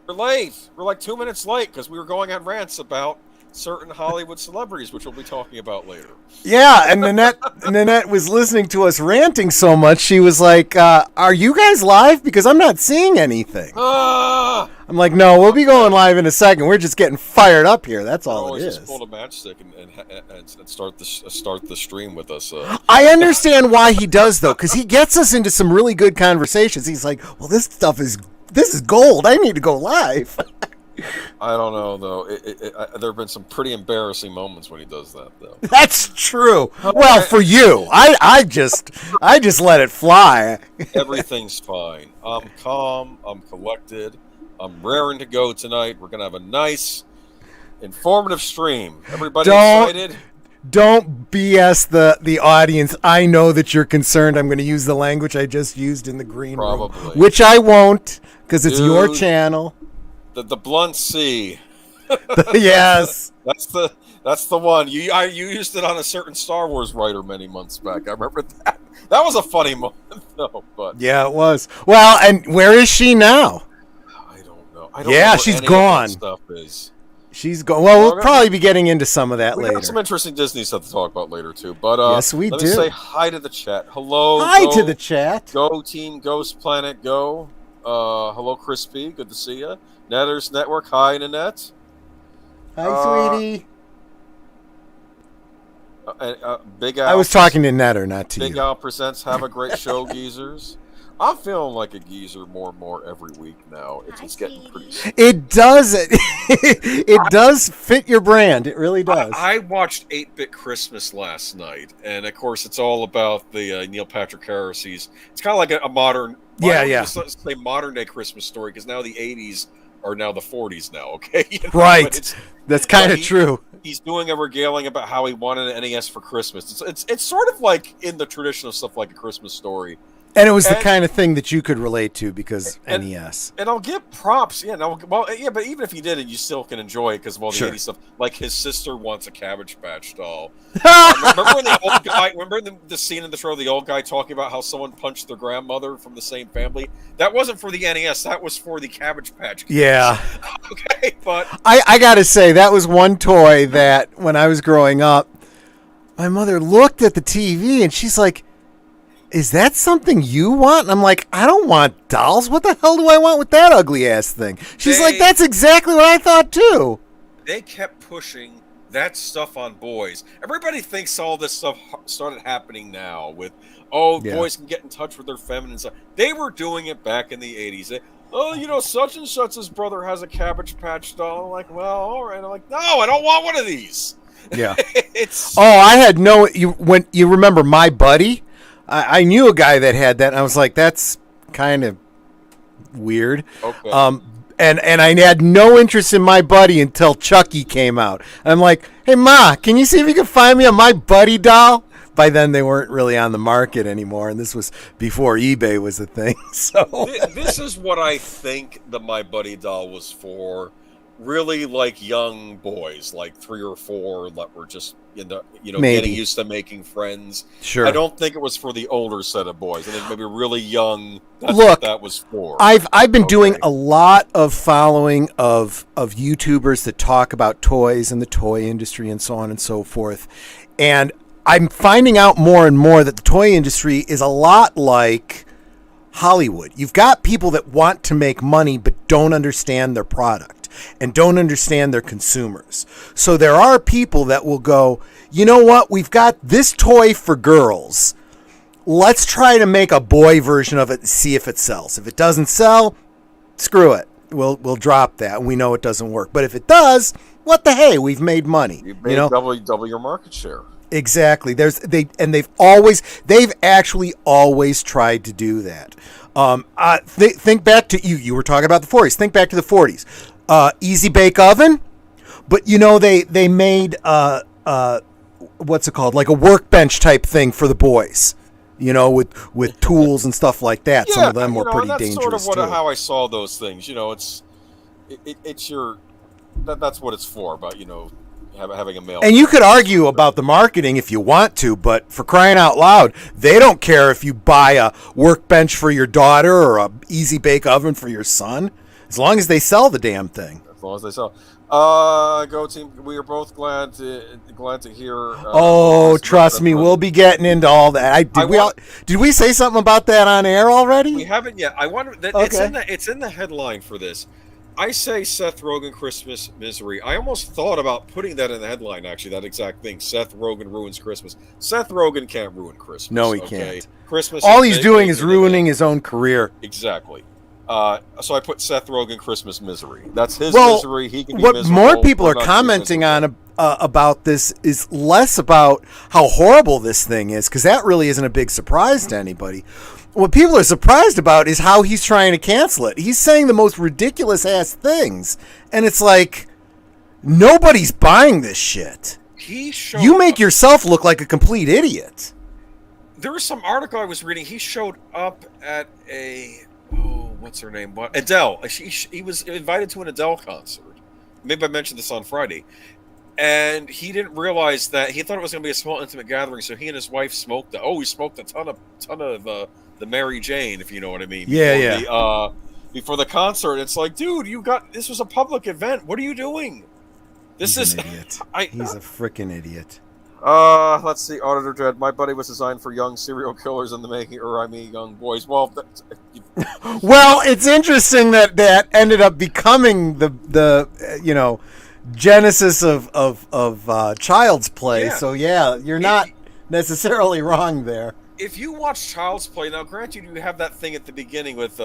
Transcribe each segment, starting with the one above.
We're late. We're like 2 minutes late because we were going on rants about certain Hollywood celebrities, which we'll be talking about later. Yeah, and Nanette was listening to us ranting so much, she was like, are you guys live? Because I'm not seeing anything. Ah! I'm like, no, we'll be going live in a second. We're just getting fired up here. That's all it is. Just pull a matchstick and start the stream with us. I understand why he does, though, because he gets us into some really good conversations. He's like, well, this is gold. I need to go live. I don't know, though. There have been some pretty embarrassing moments when he does that, though. That's true. Well, for you, I just let it fly. Everything's fine. I'm calm. I'm collected. I'm raring to go tonight. We're gonna have a nice, informative stream. Everybody excited? Don't BS the audience. I know that you're concerned. I'm going to use the language I just used in the green room, which I won't because it's your channel. The blunt C. Yes. That's the one. You used it on a certain Star Wars writer many months back. I remember that. That was a funny moment, though. But yeah, it was. Well, and where is she now? I don't know. I don't know where she's any gone. of that stuff is. She's gone. Well, we'll probably be getting into some of that later. We got some interesting Disney stuff to talk about later too. But yes, we do. Let me say hi to the chat. Hello. Hi to the chat. Go Team Ghost Planet. Go. Hello, Crispy. Good to see you. Netters Network. Hi, Nanette. Hi, sweetie. Big Al. I was talking to Netter, not to you. Big Al presents Have a Great Show, Geezers. I'm feeling like a geezer more and more every week now. It's getting pretty. It does. It does fit your brand. It really does. I watched 8-Bit Christmas last night, and of course, it's all about the Neil Patrick Harris. It's kind of like a modern. Just say modern day Christmas story because now the 80s are now the 40s now. Okay, right. That's kind of true. He's doing a regaling about how he wanted an NES for Christmas. It's sort of like in the tradition of stuff like A Christmas Story. And it was the kind of thing that you could relate to because NES. And I'll give props. But even if you didn't, you still can enjoy it because of all the 80s stuff. Like his sister wants a Cabbage Patch doll. Remember the scene in the show of the old guy talking about how someone punched their grandmother from the same family? That wasn't for the NES. That was for the Cabbage Patch Kids. Yeah. Okay, but I got to say, that was one toy that when I was growing up, my mother looked at the TV and she's like, is that something you want? And I'm like, I don't want dolls. What the hell do I want with that ugly ass thing? She's like, that's exactly what I thought too. They kept pushing that stuff on boys. Everybody thinks all this stuff started happening now with, boys can get in touch with their feminine side. They were doing it back in the 80s. Such and such's brother has a Cabbage Patch doll. I'm like, well, all right. I'm like, no, I don't want one of these. Yeah. I had when you remember My Buddy? I knew a guy that had that, and I was like, that's kind of weird. Okay. And I had no interest in My Buddy until Chucky came out. I'm like, hey, Ma, can you see if you can find me a My Buddy doll? By then, they weren't really on the market anymore, and this was before eBay was a thing. So this is what I think the My Buddy doll was for. Really, like young boys, like 3 or 4 that were just getting used to making friends. Sure. I don't think it was for the older set of boys. I think maybe really young. That's what that was for. I've been doing a lot of following of YouTubers that talk about toys and the toy industry and so on and so forth, and I'm finding out more and more that the toy industry is a lot like Hollywood. You've got people that want to make money but don't understand their product and don't understand their consumers. So there are people that will go, you know what, we've got this toy for girls. Let's try to make a boy version of it and see if it sells. If it doesn't sell, screw it. We'll drop that. We know it doesn't work. But if it does, what the hey, we've made money. You've made double your market share. Exactly. They've actually always tried to do that. Think back to you were talking about the 40s. Think back to the 40s. Easy bake oven, but they made what's it called, like a workbench type thing for the boys, with tools and stuff like that. Some of them were pretty dangerous. That's sort of how I saw those things. That's what it's for. But having a male. And you could argue about the marketing if you want to, but for crying out loud, they don't care if you buy a workbench for your daughter or a easy bake oven for your son. As long as they sell the damn thing. As long as they sell. Go team. We are both glad to hear. Trust me, we'll be getting into all that. Did we say something about that on air already? We haven't yet. I wonder that it's in the headline for this. I say Seth Rogen Christmas misery. I almost thought about putting that in the headline. Actually, that exact thing. Seth Rogen ruins Christmas. Seth Rogen can't ruin Christmas. No, he can't. Christmas. All he's doing is ruining his own career. Exactly. So I put Seth Rogen Christmas misery. That's his misery. He can be what miserable. More people are commenting on about this is less about how horrible this thing is, because that really isn't a big surprise to anybody. What people are surprised about is how he's trying to cancel it. He's saying the most ridiculous ass things, and it's like nobody's buying this shit. You make yourself look like a complete idiot. There was some article I was reading. He showed up at what's her name? Adele. He was invited to an Adele concert. Maybe I mentioned this on Friday. And he didn't realize that he thought it was going to be a small, intimate gathering. So he and his wife smoked. He smoked a ton of the Mary Jane, if you know what I mean. Before the concert, it's like, dude, this was a public event. What are you doing? He's an idiot. He's a freaking idiot. Let's see, Auditor Dread. My buddy was designed for young serial killers in the making, young boys. Well, it's interesting that ended up becoming the genesis of Child's Play. Yeah. So you're not necessarily wrong there. If you watch Child's Play, now granted you have that thing at the beginning with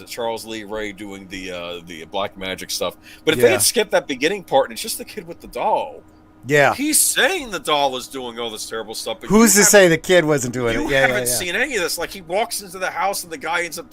Charles Lee Ray doing the black magic stuff, but if they had skipped that beginning part and it's just the kid with the doll. Yeah, he's saying the doll is doing all this terrible stuff. But who's to say the kid wasn't doing it? You haven't seen any of this. Like, he walks into the house and the guy ends up,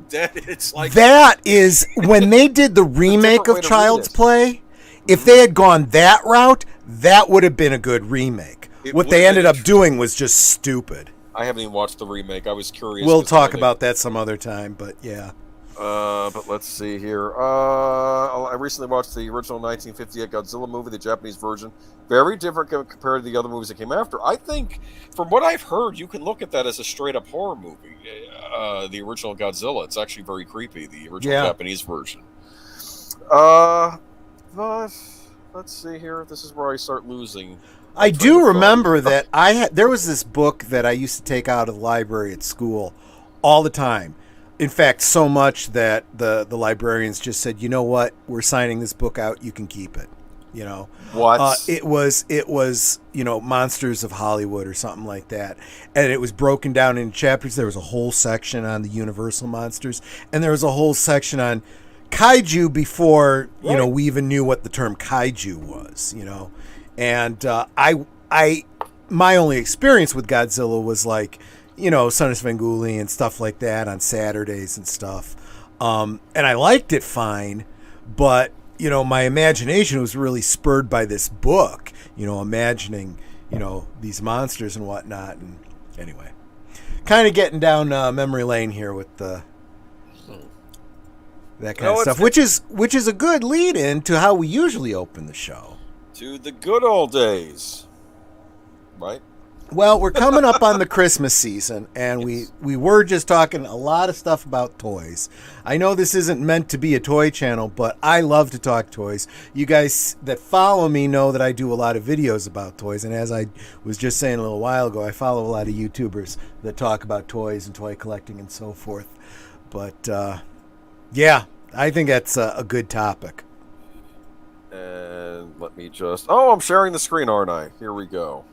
dead. It's like that is when they did the remake of Child's Play. If they had gone that route, that would have been a good remake. What they ended up doing was just stupid. I haven't even watched the remake. I was curious. We'll talk about that some other time, but yeah. But let's see here. I recently watched the original 1958 Godzilla movie, the Japanese version. Very different compared to the other movies that came after. I think, from what I've heard, you can look at that as a straight-up horror movie. The original Godzilla. It's actually very creepy, the original Japanese version. But let's see here. This is where I start losing. I do remember that there was this book that I used to take out of the library at school all the time. In fact, so much that the librarians just said, you know what, we're signing this book out, you can keep it. What? It was Monsters of Hollywood or something like that. And it was broken down into chapters. There was a whole section on the Universal monsters, and there was a whole section on kaiju before, we even knew what the term kaiju was, And my only experience with Godzilla was like, Son of Svengoolie and stuff like that on Saturdays and stuff. And I liked it fine, but, my imagination was really spurred by this book, imagining, these monsters and whatnot. And anyway, kind of getting down memory lane here with that kind of stuff, which is a good lead in to how we usually open the show. To the good old days, right? Well, we're coming up on the Christmas season, and we were just talking a lot of stuff about toys. I know this isn't meant to be a toy channel, but I love to talk toys. You guys that follow me know that I do a lot of videos about toys, and as I was just saying a little while ago, I follow a lot of YouTubers that talk about toys and toy collecting and so forth. But, I think that's a good topic. And let me I'm sharing the screen, aren't I? Here we go.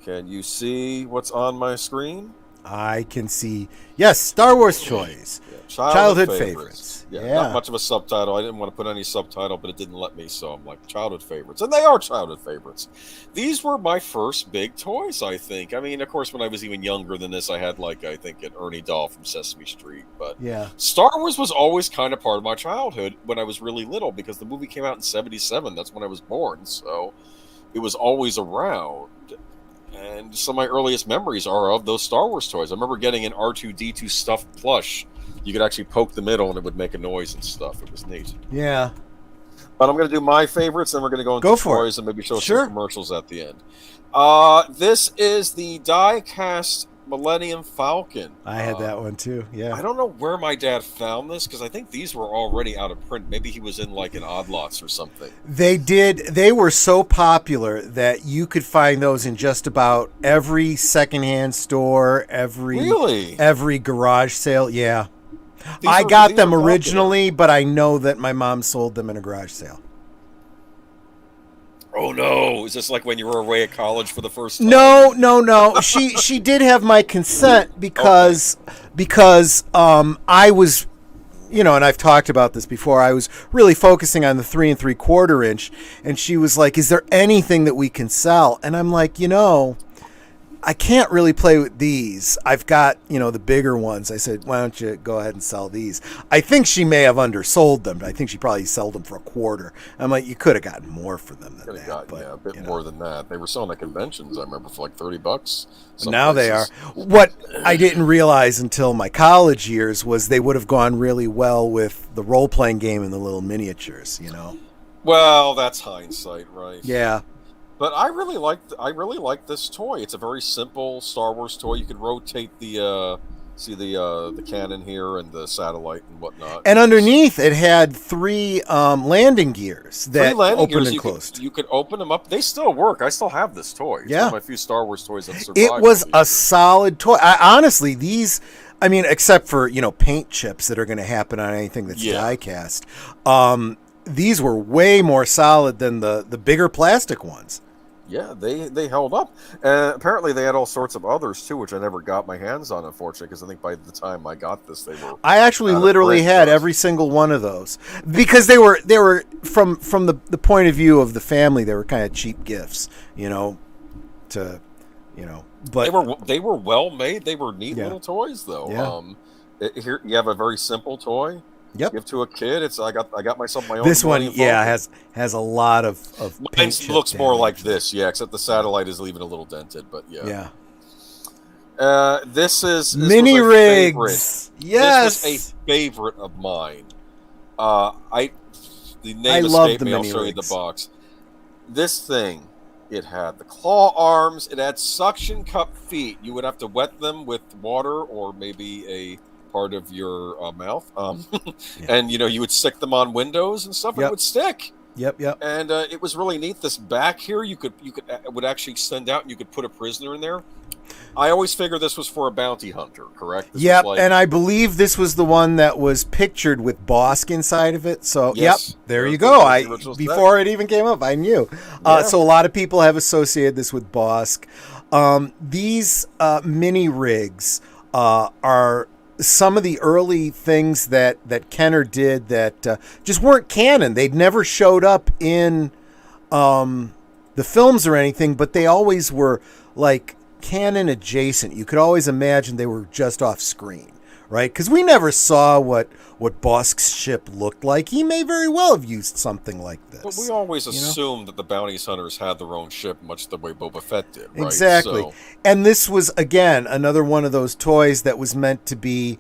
Can you see what's on my screen? I can see. Yes, Star Wars toys. Yeah, childhood favorites. Yeah, not much of a subtitle. I didn't want to put any subtitle, but it didn't let me, so I'm like, childhood favorites. And they are childhood favorites. These were my first big toys, I think. I mean, of course, when I was even younger than this, I had, an Ernie doll from Sesame Street. But Star Wars was always kind of part of my childhood when I was really little, because the movie came out in 1977. That's when I was born, so it was always around. And some of my earliest memories are of those Star Wars toys. I remember getting an R2-D2 stuffed plush. You could actually poke the middle and it would make a noise and stuff. It was neat. Yeah. But I'm going to do my favorites, and we're going to go into toys and maybe show some commercials at the end. This is the die-cast Millennium Falcon. I had that one too. Yeah. I don't know where my dad found this because I think these were already out of print. Maybe he was in like an Odd Lots or something. They were so popular that you could find those in just about every secondhand store, every garage sale. Yeah. I got them originally, but I know that my mom sold them in a garage sale. Oh no! Is this like when you were away at college for the first time? No. She did have my consent because I was, and I've talked about this before. I was really focusing on the 3 3/4 inch, and she was like, "Is there anything that we can sell?" And I'm like, I can't really play with these. I've got, the bigger ones. I said, why don't you go ahead and sell these? I think she may have undersold them. I think she probably sold them for $0.25. I'm like, you could have gotten more for them than that. A bit more than that. They were selling at conventions, I remember, for like $30. Now they are. What I didn't realize until my college years was they would have gone really well with the role-playing game and the little miniatures, Well, that's hindsight, right? Yeah. But I really like this toy. It's a very simple Star Wars toy. You could rotate the cannon here and the satellite and whatnot. And underneath it had 3 landing gears that opened and closed. You could open them up. They still work. I still have this toy. It's one of my few Star Wars toys that survived. It was a solid toy. Honestly, these, except for paint chips that are going to happen on anything that's die cast. These were way more solid than the bigger plastic ones. Yeah, they held up. And apparently they had all sorts of others too, which I never got my hands on, unfortunately, because I think by the time I got this, they were. I actually literally had every single one of those because they were from the point of view of the family, they were kind of cheap gifts, But they were well made. They were neat little toys, though. Yeah. Here you have a very simple toy. Yep. Give to a kid. I got myself my own. This one, has a lot of Mine looks more like this, except the satellite is even a little dented, but yeah. This mini rigs. Yes, this was a favorite of mine. The name escaped me. I'll show you the box. This thing, it had the claw arms. It had suction cup feet. You would have to wet them with water or maybe a part of your mouth, and you would stick them on windows and stuff, and it would stick. Yep. And it was really neat. This back here, it would actually extend out, and you could put a prisoner in there. I always figured this was for a bounty hunter, correct? Yep, and I believe this was the one that was pictured with Bosk inside of it. So, there you go. Before it even came up, I knew. So a lot of people have associated this with Bosk. These mini rigs are some of the early things that Kenner did that just weren't canon. They'd never showed up in the films or anything, but they always were like canon adjacent. You could always imagine they were just off screen, right? Because we never saw what Bosk's ship looked like. He may very well have used something like this. But we always assumed that the bounty hunters had their own ship, much the way Boba Fett did, right? Exactly. And this was, again, another one of those toys that was meant to be,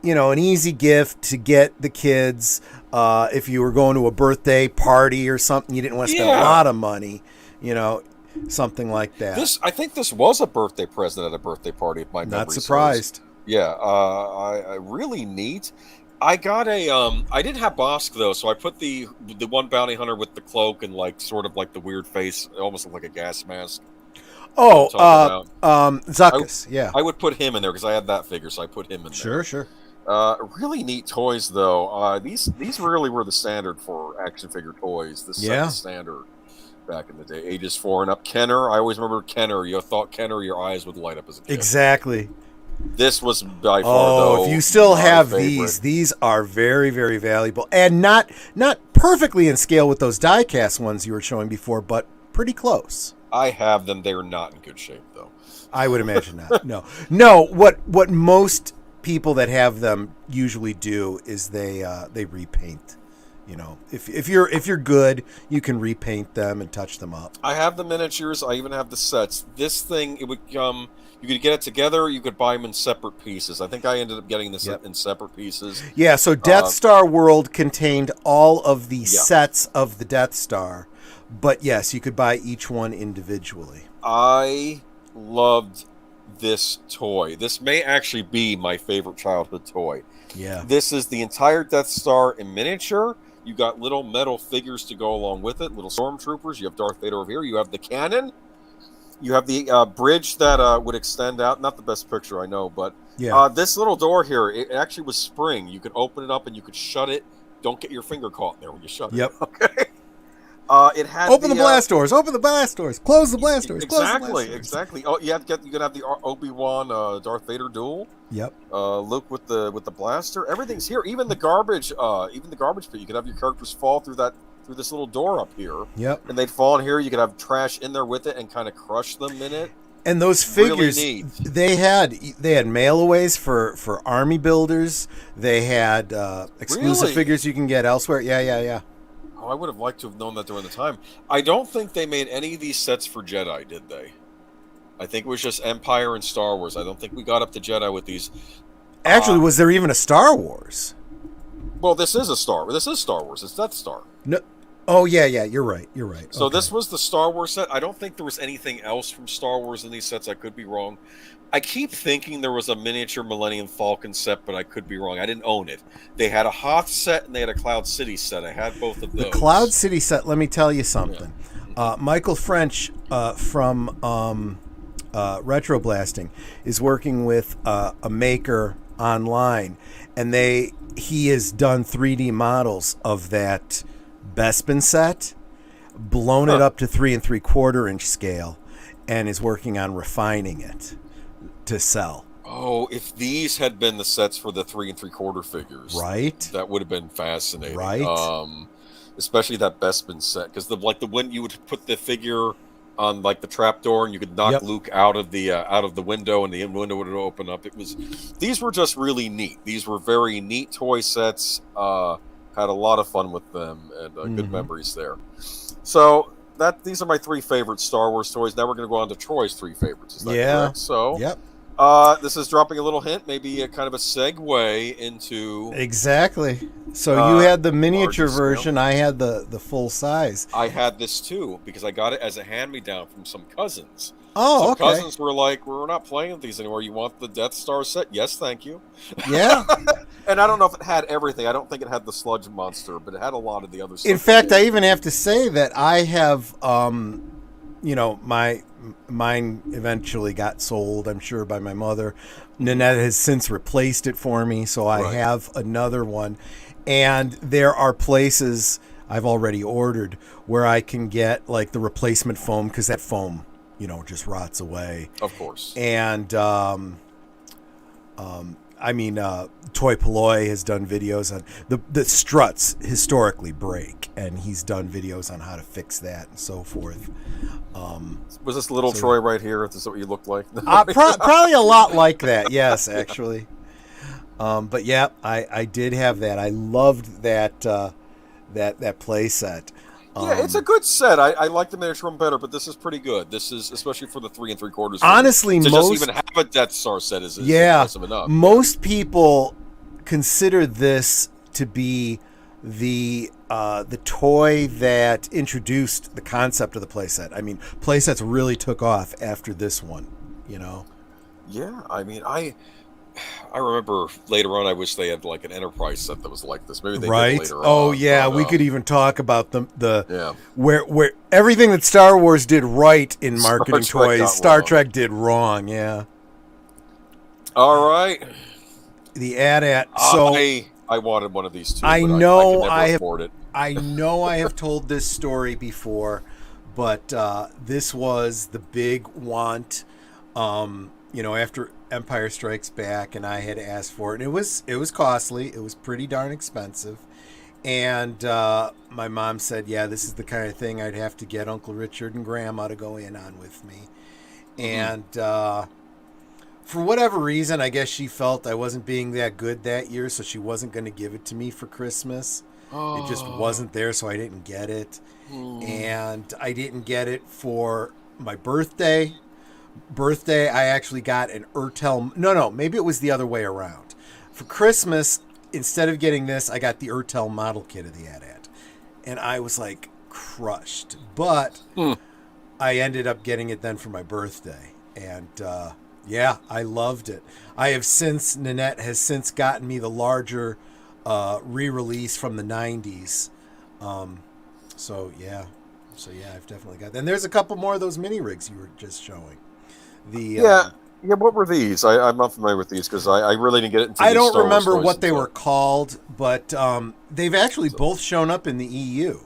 an easy gift to get the kids. If you were going to a birthday party or something, you didn't want to spend a lot of money, something like that. I think this was a birthday present at a birthday party, if my memory Not surprised. serves. Yeah, I really neat. I got I didn't have Bosk though, so I put the one bounty hunter with the cloak and sort of the weird face, almost like a gas mask. Oh, Zuckus, I would put him in there because I had that figure, so I put him in there. Sure. Really neat toys though. These really were the standard for action figure toys. This set the standard back in the day, ages 4 and up. Kenner, I always remember Kenner. You thought Kenner, your eyes would light up as a kid. Exactly. This was by far, though, if you still have these are very, very valuable. And not perfectly in scale with those die-cast ones you were showing before, but pretty close. I have them. They're not in good shape, though. I would imagine not. No. What most people that have them usually do is they repaint. If you're good, you can repaint them and touch them up. I have the miniatures. I even have the sets. This thing, it would come. You could get it together. You could buy them in separate pieces. I think I ended up getting this in separate pieces. Yeah. So Death Star World contained all of the sets of the Death Star, but yes, you could buy each one individually. I loved this toy. This may actually be my favorite childhood toy. Yeah. This is the entire Death Star in miniature. You got little metal figures to go along with it, little stormtroopers. You have Darth Vader over here. You have the cannon. You have the bridge that would extend out. Not the best picture, I know, but this little door here, it actually was spring. You could open it up and you could shut it. Don't get your finger caught in there when you shut it. Okay. It had open the blast doors. Open the blast doors. Close the blast doors. Exactly. Oh, you could have the Obi-Wan Darth Vader duel. Yep. Luke with the blaster. Everything's here. Even the garbage. Even the garbage pit. You could have your characters fall through this little door up here. Yep. And they'd fall in here. You could have trash in there with it and kind of crush them in it. And those figures, really neat. they had mail-aways for army builders. They had exclusive figures you can get elsewhere. Yeah. Oh, I would have liked to have known that during the time. I don't think they made any of these sets for Jedi, did they? I think it was just Empire and Star Wars. I don't think we got up to Jedi with these. Actually, was there even a Star Wars? Well, this is Star Wars. It's Death Star. No. Oh, yeah. You're right. So this was the Star Wars set. I don't think there was anything else from Star Wars in these sets. I could be wrong. I keep thinking there was a miniature Millennium Falcon set, but I could be wrong. I didn't own it. They had a Hoth set and they had a Cloud City set. I had both of those. The Cloud City set, let me tell you something. Yeah. Michael French from Retro Blasting is working with a maker online, and he has done 3D models of that Bespin set, blown it up to 3 3/4 inch scale, and is working on refining it to sell. Oh, if these had been the sets for the 3 3/4 figures, right? That would have been fascinating, right? Especially that Bespin set, because the when you would put the figure on like the trap door and you could knock Luke out of the window and the window would open up. These were just really neat. These were very neat toy sets. Had a lot of fun with them and good memories there. So these are my 3 favorite Star Wars toys. Now we're going to go on to Troy's 3 favorites. Is that correct? So this is dropping a little hint, maybe a kind of a segue into exactly. So you had the miniature version. I had the full size. I had this too because I got it as a hand-me-down from some cousins. Oh, okay. Cousins were like, "We're not playing with these anymore. You want the Death Star set? Yes, thank you." Yeah. And I don't know if it had everything. I don't think it had the sludge monster, but it had a lot of the other stuff. In fact, I even have to say that I have, mine eventually got sold, I'm sure, by my mother. Nanette has since replaced it for me, so I have another one. And there are places I've already ordered where I can get like the replacement foam, because that foam, just rots away. Of course. And Toy Polloi has done videos on the struts historically break, and he's done videos on how to fix that and so forth. Was this little Troy right here? Is this what you looked like? Probably a lot like that. Yes, actually. But yeah, I did have that. I loved that play set. Yeah, it's a good set. I like the miniature one better, but this is pretty good. This is, especially for the 3 3/4. Honestly, to just even have a Death Star set is impressive enough. Most people consider this to be the toy that introduced the concept of the playset. I mean, playsets really took off after this one. Yeah, I mean, I remember later on, I wish they had like an Enterprise set that was like this. Maybe they did later on. Oh yeah, we could even talk about where everything that Star Wars did right in marketing toys, Star Trek did wrong. Yeah. All right. The AT-AT. So I wanted one of these too. I know I could never afford it. I know I have told this story before, but this was the big want. After Empire Strikes Back, and I had asked for it. And it was costly. It was pretty darn expensive. And my mom said, "Yeah, this is the kind of thing I'd have to get Uncle Richard and Grandma to go in on with me." And for whatever reason, I guess she felt I wasn't being that good that year, so she wasn't going to give it to me for Christmas. It just wasn't there, so I didn't get it. And I didn't get it for my birthday. I actually got an Ertel. No, maybe it was the other way around. For Christmas, instead of getting this, I got the Ertel model kit of the AT-AT. And I was like crushed. But I ended up getting it then for my birthday. And Yeah, I loved it. Nanette has since gotten me the larger re-release from the 90s. Um, so yeah. I've definitely got that. And there's a couple more of those mini rigs you were just showing. Yeah. What were these? I'm not familiar with these because I really didn't get into I these don't Star Wars remember toys what they until- were called, but they've actually both shown up in the EU.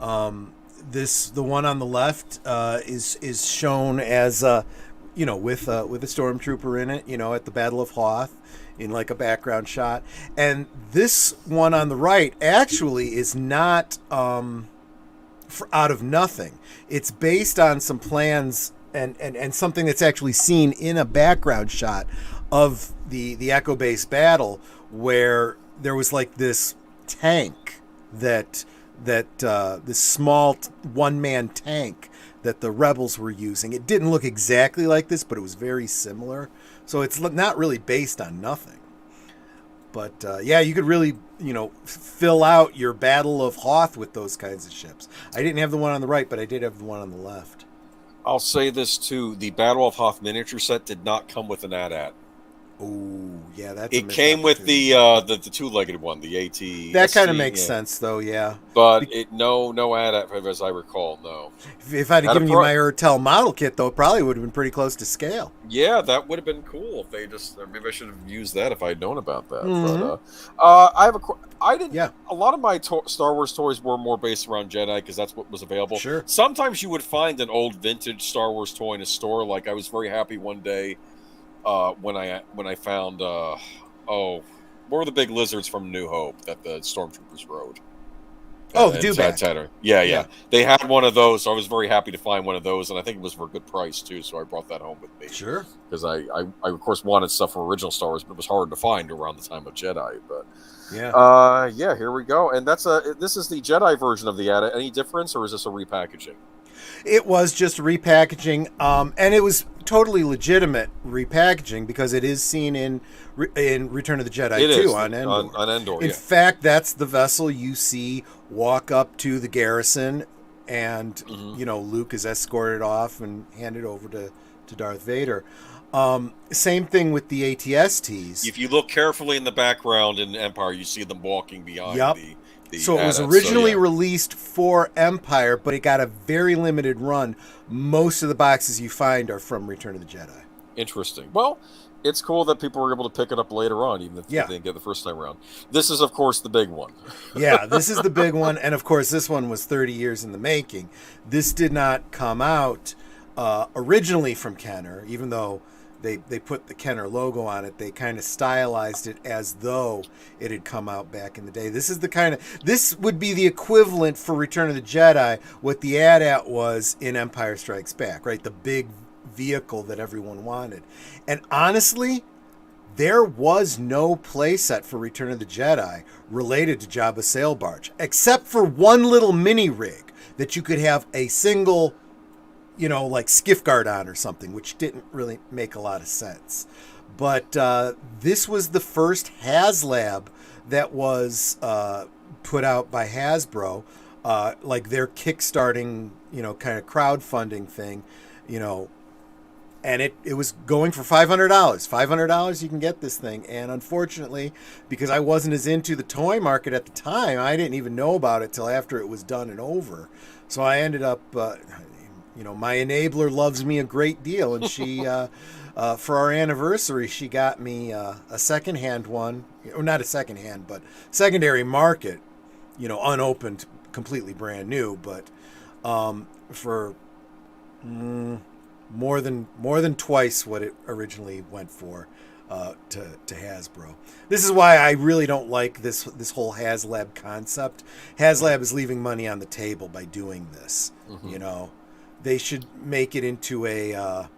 The one on the left is shown as with a stormtrooper in it, at the Battle of Hoth in like a background shot, and this one on the right actually is not out of nothing. It's based on some plans and something that's actually seen in a background shot of the Echo Base battle, where there was like this tank that this small one-man tank that the rebels were using. It didn't look exactly like this, but it was very similar. So it's not really based on nothing. But you could really, fill out your Battle of Hoth with those kinds of ships. I didn't have the one on the right, but I did have the one on the left. I'll say this too: the Battle of Hoth miniature set did not come with an AT-AT. Oh, yeah, that's it came with the two-legged one, the AT. That kind of makes sense, though. Yeah, but no AT-AT as I recall. No. If I'd have given you my Urtel model kit, though, it probably would have been pretty close to scale. Yeah, that would have been cool if they maybe I should have used that if I had known about that. Mm-hmm. But a lot of my Star Wars toys were more based around Jedi because that's what was available. Sure. Sometimes you would find an old vintage Star Wars toy in a store. Like I was very happy one day. When I found what were the big lizards from New Hope that the stormtroopers rode? The Dewback. Yeah. They had one of those, so I was very happy to find one of those, and I think it was for a good price too. So I brought that home with me. Sure. Because I of course wanted stuff from original Star Wars, but it was hard to find around the time of Jedi. But here we go, and this is the Jedi version of the AT-AT. Any difference, or is this a repackaging? It was just repackaging, and it was totally legitimate repackaging because it is seen in Return of the Jedi on Endor. On Endor, in fact, that's the vessel you see walk up to the garrison, and Luke is escorted off and handed over to Darth Vader. Same thing with the ATSTs. If you look carefully in the background in Empire, you see them walking behind So it was originally released for Empire, but it got a very limited run. Most of the boxes you find are from Return of the Jedi. Interesting. Well, it's cool that people were able to pick it up later on, even if they didn't get it the first time around. This is, of course, the big one. Yeah, this is the big one. And, of course, this one was 30 years in the making. This did not come out originally from Kenner, even though they put the Kenner logo on it. They kind of stylized it as though it had come out back in the day. This would be the equivalent for Return of the Jedi, what the AT-AT was in Empire Strikes Back, right? The big vehicle that everyone wanted. And honestly, there was no playset for Return of the Jedi related to Jabba's sail barge, except for one little mini rig that you could have a single, like skiff guard on or something, which didn't really make a lot of sense. But this was the first HasLab that was put out by Hasbro, like their kickstarting, kind of crowdfunding thing, and it was going for $500. $500 you can get this thing. And unfortunately, because I wasn't as into the toy market at the time, I didn't even know about it till after it was done and over. So I ended up, my enabler loves me a great deal, and she, for our anniversary, she got me a secondhand one, or not a secondhand, but secondary market, unopened, completely brand new, but for more than twice what it originally went for to Hasbro. This is why I really don't like this whole HasLab concept. HasLab is leaving money on the table by doing this. They should make it into a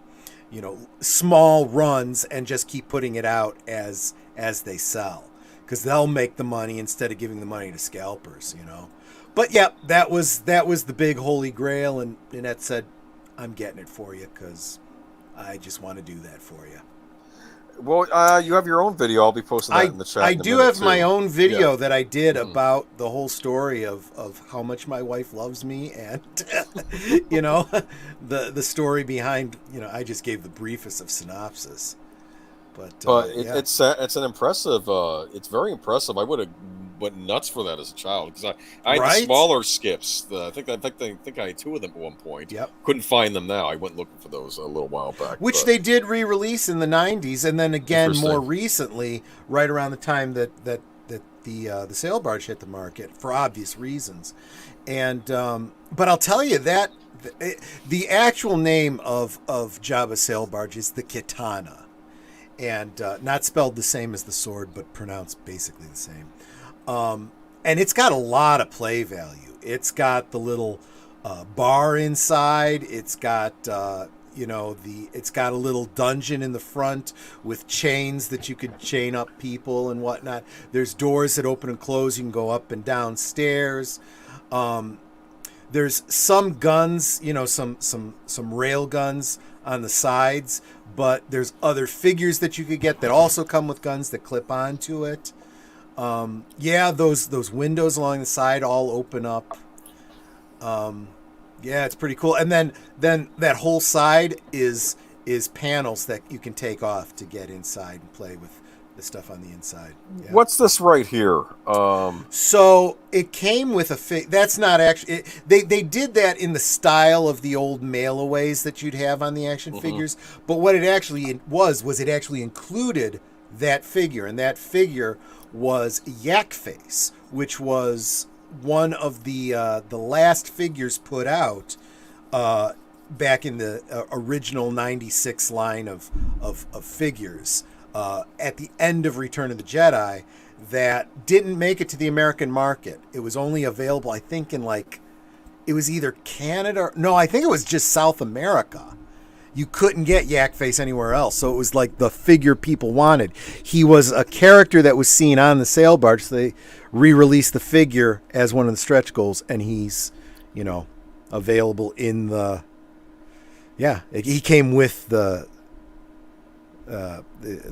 small runs and just keep putting it out as they sell, because they'll make the money instead of giving the money to scalpers. But yeah, that was the big holy grail, and Annette said, I'm getting it for you because I just want to do that for you. Well, you have your own video. I'll be posting that in the chat. I in a do minute, have too. my own video Yeah. that I did about the whole story of how much my wife loves me, and you know, the story behind, you know, I just gave the briefest of synopsis. But yeah. it's an impressive. It's very impressive. I would have went nuts for that as a child because I had the Right? smaller skips. I think I had 2 of them at one point. Yep. Couldn't find them now. I went looking for those a little while back. Which but- they did re-release in the 90s, and then again Interesting. more recently, right around the time that the sail barge hit the market for obvious reasons. And but I'll tell you that the actual name of Jabba's sail barge is the Kitana, and not spelled the same as the sword, but pronounced basically the same. And it's got a lot of play value. It's got the little bar inside. It's got it's got a little dungeon in the front with chains that you could chain up people and whatnot. There's doors that open and close. You can go up and down stairs. There's some guns, some rail guns on the sides, but there's other figures that you could get that also come with guns that clip onto it. Those windows along the side all open up. It's pretty cool. And then that whole side is panels that you can take off to get inside and play with the stuff on the inside. Yeah. What's this right here? So it came with that's not actually they did that in the style of the old mail-aways that you'd have on the action figures. But what it actually was it actually included that figure, and that figure was Yak Face, which was one of the last figures put out back in the original 96 line of figures at the end of Return of the Jedi that didn't make it to the American market. It was only available, I think, in it was either Canada. No, I think it was just South America. You couldn't get Yak Face anywhere else. So it was like the figure people wanted. He was a character that was seen on the sail barge. So they re-released the figure as one of the stretch goals, and he's, available in the. Yeah, he came with the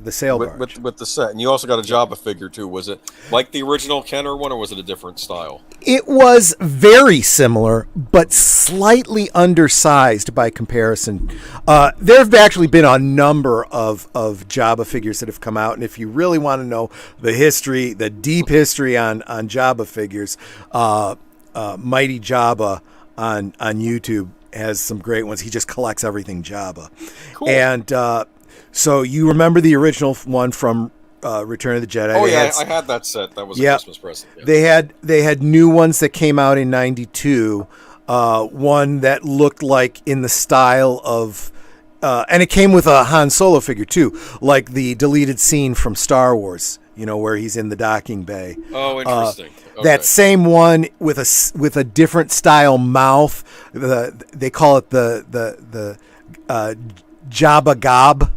sail barge with the set, and you also got a Jabba figure too. Was it like the original Kenner one, or was it a different style? It was very similar, but slightly undersized by comparison. There have actually been a number of Jabba figures that have come out, and if you really want to know the history, the deep history on Jabba figures, Mighty Jabba on YouTube has some great ones. He just collects everything Jabba. Cool. And so you remember the original one from Return of the Jedi? Oh, I had that set. That was a Christmas present. Yeah. They had new ones that came out in '92. One that looked like in the style of, and it came with a Han Solo figure too, like the deleted scene from Star Wars. Where he's in the docking bay. Oh, interesting. Okay. That same one with a different style mouth. They call it the Jabba Gob.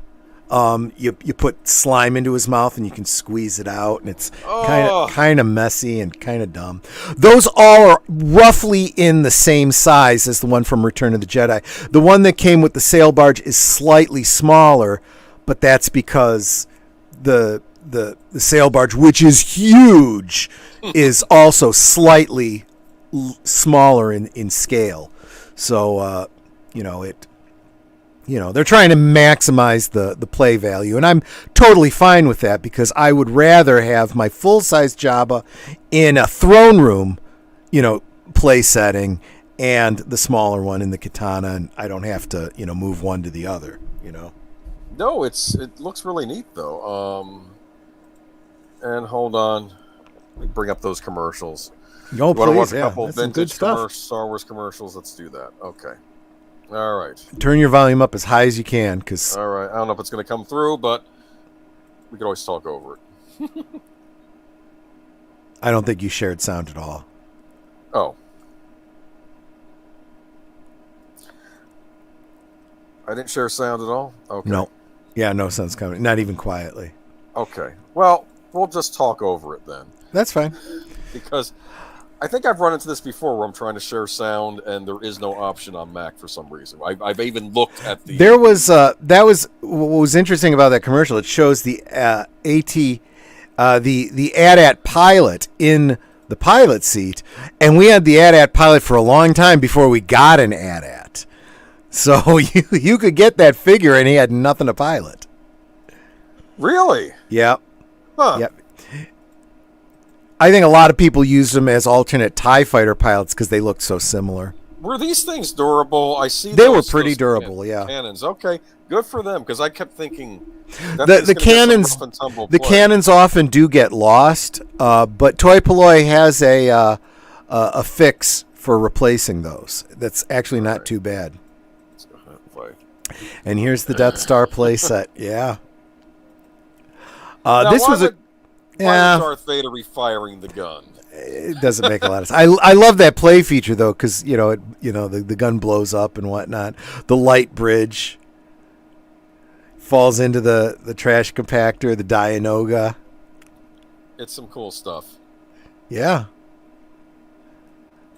You put slime into his mouth and you can squeeze it out, and it's kind of messy and kind of dumb. Those all are roughly in the same size as the one from Return of the Jedi. The one that came with the sail barge is slightly smaller, but that's because the sail barge, which is huge, is also slightly smaller in scale. So they're trying to maximize the play value, and I'm totally fine with that because I would rather have my full-size Jabba in a throne room, play setting, and the smaller one in the Kitana, and I don't have to, move one to the other, No, it looks really neat though. And hold on, let me bring up those commercials. Oh, please, watch a couple that's some good stuff. Star Wars commercials. Let's do that. Okay. All right. Turn your volume up as high as you can, because. All right. I don't know if it's going to come through, but we could always talk over it. I don't think you shared sound at all. Oh. I didn't share sound at all? Okay. No. Yeah, no sound's coming. Not even quietly. Okay. Well, we'll just talk over it then. That's fine. Because I think I've run into this before where I'm trying to share sound and there is no option on Mac for some reason. I've even looked at the. There was that was what was interesting about that commercial. It shows the the AT-AT pilot in the pilot seat, and we had the AT-AT pilot for a long time before we got an AT-AT. So you could get that figure, and he had nothing to pilot. Really? Yep. Huh. Yep. I think a lot of people used them as alternate TIE fighter pilots because they looked so similar. Were these things durable? I see they were pretty durable, yeah. Cannons. Okay, good for them because I kept thinking the cannons often do get lost, but Toy Polloi has a fix for replacing those. That's actually not too bad. And here's the Death Star playset. Yeah. This was a. Why was Darth Vader refiring the gun? It doesn't make a lot of sense. I love that play feature though, because the gun blows up and whatnot. The light bridge falls into the trash compactor, the Dianoga. It's some cool stuff. Yeah.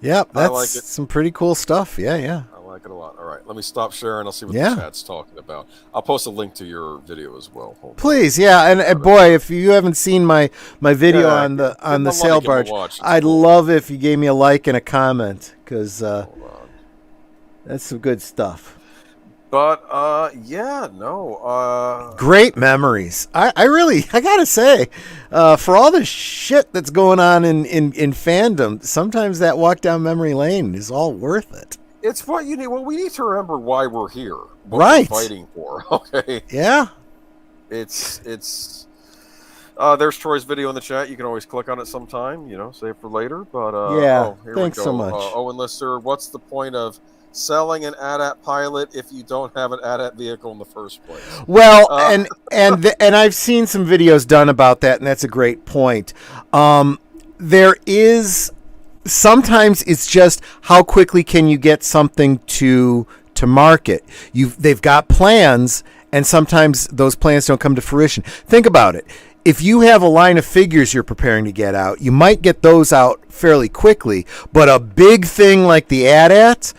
Yeah, that's some pretty cool stuff. Yeah. I like it a lot. All right, let me stop sharing. I'll see what the chat's talking about. I'll post a link to your video as well. Please, yeah. And boy, if you haven't seen my video on the sail barge, I'd love if you gave me a like and a comment because that's some good stuff. But great memories. I gotta say, for all the shit that's going on in fandom, sometimes that walk down memory lane is all worth it. It's what you need. Well, we need to remember why we're here. What we're fighting for. Okay. Yeah. It's there's Troy's video in the chat. You can always click on it sometime, save for later. But thanks so much. Owen Lister, what's the point of selling an AT-AT pilot if you don't have an AT-AT vehicle in the first place? Well, and I've seen some videos done about that, and that's a great point. There is sometimes it's just how quickly can you get something to market. They've got plans, and sometimes those plans don't come to fruition. Think about it. If you have a line of figures you're preparing to get out, you might get those out fairly quickly. But a big thing like the AT-AT,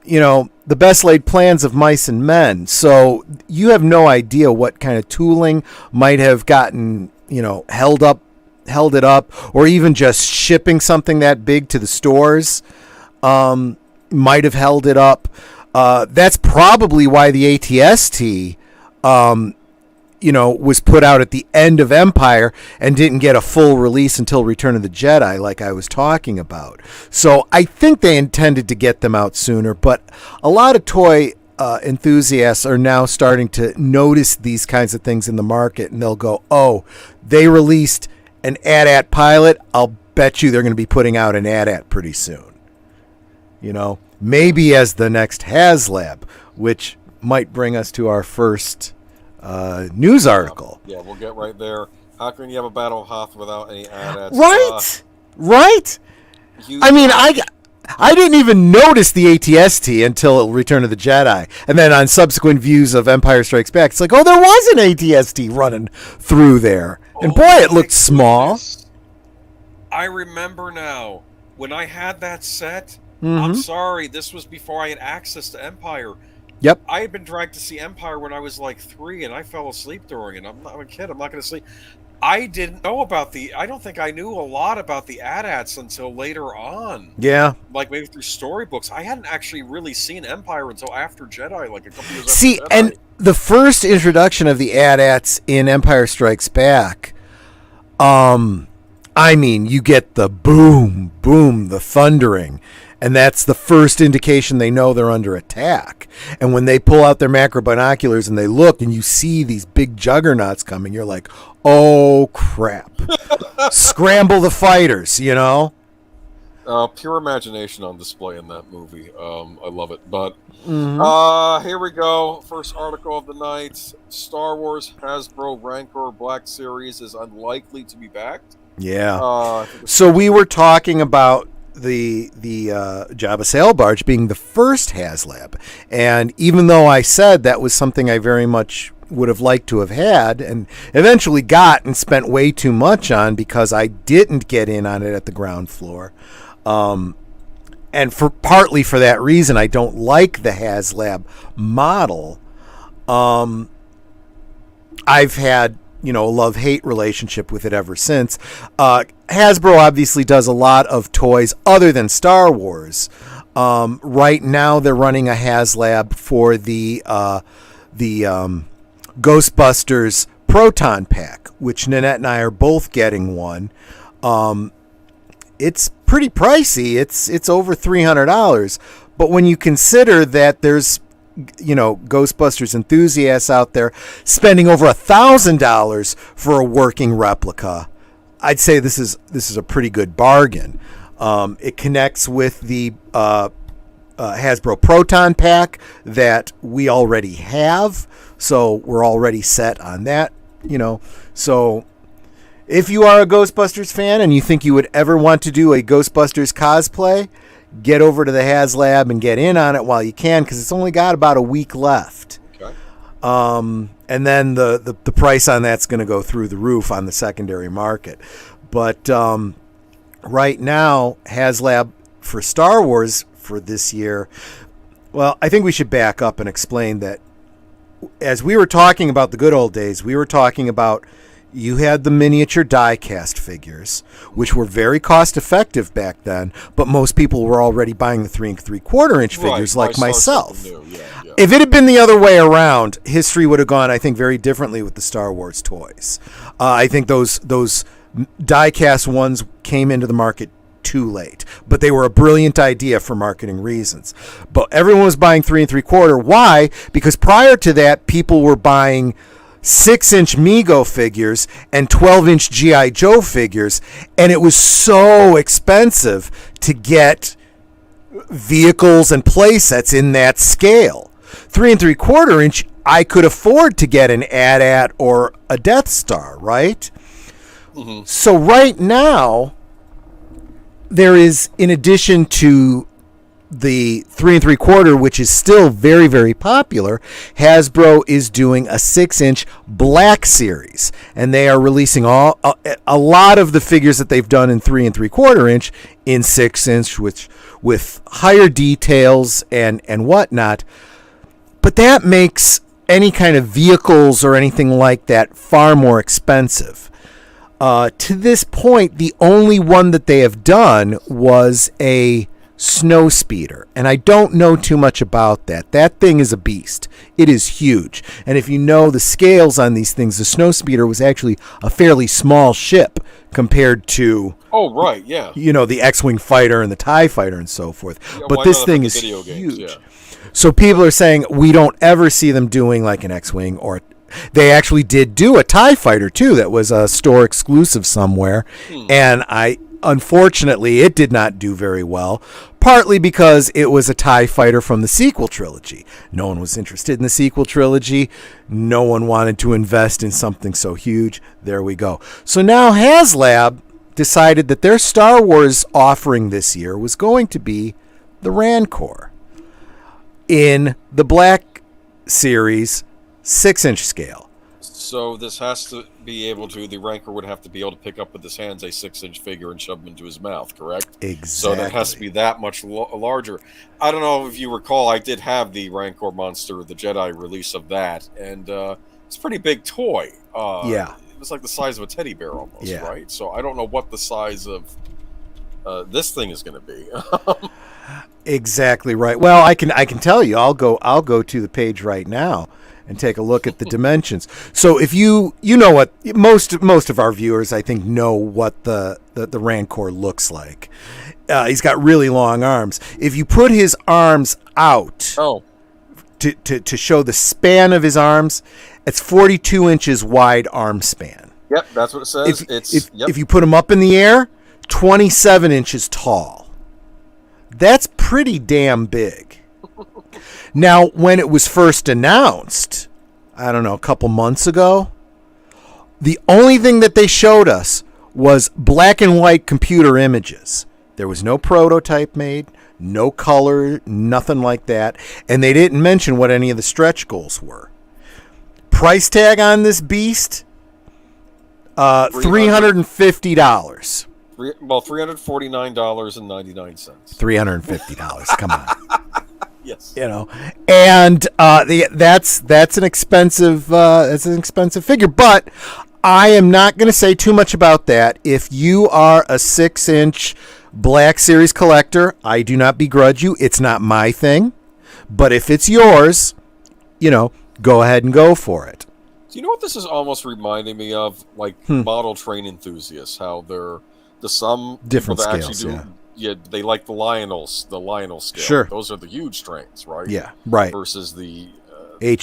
the best laid plans of mice and men. So you have no idea what kind of tooling might have gotten, held it up, or even just shipping something that big to the stores might have held it up. That's probably why the ATST, was put out at the end of Empire and didn't get a full release until Return of the Jedi, like I was talking about. So I think they intended to get them out sooner, but a lot of toy enthusiasts are now starting to notice these kinds of things in the market, and they'll go, oh, they released an AT-AT pilot. I'll bet you they're going to be putting out an AT-AT pretty soon. Maybe as the next HasLab, which might bring us to our first news article. Yeah, we'll get right there. How can you have a Battle of Hoth without any AT-ATs? Right. I didn't even notice the ATST until Return of the Jedi, and then on subsequent views of Empire Strikes Back, it's like, oh, there was an ATST running through there, and boy, it looked small. I remember now when I had that set. Mm-hmm. I'm sorry, this was before I had access to Empire. Yep. I had been dragged to see Empire when I was like 3, and I fell asleep during it. I'm a kid. I'm not going to sleep. I didn't know I don't think I knew a lot about the AT-ATs until later on. Yeah. Like maybe through storybooks. I hadn't actually really seen Empire until after Jedi, like a couple years after Jedi. And the first introduction of the AT-ATs in Empire Strikes Back, you get the boom, boom, the thundering. And that's the first indication they know they're under attack. And when they pull out their macro binoculars and they look and you see these big juggernauts coming, you're like, oh, crap. Scramble the fighters, Pure imagination on display in that movie. I love it. But here we go. First article of the night. Star Wars Hasbro Rancor Black Series is unlikely to be backed. Yeah. So we were talking about the Jabba sail barge being the first HasLab, and even though I said that was something I very much would have liked to have had and eventually got and spent way too much on because I didn't get in on it at the ground floor, And partly for that reason, I don't like the HasLab model. I've had, a love-hate relationship with it ever since. Hasbro obviously does a lot of toys other than Star Wars. Right now, they're running a HasLab for the Ghostbusters Proton Pack, which Nanette and I are both getting one. It's pretty pricey. It's over $300. But when you consider that there's Ghostbusters enthusiasts out there spending over $1,000 for a working replica, I'd say this is a pretty good bargain. It connects with the Hasbro Proton Pack that we already have, so we're already set on that. So if you are a Ghostbusters fan and you think you would ever want to do a Ghostbusters cosplay, get over to the HasLab and get in on it while you can, because it's only got about a week left. Okay. And then the price on that's going to go through the roof on the secondary market. But right now, HasLab for Star Wars for this year, well, I think we should back up and explain that as we were talking about the good old days, we were talking about you had the miniature die-cast figures, which were very cost-effective back then, but most people were already buying the 3 3/4-inch figures like myself. Yeah. If it had been the other way around, history would have gone, I think, very differently with the Star Wars toys. I think those die-cast ones came into the market too late, but they were a brilliant idea for marketing reasons. But everyone was buying 3 3/4. Why? Because prior to that, people were buying 6-inch Mego figures and 12-inch G.I. Joe figures, and it was so expensive to get vehicles and playsets in that scale. 3 3/4-inch, I could afford to get an AT-AT or a Death Star, right? Mm-hmm. So right now, there is, in addition to the 3 3/4, which is still very, very popular, Hasbro is doing a 6-inch Black Series, and they are releasing a lot of the figures that they've done in 3 3/4-inch in 6-inch, which with higher details and whatnot. But that makes any kind of vehicles or anything like that far more expensive. To this point, the only one that they have done was a snow speeder, and I don't know too much about that. That thing is a beast. It is huge, and if you know the scales on these things, the snow speeder was actually a fairly small ship compared to the X-Wing fighter and the TIE fighter and so forth. Yeah, but this thing is huge. Yeah. So people are saying we don't ever see them doing like an X-Wing, or they actually did do a TIE fighter too that was a store exclusive somewhere, and unfortunately, it did not do very well, partly because it was a TIE fighter from the sequel trilogy. No one was interested in the sequel trilogy. No one wanted to invest in something so huge. There we go. So now HasLab decided that their Star Wars offering this year was going to be the Rancor in the Black Series 6-inch scale. So this has to be able to, the Rancor would have to be able to pick up with his hands a 6-inch figure and shove him into his mouth, correct? Exactly. So that has to be that much larger. I don't know if you recall, I did have the Rancor monster, the Jedi release of that, and it's a pretty big toy. Yeah. It was like the size of a teddy bear almost, right? So I don't know what the size of this thing is going to be. Exactly right. Well, I can tell you. I'll go to the page right now and take a look at the dimensions. So if you know what most of our viewers, I think, know what the Rancor looks like. He's got really long arms. If you put his arms out to show the span of his arms, it's 42 inches wide arm span. Yep, that's what it says. If you put him up in the air, 27 inches tall. That's pretty damn big. Now, when it was first announced, I don't know, a couple months ago, the only thing that they showed us was black and white computer images. There was no prototype made, no color, nothing like that, and they didn't mention what any of the stretch goals were. Price tag on this beast, $350. $349.99. $350. Come on. Yes. And that's an expensive figure, but I am not going to say too much about that. If you are a 6-inch Black Series collector, I do not begrudge you. It's not my thing, but if it's yours, go ahead and go for it. Do you know what this is almost reminding me of? Like model train enthusiasts, how they're some different people that scales, actually do. Yeah, they like the Lionel scale. Sure. Those are the huge trains, right? Yeah, right. Versus the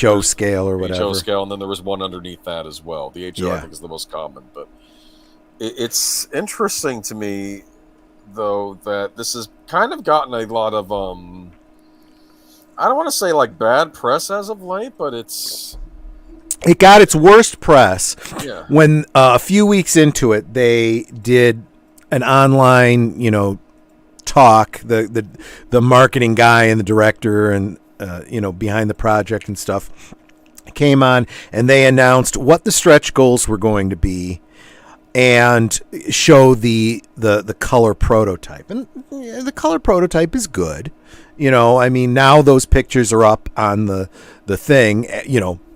HO scale or whatever. HO scale, and then there was one underneath that as well. The HO, I think, is the most common. But it's interesting to me, though, that this has kind of gotten a lot of, I don't want to say like bad press as of late, but it got its worst press when a few weeks into it, they did an online, talk, the marketing guy and the director and behind the project and stuff came on, and they announced what the stretch goals were going to be and show the color prototype. And the color prototype is good. Now those pictures are up on the thing,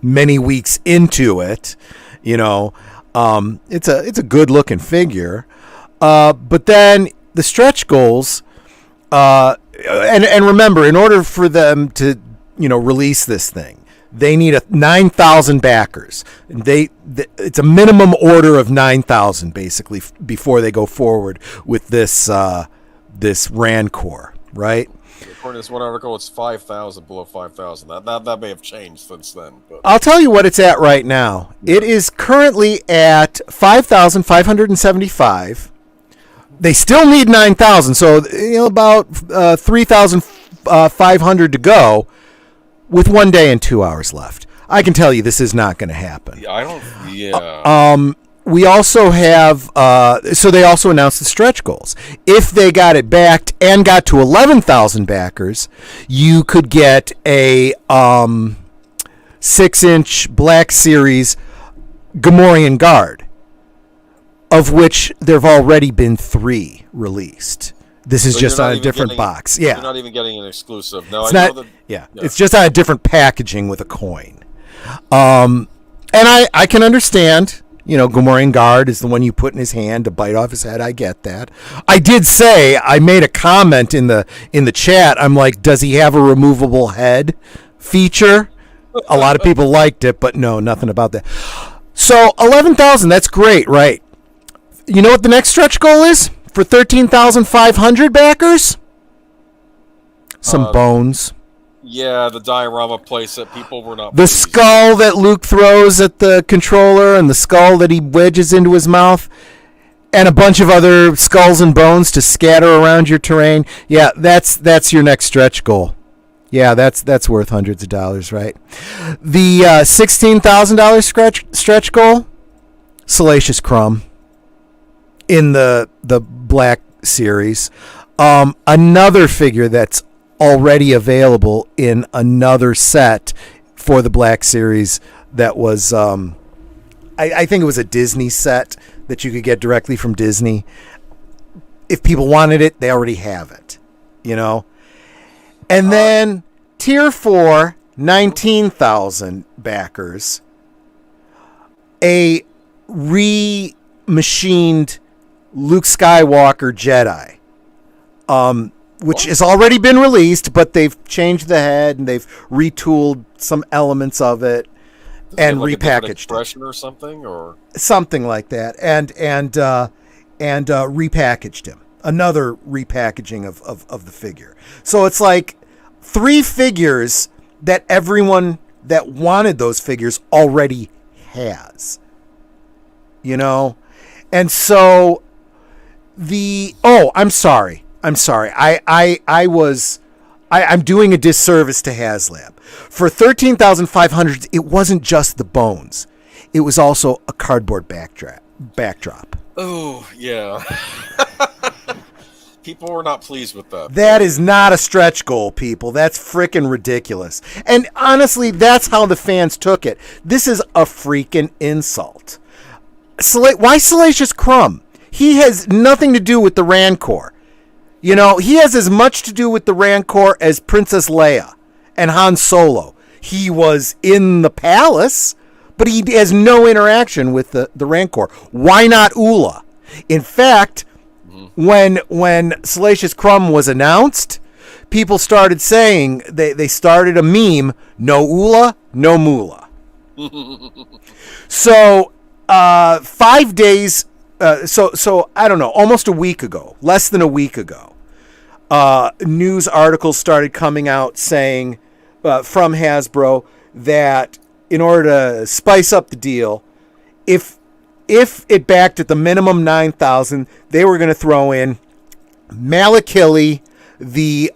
many weeks into it. It's a good looking figure. But then the stretch goals, and remember, in order for them to, release this thing, they need 9,000 backers. It's a minimum order of 9,000 basically before they go forward with this Rancor, right? According to this one article, it's 5,000, below 5,000. That may have changed since then. But I'll tell you what it's at right now. It is currently at 5,575. They still need 9,000, so about 3,500 to go, with 1 day and 2 hours left. I can tell you this is not going to happen. We also have, so they also announced the stretch goals. If they got it backed and got to 11,000 backers, you could get a 6-inch Black Series Gamorrean Guard, of which there have already been 3 released. This is just on a different box. Yeah, you're not even getting an exclusive. No, it's just on a different packaging with a coin. And I can understand. Gamorrean Guard is the one you put in his hand to bite off his head. I get that. I did say, I made a comment in the chat. I'm like, does he have a removable head feature? A lot of people liked it, but no, nothing about that. So 11,000, that's great, right? You know what the next stretch goal is for 13,500 backers? Some bones. Yeah, the diorama playset. People were not. The skull that Luke throws at the controller, and the skull that he wedges into his mouth, and a bunch of other skulls and bones to scatter around your terrain. Yeah, that's your next stretch goal. Yeah, that's worth hundreds of dollars, right? The $16,000 stretch goal, Salacious Crumb in the Black Series. Another figure that's already available in another set for the Black Series that was I think it was a Disney set that you could get directly from Disney. If people wanted it, they already have it, and then tier 4, 19,000 backers, a re-machined Luke Skywalker Jedi, which has already been released, but they've changed the head and they've retooled some elements of it and repackaged it. Or something, or something like that, and repackaged him. Another repackaging of the figure. So it's like 3 figures that everyone that wanted those figures already has. And so I'm sorry. I'm doing a disservice to HasLab. For 13,500, it wasn't just the bones. It was also a cardboard backdrop. Oh, yeah. People were not pleased with that. That is not a stretch goal, people. That's freaking ridiculous. And honestly, that's how the fans took it. This is a freaking insult. Why Salacious Crumb? he has nothing to do with the Rancor. You know, he has as much to do with the Rancor as Princess Leia and Han Solo. He was in the palace, but he has no interaction with the Rancor. Why not Oola? In fact, when Salacious Crumb was announced, people started saying, they started a meme, no Oola, no Moolah. So 5 days, so I don't know, almost a week ago, less than a week ago, news articles started coming out saying from Hasbro that in order to spice up the deal, if it backed at the minimum 9,000, they were going to throw in Malakili, the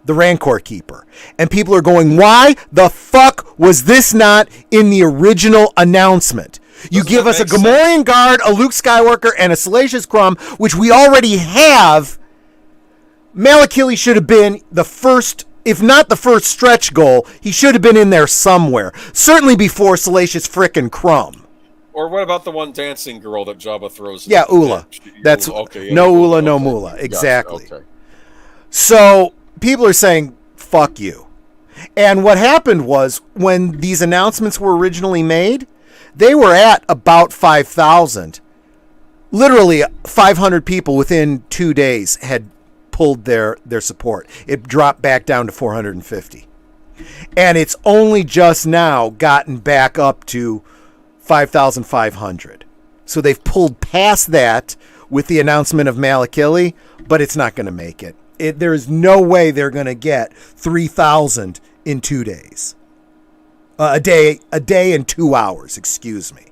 Rancor keeper. And people are going, why the fuck was this not in the original announcement? You give us a Gamorrean guard, a Luke Skywalker, and a Salacious Crumb, which we already have. Malakili should have been the first, if not the first stretch goal, he should have been in there somewhere. Certainly before Salacious frickin' Crumb. Or what about the one dancing girl that Jabba throws? Yeah, Oola. That's okay, yeah, no Oola, okay. no Moolah. Exactly. Gotcha, okay. So people are saying, fuck you. And what happened was when these announcements were originally made, they were at about 5,000. Literally 500 people within 2 days had pulled their support. It dropped back down to 450. And it's only just now gotten back up to 5,500. So they've pulled past that with the announcement of Malakili, but it's not going to make it. There is no way they're going to get 3,000 in 2 days. A day and 2 hours, excuse me.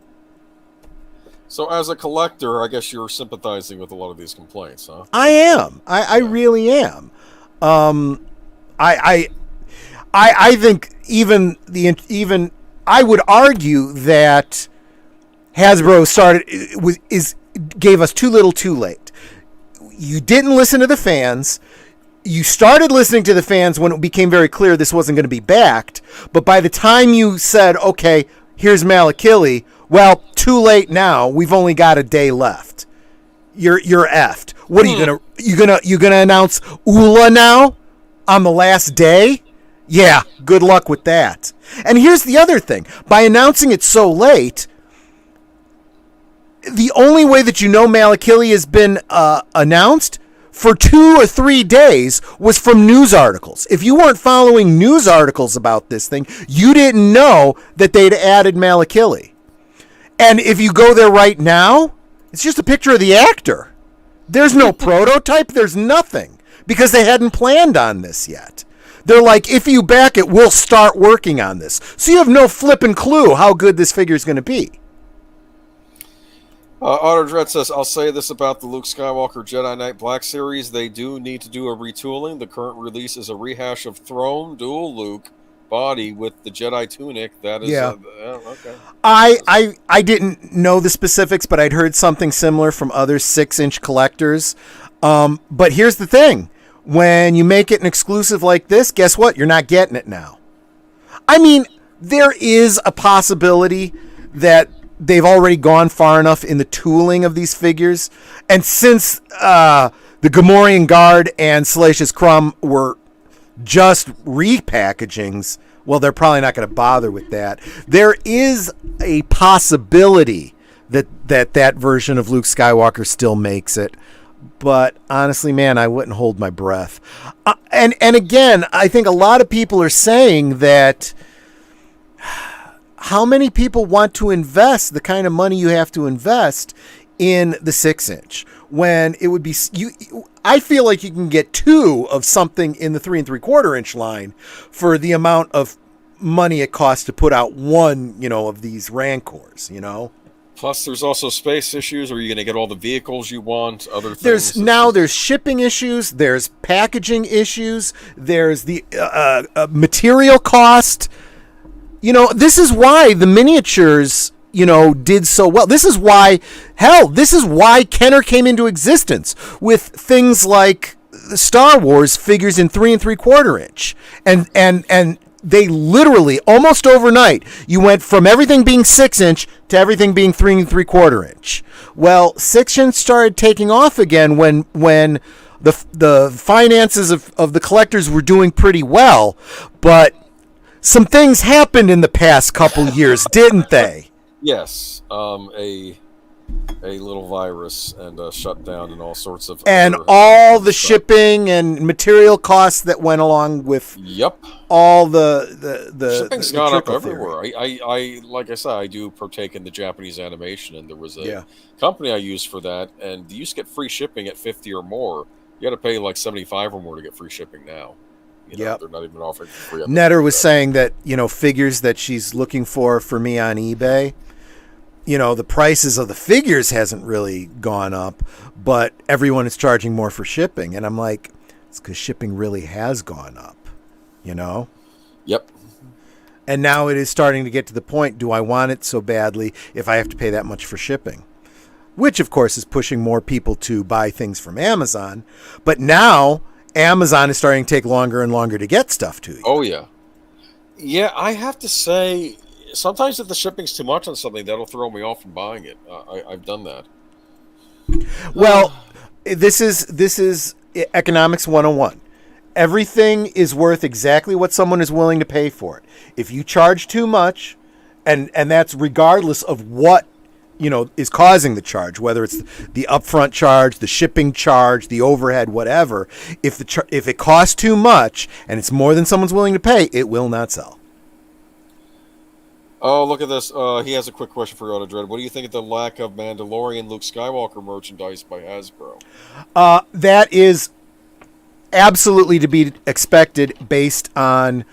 So as a collector, I guess you're sympathizing with a lot of these complaints, huh? I am. I really am. I think even I would argue that Hasbro gave us too little too late. You didn't listen to the fans. You started listening to the fans when it became very clear this wasn't going to be backed. But by the time you said, okay, here's Malakili, well, too late now. We've only got a day left. You're effed. What are you gonna announce Oola now on the last day? Yeah, good luck with that. And here's the other thing. By announcing it so late, the only way that you know Malakili has been announced for 2 or 3 days was from news articles. If you weren't following news articles about this thing, you didn't know that they'd added Malakili. And if you go there right now, it's just a picture of the actor. There's no prototype. There's nothing because they hadn't planned on this yet. They're like, if you back it, we'll start working on this. So you have no flipping clue how good this figure is going to be. Otter Dread says, I'll say this about the Luke Skywalker Jedi Knight Black series. They do need to do a retooling. The current release is a rehash of Throne Dual Luke body with the Jedi tunic. That is okay. I didn't know the specifics, but I'd heard something similar from other 6-inch collectors. But here's the thing. When you make it an exclusive like this, guess what? You're not getting it now. I mean, there is a possibility that they've already gone far enough in the tooling of these figures. And since the Gamorrean Guard and Salacious Crumb were just repackagings, well, they're probably not going to bother with that. There is a possibility that version of Luke Skywalker still makes it. But honestly, man, I wouldn't hold my breath. And again, I think a lot of people are saying that how many people want to invest the kind of money you have to invest in the 6-inch when it would be I feel like you can get 2 of something in the 3 3/4-inch line for the amount of money it costs to put out one, of these Rancors, Plus, there's also space issues. Are you going to get all the vehicles you want? Other things. There's shipping issues. There's packaging issues. There's the material cost. This is why the miniatures, did so well. This is why Kenner came into existence with things like the Star Wars figures in 3 3/4 inch and they literally almost overnight, you went from everything being 6-inch to everything being 3 3/4 inch. Well, 6-inch started taking off again when the finances of the collectors were doing pretty well, but some things happened in the past couple years, didn't they? Yes, a little virus and a shutdown and all sorts of all the shipping and material costs that went along with all the shipping's gone up everywhere. I like I said, I do partake in the Japanese animation, and there was a company I used for that, and you used to get free shipping at 50 or more. You got to pay like 75 or more to get free shipping now. They're not even offering free. Netter was saying that figures that she's looking for me on eBay. The prices of the figures hasn't really gone up, but everyone is charging more for shipping. And I'm like, it's because shipping really has gone up, Yep. And now it is starting to get to the point, do I want it so badly if I have to pay that much for shipping? Which, of course, is pushing more people to buy things from Amazon. But now Amazon is starting to take longer and longer to get stuff to you. Oh, yeah. Yeah, I have to say, sometimes if the shipping's too much on something, that'll throw me off from buying it. I've done that. Well, this is economics 101. Everything is worth exactly what someone is willing to pay for it. If you charge too much, and that's regardless of what is causing the charge, whether it's the upfront charge, the shipping charge, the overhead, whatever. If it costs too much and it's more than someone's willing to pay, it will not sell. Oh, look at this. He has a quick question for Auto Dread. What do you think of the lack of Mandalorian Luke Skywalker merchandise by Hasbro? That is absolutely to be expected based on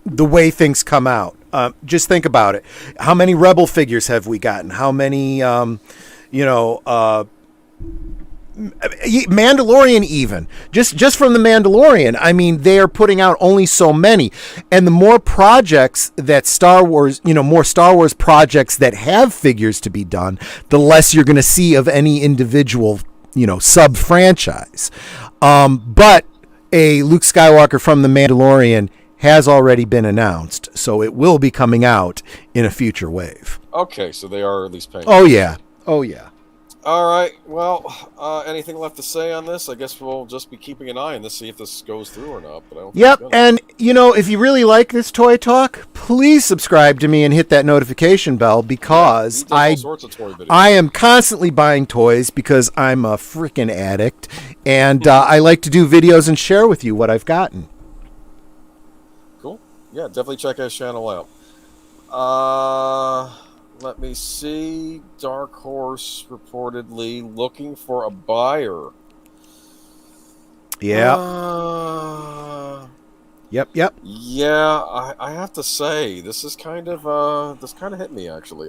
the way things come out. Just think about it. How many Rebel figures have we gotten? How many, Mandalorian even. Just from the Mandalorian, I mean, they are putting out only so many. And the more projects that Star Wars, more Star Wars projects that have figures to be done, the less you're going to see of any individual, sub-franchise. But a Luke Skywalker from the Mandalorian has already been announced, so it will be coming out in a future wave. Okay, so they are at least paying. Oh yeah. All right. Well, anything left to say on this? I guess we'll just be keeping an eye on this, see if this goes through or not. But I don't yep. And if you really like this Toy Talk, please subscribe to me and hit that notification bell because all sorts of toy videos. I am constantly buying toys because I'm a freaking addict, and I like to do videos and share with you what I've gotten. Cool. Yeah, definitely check his channel out. Let me see. Dark Horse reportedly looking for a buyer. Yeah. Yep. Yeah, I have to say this kind of hit me actually.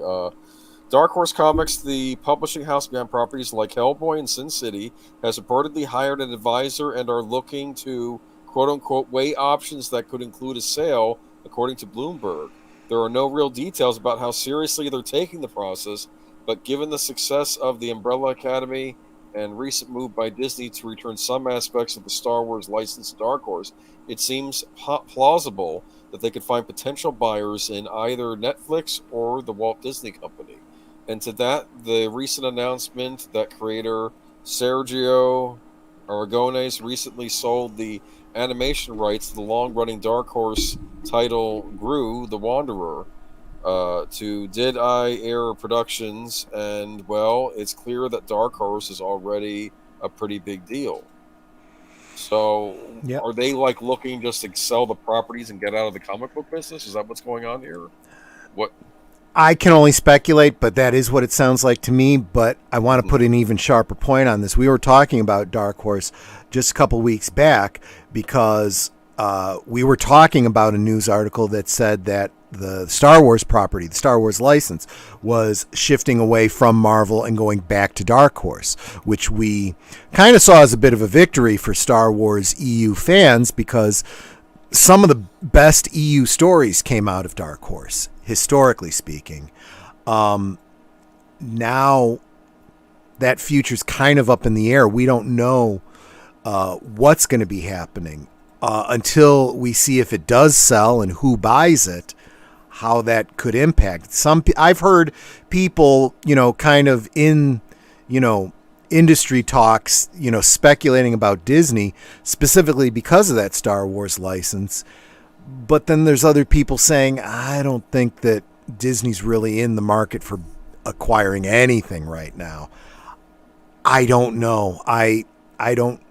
Dark Horse Comics, the publishing house behind properties like Hellboy and Sin City, has reportedly hired an advisor and are looking to quote-unquote weigh options that could include a sale, according to Bloomberg. There are no real details about how seriously they're taking the process, but given the success of the Umbrella Academy and recent move by Disney to return some aspects of the Star Wars license to Dark Horse, it seems plausible that they could find potential buyers in either Netflix or the Walt Disney Company. And to that, the recent announcement that creator Sergio Aragones recently sold the animation rights to the long-running Dark Horse title Gru, the Wanderer, to Did I Air Productions, and, well, it's clear that Dark Horse is already a pretty big deal. So, Are they, looking just to sell the properties and get out of the comic book business? Is that what's going on here? What? I can only speculate, but that is what it sounds like to me. But I want to put an even sharper point on this. We were talking about Dark Horse just a couple weeks back because we were talking about a news article that said that the Star Wars property, the Star Wars license, was shifting away from Marvel and going back to Dark Horse, which we kind of saw as a bit of a victory for Star Wars EU fans because some of the best EU stories came out of Dark Horse, historically speaking. Now that future's kind of up in the air. We don't know what's going to be happening. until we see if it does sell and who buys it, how that could impact. I've heard people, kind of in, industry talks, speculating about Disney specifically because of that Star Wars license. But then there's other people saying, I don't think that Disney's really in the market for acquiring anything right now. I don't know. I don't.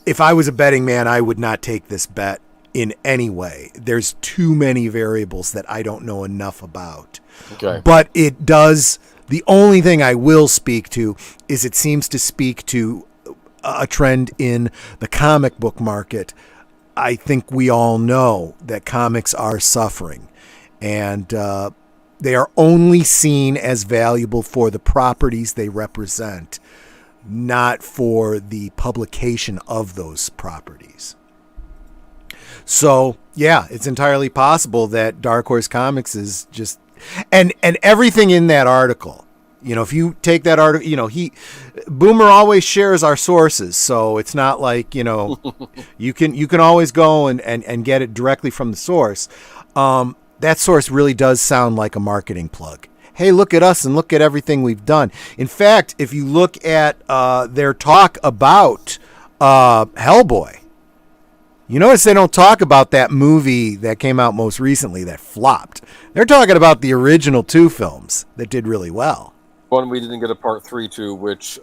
If I was a betting man, I would not take this bet in any way. There's too many variables that I don't know enough about. Okay. But it does. The only thing I will speak to is it seems to speak to a trend in the comic book market. I think we all know that comics are suffering, and they are only seen as valuable for the properties they represent, not for the publication of those properties. So, yeah, it's entirely possible that Dark Horse Comics is just... And everything in that article, if you take that article, Boomer always shares our sources, so it's not like, you can always go and get it directly from the source. That source really does sound like a marketing plug. Hey, look at us and look at everything we've done. In fact, if you look at their talk about Hellboy, you notice they don't talk about that movie that came out most recently that flopped. They're talking about the original 2 films that did really well. One we didn't get a part 3 to, which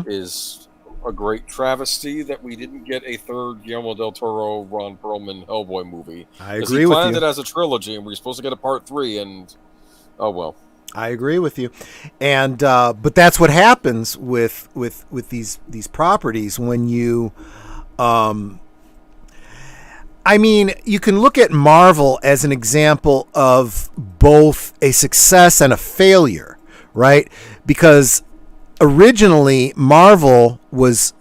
is a great travesty that we didn't get a third Guillermo del Toro, Ron Perlman Hellboy movie. I agree with you. He planned it as a trilogy, and we were supposed to get a part 3, and oh well. I agree with you, and but that's what happens with these properties when you. You can look at Marvel as an example of both a success and a failure, right? Because originally Marvel was,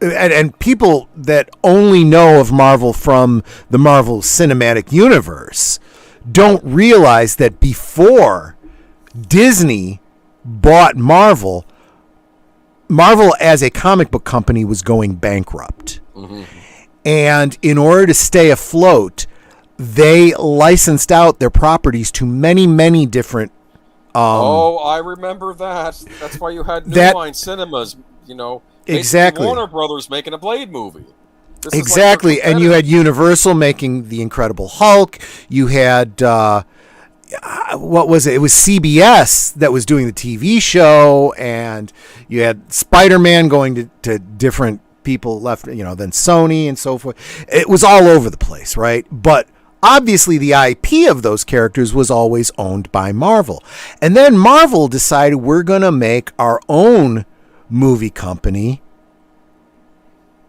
and people that only know of Marvel from the Marvel Cinematic Universe don't realize that before Disney bought Marvel as a comic book company was going bankrupt. Mm-hmm. And in order to stay afloat, they licensed out their properties to many, many different... I remember that. That's why you had New Line Cinemas, Exactly. Warner Brothers making a Blade movie. Exactly. And you had Universal making The Incredible Hulk. You had... what was it? It was CBS that was doing the TV show, and you had Spider-Man going to different people left, than Sony and so forth. It was all over the place, right? But obviously the IP of those characters was always owned by Marvel. And then Marvel decided we're going to make our own movie company,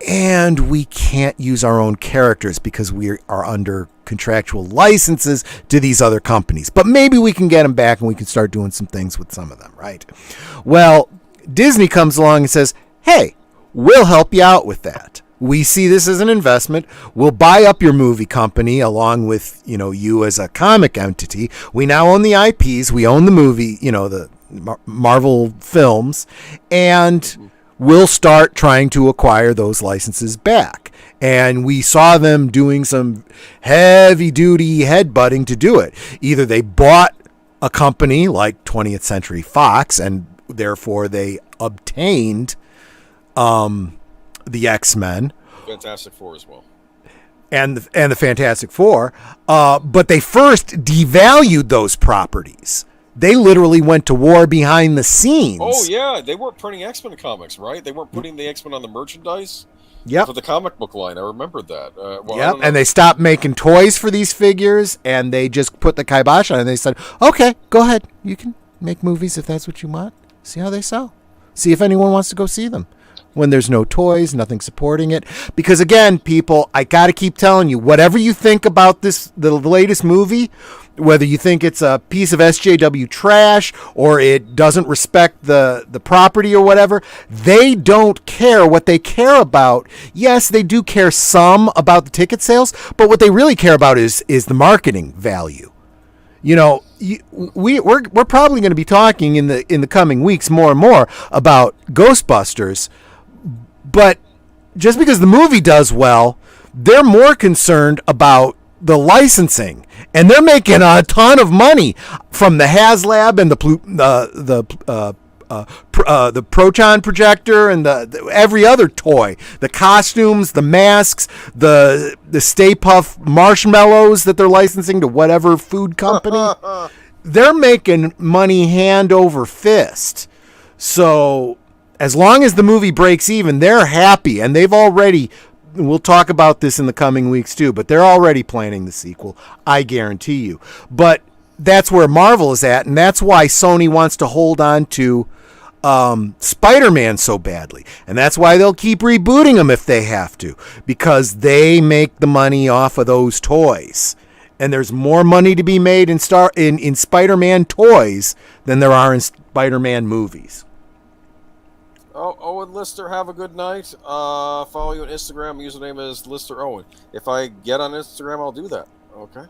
and we can't use our own characters because we are under contractual licenses to these other companies. But maybe we can get them back and we can start doing some things with some of them, right? Well, Disney comes along and says, hey, we'll help you out with that. We see this as an investment. We'll buy up your movie company along with, you as a comic entity. We now own the IPs. We own the movie, the Marvel films, and we'll start trying to acquire those licenses back. And we saw them doing some heavy-duty headbutting to do it. Either they bought a company like 20th Century Fox, and therefore they obtained the X-Men, Fantastic Four as well, and the Fantastic Four, but they first devalued those properties. They literally went to war behind the scenes. Oh yeah, they weren't printing X-Men comics, right? They weren't putting the X-Men on the merchandise. Yep. For the comic book line, I remember that. Yep, and they stopped making toys for these figures, and they just put the kibosh on it, and they said, okay, go ahead. You can make movies if that's what you want. See how they sell. See if anyone wants to go see them. When there's no toys, nothing supporting it. Because again, people, I got to keep telling you, whatever you think about the latest movie, whether you think it's a piece of SJW trash or it doesn't respect the property or whatever, they don't care. What they care about, yes, they do care some about the ticket sales, but what they really care about is the marketing value. We're probably going to be talking in the coming weeks more and more about Ghostbusters. But just because the movie does well, they're more concerned about the licensing, and they're making a ton of money from the HasLab and the proton projector and the every other toy, the costumes, the masks, the Stay Puft marshmallows that they're licensing to whatever food company. They're making money hand over fist. So as long as the movie breaks even, they're happy, and they've already, we'll talk about this in the coming weeks too, but they're already planning the sequel, I guarantee you. But that's where Marvel is at, and that's why Sony wants to hold on to Spider-Man so badly. And that's why they'll keep rebooting them if they have to, because they make the money off of those toys. And there's more money to be made in Spider-Man toys than there are in Spider-Man movies. Oh, Owen Lister, have a good night. Follow you on Instagram. Username is Lister Owen. If I get on Instagram, I'll do that. Okay.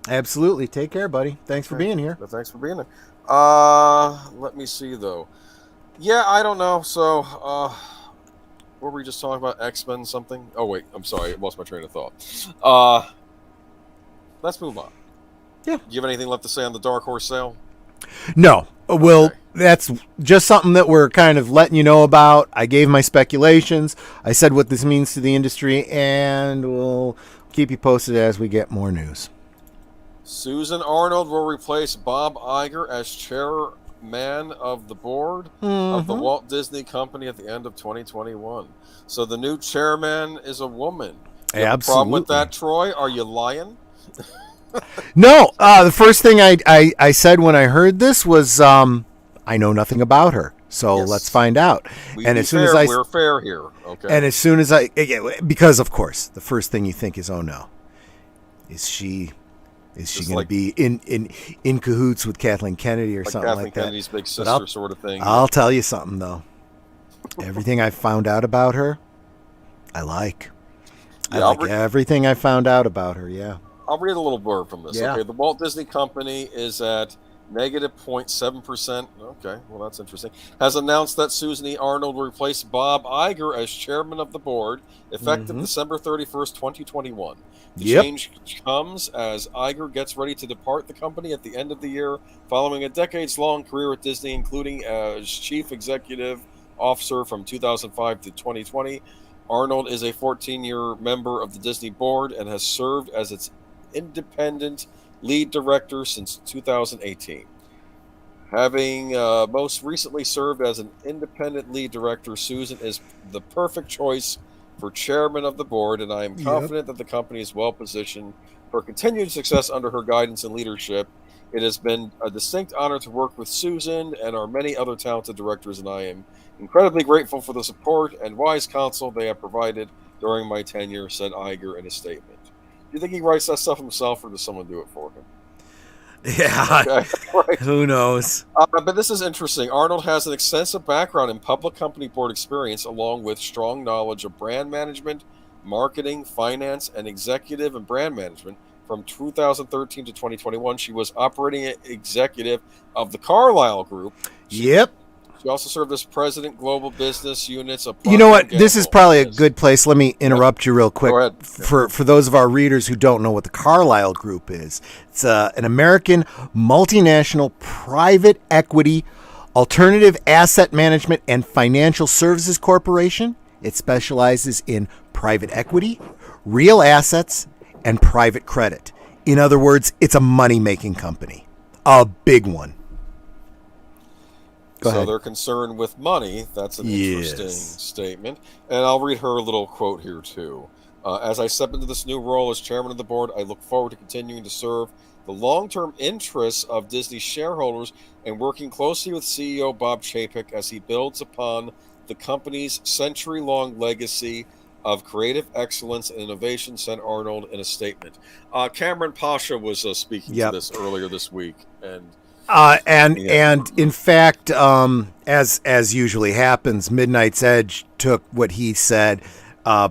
Absolutely. Take care, buddy. Thanks for being here. Thanks for being there. Let me see, though. Yeah, I don't know. So, what were we just talking about? X-Men something? Oh, wait. I'm sorry. I lost my train of thought. Let's move on. Yeah. Do you have anything left to say on the Dark Horse sale? No. Well, that's just something that we're kind of letting you know about. I gave my speculations. I said what this means to the industry, and we'll keep you posted as we get more news. Susan Arnold will replace Bob Iger as chairman of the board of the Walt Disney Company at the end of 2021. So the new chairman is a woman. You have a problem with that, Troy? Are you lying? No. The first thing I said when I heard this was, I know nothing about her. So let's find out. We're fair here. Okay. And as soon as because of course, the first thing you think is, oh no, is she going to be in cahoots with Kathleen Kennedy or something like that? Kathleen Kennedy's big sister sort of thing. I'll tell you something though. Everything I found out about her, I like. I like everything I found out about her. Yeah. I'll read a little blurb from this. Yeah. Okay, the Walt Disney Company is at negative 0.7%. Okay, well, that's interesting. Has announced that Susan E. Arnold will replace Bob Iger as chairman of the board, effective December 31st, 2021. The change comes as Iger gets ready to depart the company at the end of the year, following a decades-long career at Disney, including as chief executive officer from 2005 to 2020. Arnold is a 14-year member of the Disney board and has served as its independent lead director since 2018. Having most recently served as an independent lead director, Susan is the perfect choice for chairman of the board, and I am confident that the company is well positioned for continued success under her guidance and leadership. It has been a distinct honor to work with Susan and our many other talented directors, and I am incredibly grateful for the support and wise counsel they have provided during my tenure, said Iger in a statement. Do you think he writes that stuff himself, or does someone do it for him? Yeah, okay. Right. Who knows? But this is interesting. Arnold has an extensive background in public company board experience, along with strong knowledge of brand management, marketing, finance, and executive and brand management. From 2013 to 2021, she was operating executive of the Carlyle Group. She also served as president, global business units of. You know what? This is probably a good place. Let me interrupt you real quick. Go ahead. For those of our readers who don't know what the Carlyle Group is, it's an American multinational private equity, alternative asset management, and financial services corporation. It specializes in private equity, real assets, and private credit. In other words, it's a money-making company, a big one. So they're concerned with money. That's an interesting statement. And I'll read her little quote here, too. As I step into this new role as chairman of the board, I look forward to continuing to serve the long-term interests of Disney shareholders and working closely with CEO Bob Chapek as he builds upon the company's century-long legacy of creative excellence and innovation, said Arnold in a statement. Cameron Pasha was speaking to this earlier this week, and in fact, as usually happens, Midnight's Edge took what he said,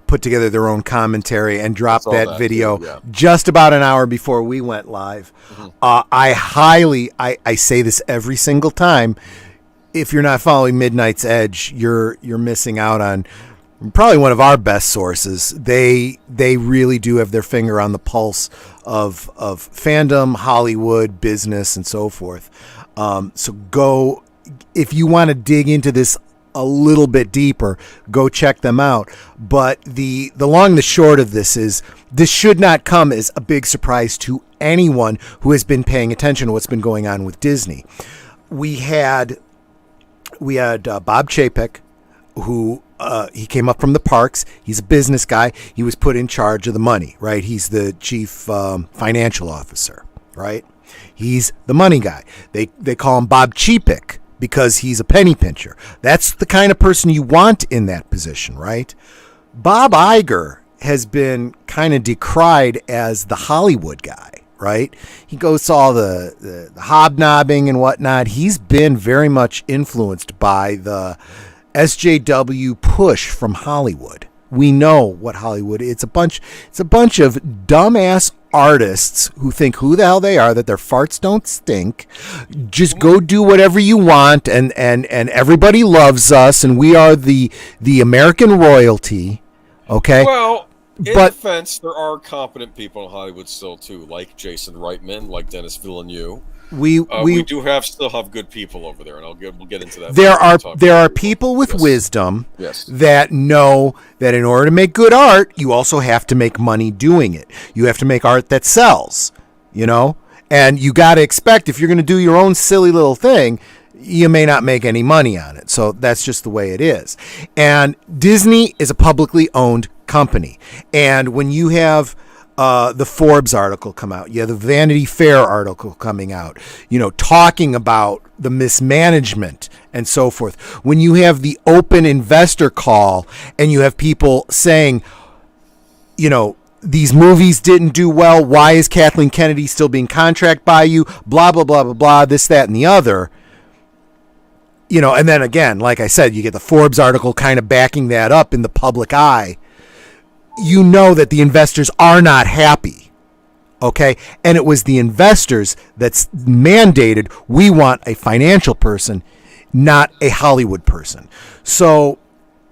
put together their own commentary, and dropped that video just about an hour before we went live. I say this every single time. If you're not following Midnight's Edge, you're missing out on probably one of our best sources. They really do have their finger on the pulse of fandom, Hollywood, business, and so forth. So go, if you want to dig into this a little bit deeper, go check them out. But the long and the short of this is, this should not come as a big surprise to anyone who has been paying attention to what's been going on with Disney. We had Bob Chapek, who he came up from the parks. He's a business guy. He was put in charge of the money, right? He's the chief financial officer, right? He's the money guy. They call him Bob Chapek because he's a penny pincher. That's the kind of person you want in that position, right? Bob Iger has been kind of decried as the Hollywood guy, right? He goes to all the hobnobbing and whatnot. He's been very much influenced by the SJW push from Hollywood. We know what Hollywood is. It's a bunch of dumbass artists who think who the hell they are, that their farts don't stink. Just go do whatever you want, and everybody loves us, and we are the American royalty. Okay. Well, in defense, there are competent people in Hollywood still too, like Jason Reitman, like Dennis Villeneuve. We do still have good people over there, and we'll get into that. There are people with wisdom that know that in order to make good art, you also have to make money doing it. You have to make art that sells, and you got to expect, if you're going to do your own silly little thing, you may not make any money on it. So that's just the way it is. And Disney is a publicly owned company, and when you have the Forbes article come out, you have the Vanity Fair article coming out, talking about the mismanagement and so forth. When you have the open investor call and you have people saying, these movies didn't do well, why is Kathleen Kennedy still being contracted by you, blah, blah, blah, blah, blah, this, that, and the other. And then again, like I said, you get the Forbes article kind of backing that up in the public eye. You know that the investors are not happy, okay? And it was the investors that's mandated, we want a financial person, not a Hollywood person. So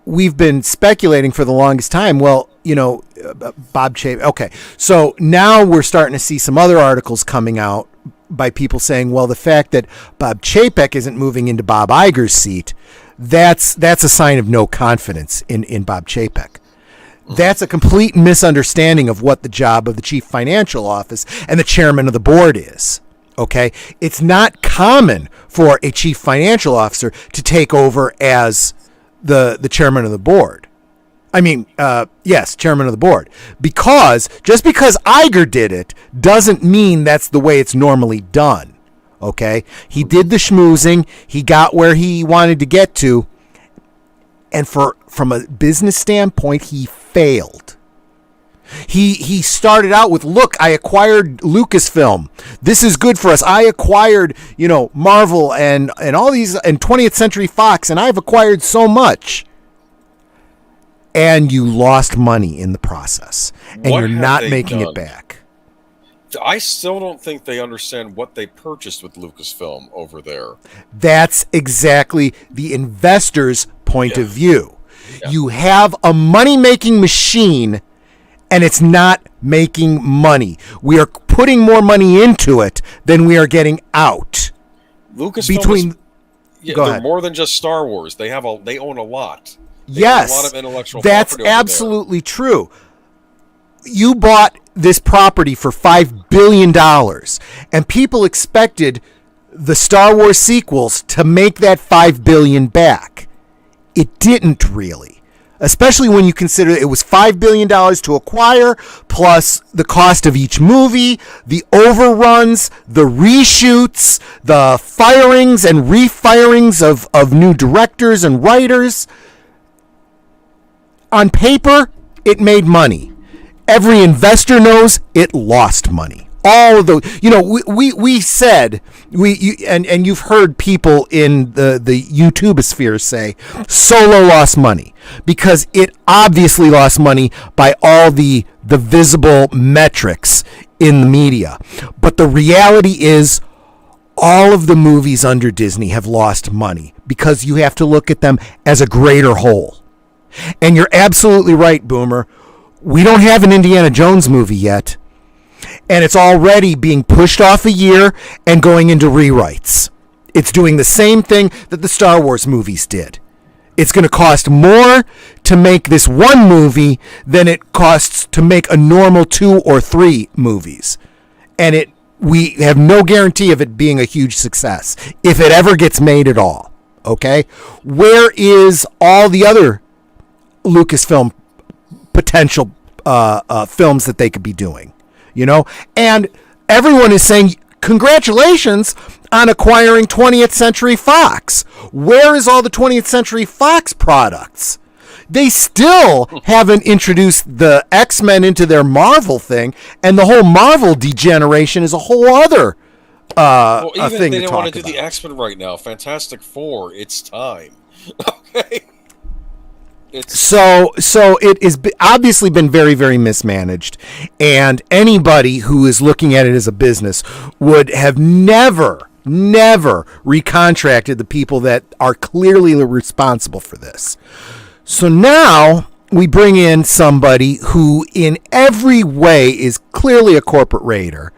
we've been speculating for the longest time, well, Bob Chapek, okay. So now we're starting to see some other articles coming out by people saying, well, the fact that Bob Chapek isn't moving into Bob Iger's seat, that's a sign of no confidence in Bob Chapek. That's a complete misunderstanding of what the job of the chief financial office and the chairman of the board is. Okay. It's not common for a chief financial officer to take over as the chairman of the board. I mean, yes, chairman of the board, because just because Iger did it doesn't mean that's the way it's normally done. Okay. He did the schmoozing. He got where he wanted to get to. And from a business standpoint, he failed. He started out with, look, I acquired Lucasfilm. This is good for us. I acquired, Marvel and all these, and 20th Century Fox, and I've acquired so much. And you lost money in the process, and you're not making it back. I still don't think they understand what they purchased with Lucasfilm over there. That's exactly the investor's point of view. Yeah. You have a money-making machine, and it's not making money. We are putting more money into it than we are getting out. Lucasfilm they're more than just Star Wars. They own a lot. They own a lot of intellectual property. That's absolutely true. You bought this property for $5 billion, and people expected the Star Wars sequels to make that $5 billion back. It didn't really, especially when you consider it was $5 billion to acquire, plus the cost of each movie, the overruns, the reshoots, the firings and refirings of new directors and writers. On paper, it made money. Every investor knows it lost money. All of those, we said, and you've heard people in the YouTubeosphere say Solo lost money because it obviously lost money by all the visible metrics in the media. But the reality is all of the movies under Disney have lost money because you have to look at them as a greater whole. And you're absolutely right, Boomer. We don't have an Indiana Jones movie yet. And it's already being pushed off a year and going into rewrites. It's doing the same thing that the Star Wars movies did. It's going to cost more to make this one movie than it costs to make a normal 2 or 3 movies. And we have no guarantee of it being a huge success, if it ever gets made at all. Okay? Where is all the other Lucasfilm potential films that they could be doing? You know? And everyone is saying, congratulations on acquiring 20th Century Fox. Where is all the 20th Century Fox products? They still haven't introduced the X-Men into their Marvel thing, and the whole Marvel degeneration is a whole other thing to talk about. Even if they don't want to do the X-Men right now, Fantastic Four, it's time. Okay. So it has obviously been very, very mismanaged, and anybody who is looking at it as a business would have never recontracted the people that are clearly responsible for this. So now we bring in somebody who in every way is clearly a corporate raider.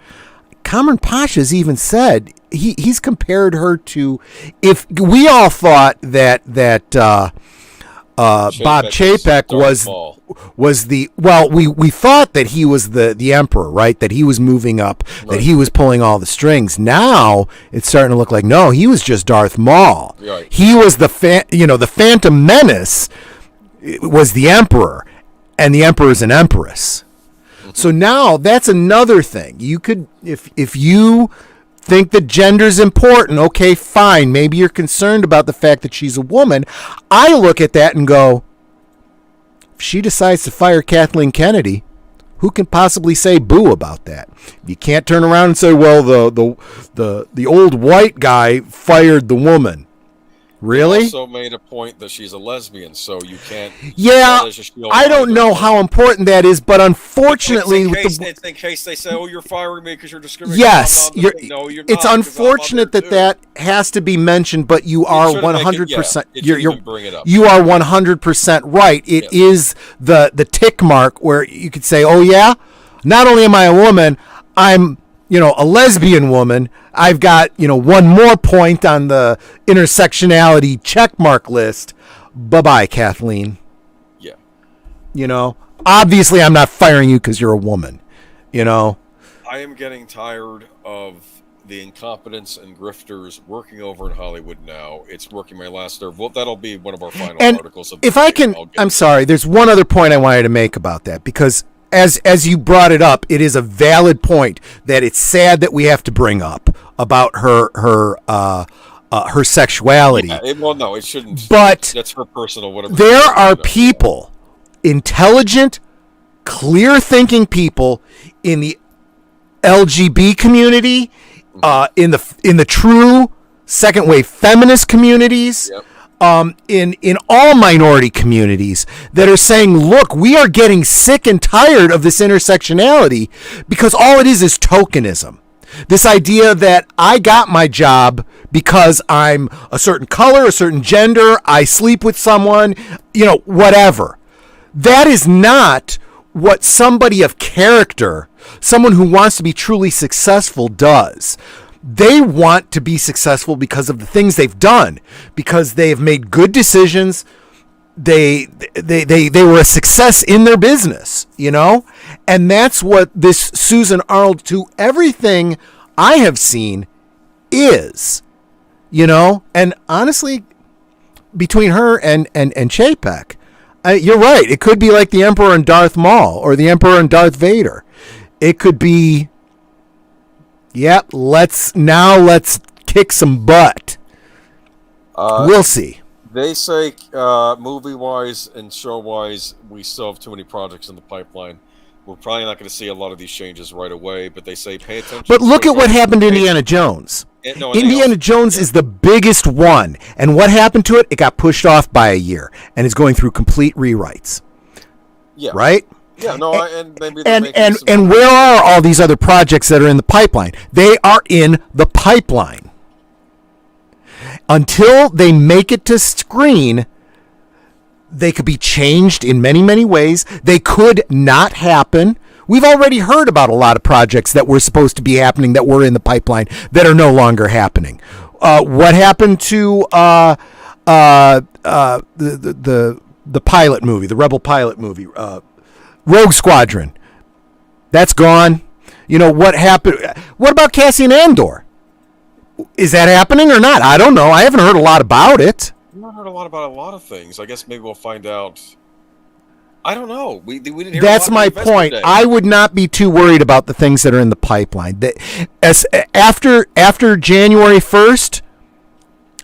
Cameron Pasha's even said he's compared her to, if we all thought that Bob Chapek was the, well, we thought that he was the emperor, right? That he was moving up, right, that he was pulling all the strings. Now it's starting to look like, no, he was just Darth Maul. Right. He was the Phantom Menace was the emperor, and the emperor's an empress. Mm-hmm. So now that's another thing. You could, if you think that gender's important, okay, fine. Maybe you're concerned about the fact that she's a woman. I look at that and go, if she decides to fire Kathleen Kennedy, who can possibly say boo about that? You can't turn around and say, well, the old white guy fired the woman. Really? He also made a point that she's a lesbian, so you can't. Yeah, I don't know how important that is, but unfortunately, it's in case they say, "Oh, you're firing me because you're discriminating." Yes, no, you're not. It's unfortunate that has to be mentioned, but you are 100%. You are 100% right. It is the tick mark where you could say, "Oh yeah, not only am I a woman, I'm a lesbian woman. I've got, one more point on the intersectionality checkmark list. Bye-bye, Kathleen." Yeah. Obviously I'm not firing you because you're a woman, I am getting tired of the incompetence and grifters working over in Hollywood now. It's working my last nerve. Well, that'll be one of our final articles. If I can, I'm sorry, there's one other point I wanted to make about that, because as you brought it up, it is a valid point that it's sad that we have to bring up about her sexuality. Yeah, no, it shouldn't. But that's her personal whatever. There are people, intelligent, clear-thinking people in the LGB community, in the true second-wave feminist communities. Yep. In all minority communities that are saying, look, we are getting sick and tired of this intersectionality, because all it is tokenism. This idea that I got my job because I'm a certain color, a certain gender, I sleep with someone, whatever. That is not what somebody of character, someone who wants to be truly successful, does. They want to be successful because of the things they've done, because they've made good decisions. They were a success in their business, and that's what this Susan Arnold, to everything I have seen, is, and honestly, between her and Chapek, you're right. It could be like the Emperor and Darth Maul, or the Emperor and Darth Vader. It could be, yep, let's kick some butt. We'll see. They say movie-wise and show-wise, we still have too many projects in the pipeline. We're probably not going to see a lot of these changes right away, but they say pay attention. But look at what happened to Indiana Jones. Indiana Jones is the biggest one. And what happened to it? It got pushed off by a year and is going through complete rewrites. Yeah. Right? Yeah, no, and maybe and where are all these other projects that are in the pipeline? They are in the pipeline. Until they make it to screen, They could be changed in many, many ways. They could not happen. We've already heard about a lot of projects that were supposed to be happening that were in the pipeline that are no longer happening. What happened to the pilot movie, the Rebel pilot movie, Rogue Squadron? That's gone. You know, what happened? What about Cassian Andor? Is that happening or not? I don't know. I haven't heard a lot about it. I've not heard a lot about a lot of things. I guess maybe we'll find out. I don't know. We didn't hear. That's my point. I would not be too worried about the things that are in the pipeline. After January 1st,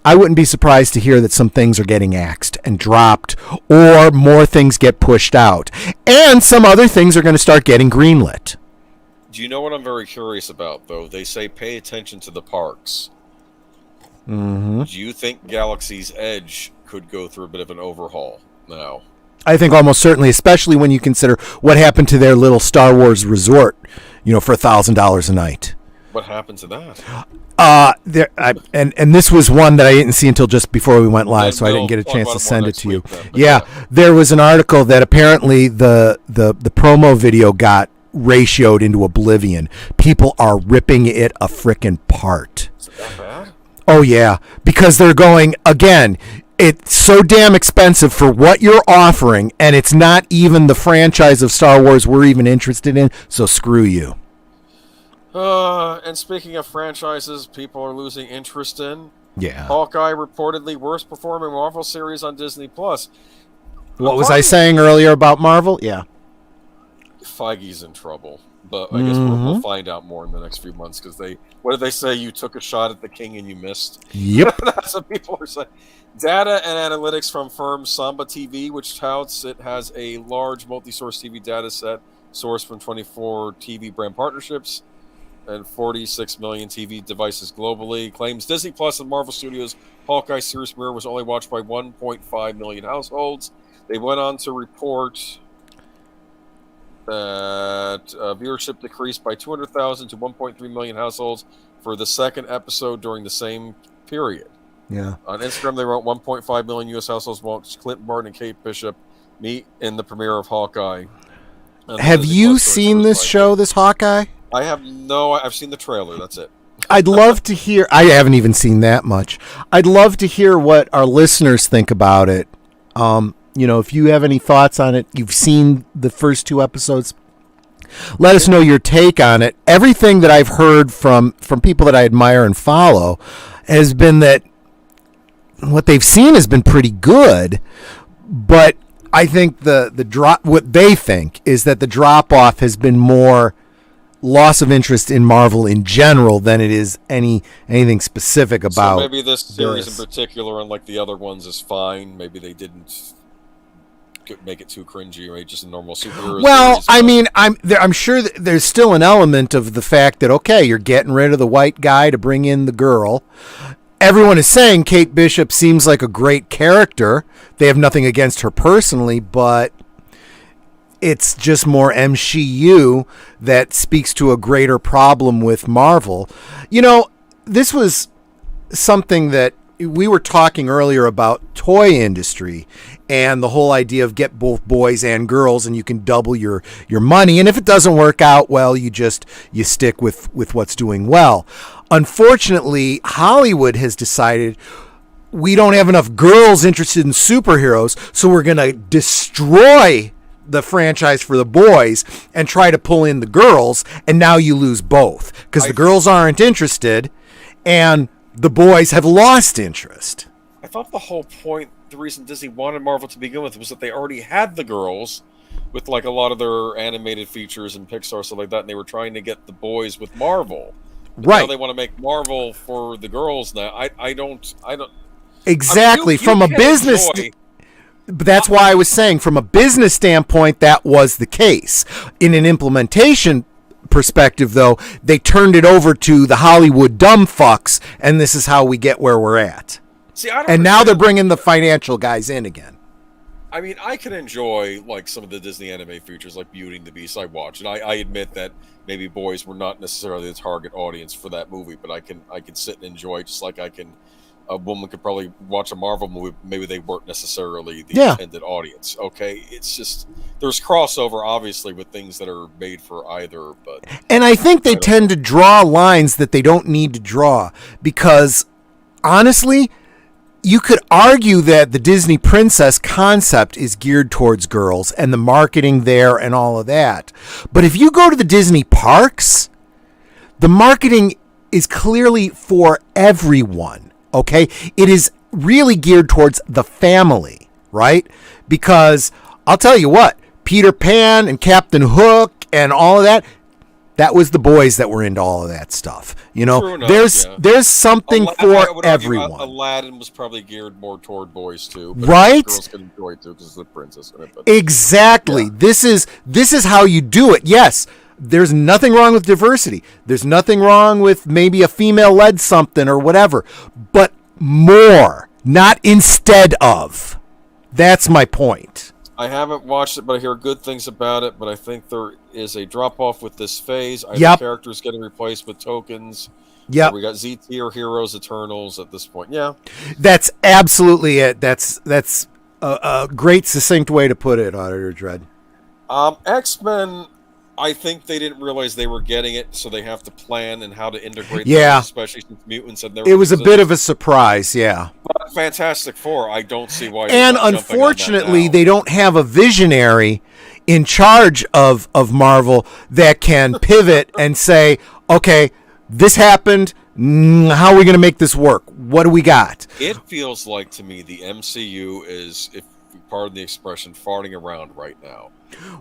I wouldn't be surprised to hear that some things are getting axed and dropped, or more things get pushed out, and some other things are going to start getting greenlit. Do you know what I'm very curious about, though? They say pay attention to the parks. Mm-hmm. Do you think Galaxy's Edge could go through a bit of an overhaul now? I think almost certainly, especially when you consider what happened to their little Star Wars resort, for $1,000 a night. What happened to that? And this was one that I didn't see until just before we went live, so I didn't get a chance to send it to you. Yeah, there was an article that apparently the promo video got ratioed into oblivion. People are ripping it a frickin' part. Is it that bad? Oh yeah, because they're going, again, it's so damn expensive for what you're offering, and it's not even the franchise of Star Wars we're even interested in, so screw you. And speaking of franchises people are losing interest in, yeah, Hawkeye reportedly worst performing Marvel series on Disney+. What was I saying earlier about Marvel? Yeah. Feige's in trouble, but I guess we'll find out more in the next few months, because what did they say? You took a shot at the king and you missed. Yep. That's what people are saying. Data and analytics from firm Samba TV, which touts it has a large multi-source TV data set sourced from 24 TV brand partnerships and 46 million TV devices globally, claims Disney Plus and Marvel Studios' Hawkeye series premiere was only watched by 1.5 million households. They went on to report that viewership decreased by 200,000 to 1.3 million households for the second episode during the same period. Yeah. On Instagram, they wrote 1.5 million U.S. households watched Clinton Barton and Kate Bishop meet in the premiere of Hawkeye. Have you seen this show, this Hawkeye? I have no. I've seen the trailer. That's it. I'd love to hear. I haven't even seen that much. I'd love to hear what our listeners think about it. If you have any thoughts on it, you've seen the first 2 episodes. Let us know your take on it. Everything that I've heard from people that I admire and follow has been that what they've seen has been pretty good, but I think the drop. What they think is that the drop off has been more loss of interest in Marvel in general than it is anything specific about. So maybe this series in particular, unlike the other ones, is fine. Maybe they didn't make it too cringy, or just a normal superhero. Well, I mean, I'm sure that there's still an element of the fact that, okay, you're getting rid of the white guy to bring in the girl. Everyone is saying Kate Bishop seems like a great character. They have nothing against her personally, but it's just more MCU that speaks to a greater problem with Marvel. This was something that we were talking earlier about toy industry and the whole idea of get both boys and girls and you can double your money. And if it doesn't work out, well, you stick with what's doing well. Unfortunately, Hollywood has decided we don't have enough girls interested in superheroes, so we're going to destroy the franchise for the boys and try to pull in the girls, and now you lose both because the girls aren't interested and the boys have lost interest. I thought the whole point, the reason Disney wanted Marvel to begin with, was that they already had the girls with like a lot of their animated features and Pixar stuff like that, and they were trying to get the boys with Marvel. But right. Now they want to make Marvel for the girls now. I don't. Exactly. From a business. But that's why I was saying, from a business standpoint, that was the case. In an implementation perspective, though, they turned it over to the Hollywood dumb fucks, and this is how we get where we're at. See, I don't and now they're bringing the financial guys in again. I mean, I can enjoy like some of the Disney anime features, like Beauty and the Beast. I watch, and I admit that maybe boys were not necessarily the target audience for that movie, but I can sit and enjoy it, just like I can a woman could probably watch a Marvel movie. Maybe they weren't necessarily the intended audience. Okay, it's just there's crossover, obviously, with things that are made for either. But and I think they tend to draw lines that they don't need to draw because, honestly, you could argue that the Disney princess concept is geared towards girls and the marketing there and all of that. But if you go to the Disney parks, the marketing is clearly for everyone, okay? It is really geared towards the family, right? Because I'll tell you what, Peter Pan and Captain Hook and all of that, that was the boys that were into all of that stuff. You know, there's something for everyone. Aladdin was probably geared more toward boys too, but right? Girls can enjoy it too because it's the princess in it. But, exactly. Yeah. This is how you do it. Yes, there's nothing wrong with diversity. There's nothing wrong with maybe a female-led something or whatever, but more, not instead of. That's my point. I haven't watched it, but I hear good things about it. But I think there is a drop-off with this phase. Characters getting replaced with tokens. Yeah, we got Z-tier heroes, Eternals at this point. Yeah, that's absolutely it. That's a great succinct way to put it, Auditor Dread. X-Men, I think they didn't realize they were getting it, so they have to plan and how to integrate them, especially since mutants have never. It was a bit of a surprise, yeah. But Fantastic Four, I don't see why. And unfortunately, they don't have a visionary in charge of Marvel that can pivot and say, okay, this happened. How are we going to make this work? What do we got? It feels like to me the MCU is, if you pardon the expression, farting around right now.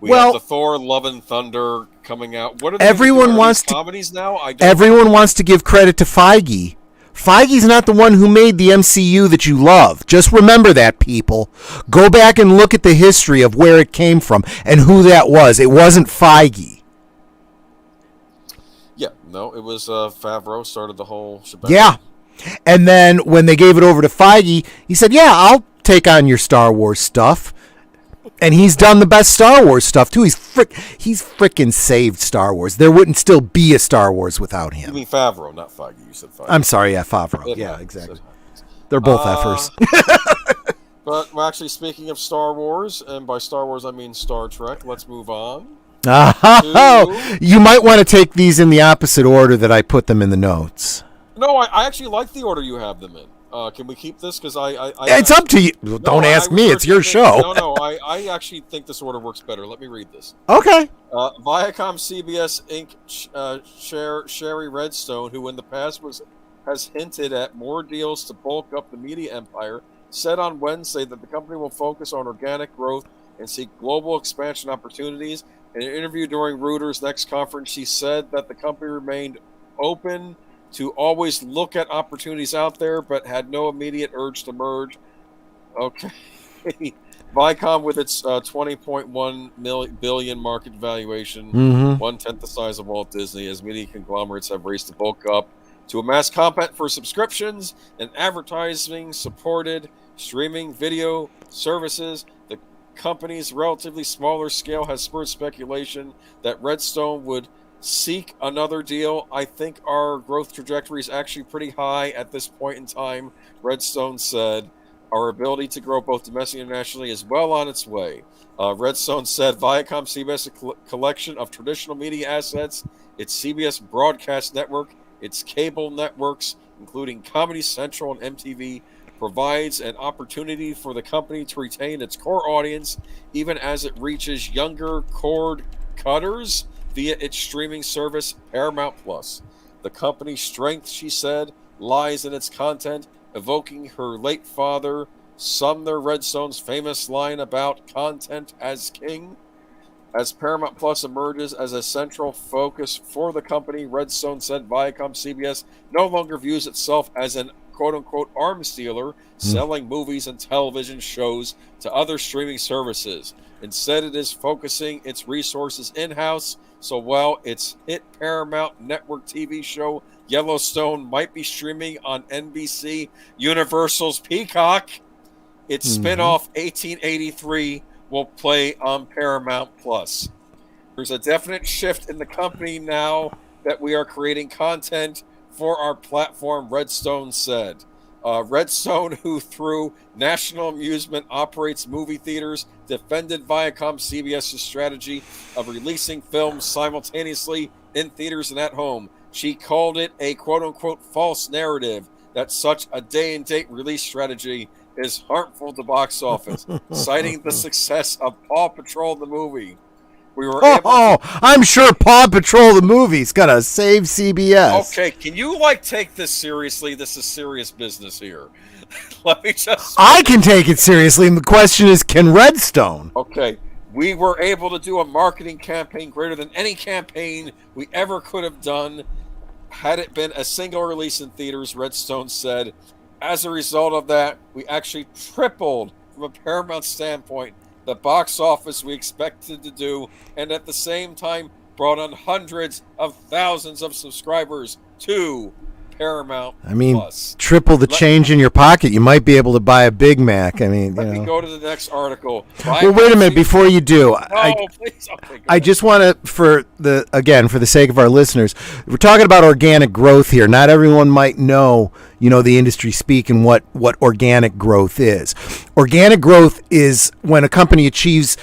We have the Thor: Love and Thunder coming out. What are everyone wants to comedies now? Everyone wants to give credit to Feige. Feige's not the one who made the MCU that you love. Just remember that, people. Go back and look at the history of where it came from and who that was. It wasn't Feige. Yeah, no, it was Favreau started the whole shebang. Yeah, and then when they gave it over to Feige, he said, "Yeah, I'll take on your Star Wars stuff." And he's done the best Star Wars stuff, too. He's frickin' saved Star Wars. There wouldn't still be a Star Wars without him. You mean Favreau, not Feige. You said Feige. I'm sorry, yeah, Favreau. Yeah, exactly. They're both effers. But actually, speaking of Star Wars, and by Star Wars I mean Star Trek, let's move on. You might want to take these in the opposite order that I put them in the notes. No, I actually like the order you have them in. Can we keep this? Because it's up to you. Don't ask me. It's your show. No, I actually think this order works better. Let me read this. Okay. ViacomCBS Inc. Sherry Redstone, who in the past has hinted at more deals to bulk up the media empire, said on Wednesday that the company will focus on organic growth and seek global expansion opportunities. In an interview during Reuters' next conference, she said that the company remained open to always look at opportunities out there, but had no immediate urge to merge. Okay. Viacom, with its $20.1 billion market valuation, 1/10 the size of Walt Disney, as media conglomerates have raced to bulk up to amass content for subscriptions and advertising-supported streaming video services. The company's relatively smaller scale has spurred speculation that Redstone would seek another deal. I think our growth trajectory is actually pretty high at this point in time, Redstone said. Our ability to grow both domestically and internationally is well on its way. Redstone said ViacomCBS, a collection of traditional media assets, its CBS broadcast network, its cable networks, including Comedy Central and MTV, provides an opportunity for the company to retain its core audience, even as it reaches younger cord cutters via its streaming service, Paramount Plus. The company's strength, she said, lies in its content, evoking her late father, Sumner Redstone's famous line about content as king. As Paramount Plus emerges as a central focus for the company, Redstone said ViacomCBS no longer views itself as an quote-unquote arms dealer selling movies and television shows to other streaming services. Instead, it is focusing its resources in-house, so while its hit Paramount Network TV show Yellowstone might be streaming on NBC Universal's Peacock, its spin-off 1883 will play on Paramount Plus. There's a definite shift in the company now that we are creating content for our platform, Redstone said. Redstone, who through National Amusement operates movie theaters, defended ViacomCBS's strategy of releasing films simultaneously in theaters and at home. She called it a quote-unquote false narrative that such a day-and-date release strategy is harmful to box office, citing the success of Paw Patrol the movie. We were I'm sure Paw Patrol the movie's gonna save CBS. Okay, can you take this seriously? This is serious business here. Let me just. I can take it seriously, and the question is, can Redstone? Okay, we were able to do a marketing campaign greater than any campaign we ever could have done had it been a single release in theaters. Redstone said, as a result of that, we actually tripled from a Paramount standpoint the box office we expected to do, and at the same time brought on hundreds of thousands of subscribers to Paramount Plus. Triple the change in your pocket. You might be able to buy a Big Mac. Let me go to the next article. Well, wait a minute before you do. Please. Okay, I just want to, for the sake of our listeners, we're talking about organic growth here. Not everyone might know, the industry speak and what organic growth is. Organic growth is when a company achieves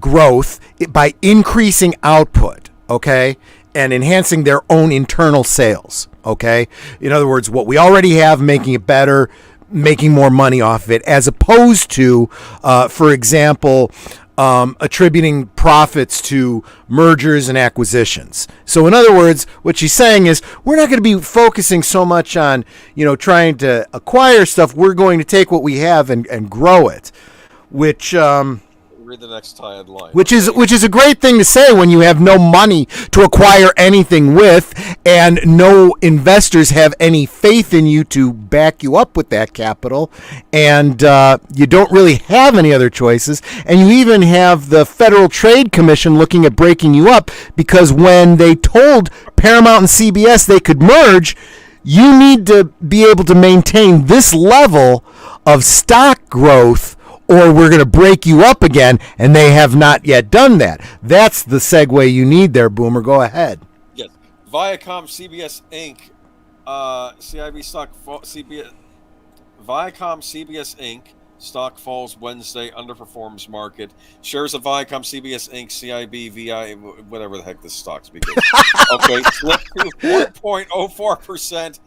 growth by increasing output, okay, and enhancing their own internal sales, okay? In other words, what we already have, making it better, making more money off of it, as opposed to, for example, attributing profits to mergers and acquisitions. So in other words, what she's saying is we're not going to be focusing so much on, trying to acquire stuff. We're going to take what we have and grow it, which read the next headline. Which is a great thing to say when you have no money to acquire anything with, and no investors have any faith in you to back you up with that capital, and you don't really have any other choices, and you even have the Federal Trade Commission looking at breaking you up, because when they told Paramount and CBS they could merge, you need to be able to maintain this level of stock growth, or we're going to break you up again, and they have not yet done that. That's the segue you need there, Boomer. Go ahead. Yes. ViacomCBS Inc. CIB stock CBS. ViacomCBS Inc. stock falls Wednesday, underperforms market. Shares of ViacomCBS Inc. CIB VI whatever the heck this stock's because okay, slipped to 1.04%.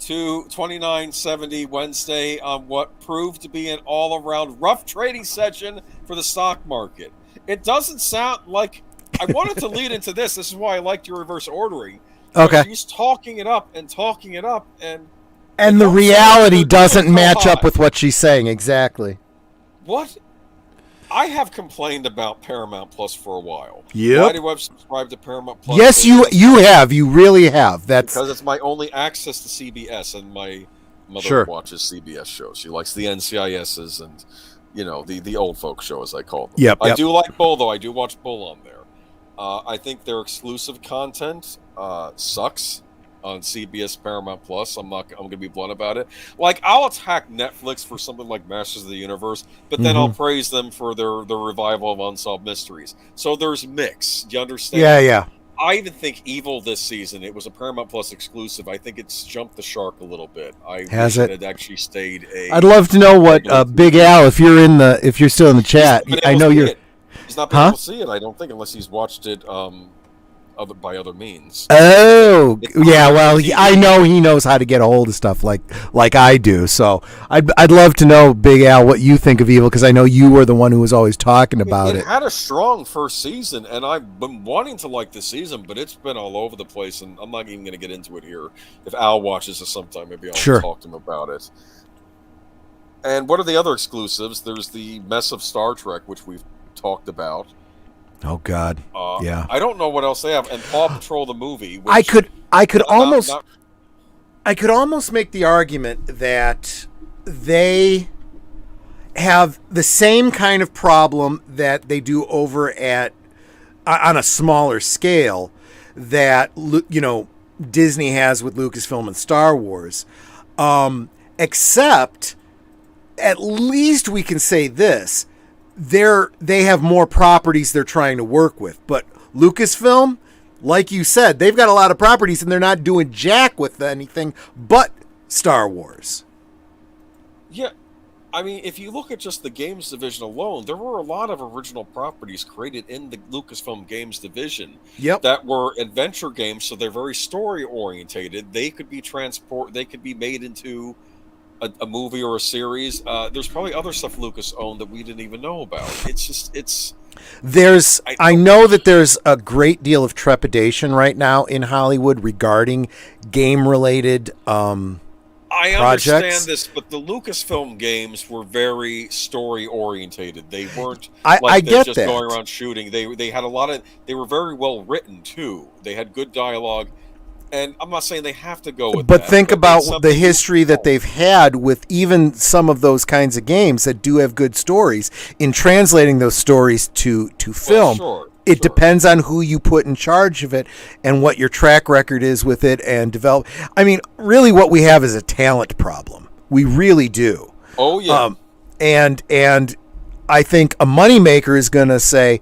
to 29.70 Wednesday on what proved to be an all-around rough trading session for the stock market. It doesn't sound like I wanted to lead into this. This is why I liked your reverse ordering. Okay. He's talking it up, and the reality doesn't match up with what she's saying exactly. What? I have complained about Paramount Plus for a while. Yep. Why do I subscribe to Paramount Plus? Yes, you have. You really have. That's because it's my only access to CBS, and my mother watches CBS shows. She likes the NCISs and the old folk show, as I call them. Yep. I do like Bull, though. I do watch Bull on there. I think their exclusive content sucks on CBS Paramount Plus. I'm going to be blunt about it. I'll attack Netflix for something like Masters of the Universe, but then I'll praise them for their revival of Unsolved Mysteries. So there's mix. Do you understand? Yeah. I even think Evil this season, it was a Paramount Plus exclusive. I think it's jumped the shark a little bit. Has it? It actually stayed I'd love to know what Big Al, if you're still in the chat. I know you're. He's not been able to see it, I don't think, unless he's watched it by other means. Oh, yeah. Well, I know he knows how to get a hold of stuff like I do. So I'd love to know, Big Al, what you think of Evil, because I know you were the one who was always talking about it. It had a strong first season, and I've been wanting to like the season, but it's been all over the place, and I'm not even going to get into it here. If Al watches it sometime, maybe I'll talk to him about it. And what are the other exclusives? There's the mess of Star Trek, which we've talked about. Oh God! Yeah. I don't know what else they have, and Paw Patrol the movie. Which I could almost make the argument that they have the same kind of problem that they do over at on a smaller scale that Disney has with Lucasfilm and Star Wars, except at least we can say this. They have more properties they're trying to work with, but Lucasfilm, like you said, they've got a lot of properties and they're not doing jack with anything but Star Wars. Yeah, I mean, if you look at just the games division alone, there were a lot of original properties created in the Lucasfilm Games division Yep. that were adventure games, so they're very story orientated. They could be made into a movie or a series. There's probably other stuff Lucas owned that we didn't even know about. I know that there's a great deal of trepidation right now in Hollywood regarding game-related I projects. understand this, but the Lucasfilm games were very story orientated. They weren't I get just that. going around shooting. They had they were very well written too. They had good dialogue, and I'm not saying they have to go with but that. Think about the history that they've had with even some of those kinds of games that do have good stories in translating those stories to film. Sure. Depends on who you put in charge of it and what your track record is with it and develop. I mean, really what we have is a talent problem. We really do. Oh, yeah. And I think a moneymaker is going to say,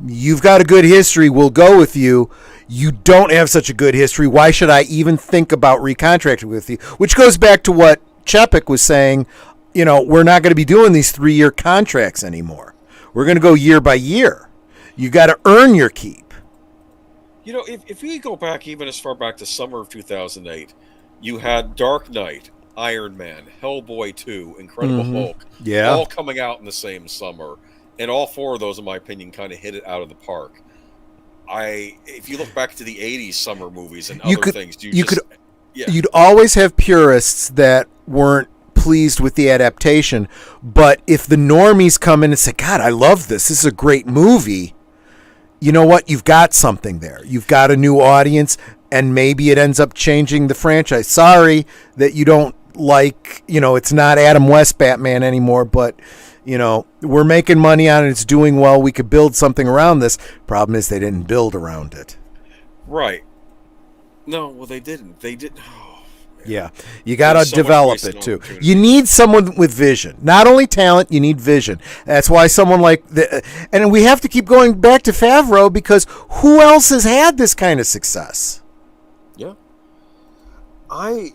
you've got a good history, we'll go with you. You don't have such a good history. Why should I even think about recontracting with you? Which goes back to what Chepik was saying. You know, we're not going to be doing these 3-year contracts anymore. We're going to go year by year. You got to earn your keep. You know, if we go back even as far back to summer of 2008, you had Dark Knight, Iron Man, Hellboy 2, Incredible Hulk, all coming out in the same summer. And all 4 of those, in my opinion, kind of hit it out of the park. If you look back to the 80s summer movies and things, you'd always have purists that weren't pleased with the adaptation. But if the normies come in and say, God, I love this. This is a great movie. You know what? You've got something there. You've got a new audience, and maybe it ends up changing the franchise. Sorry that you don't like, it's not Adam West Batman anymore, but, we're making money on it. It's doing well. We could build something around this. Problem is they didn't build around it. Right. No, well, they didn't. They didn't. Oh, yeah. You got to develop it, too. You need someone with vision. Not only talent, you need vision. That's why someone and we have to keep going back to Favreau, because who else has had this kind of success? Yeah. I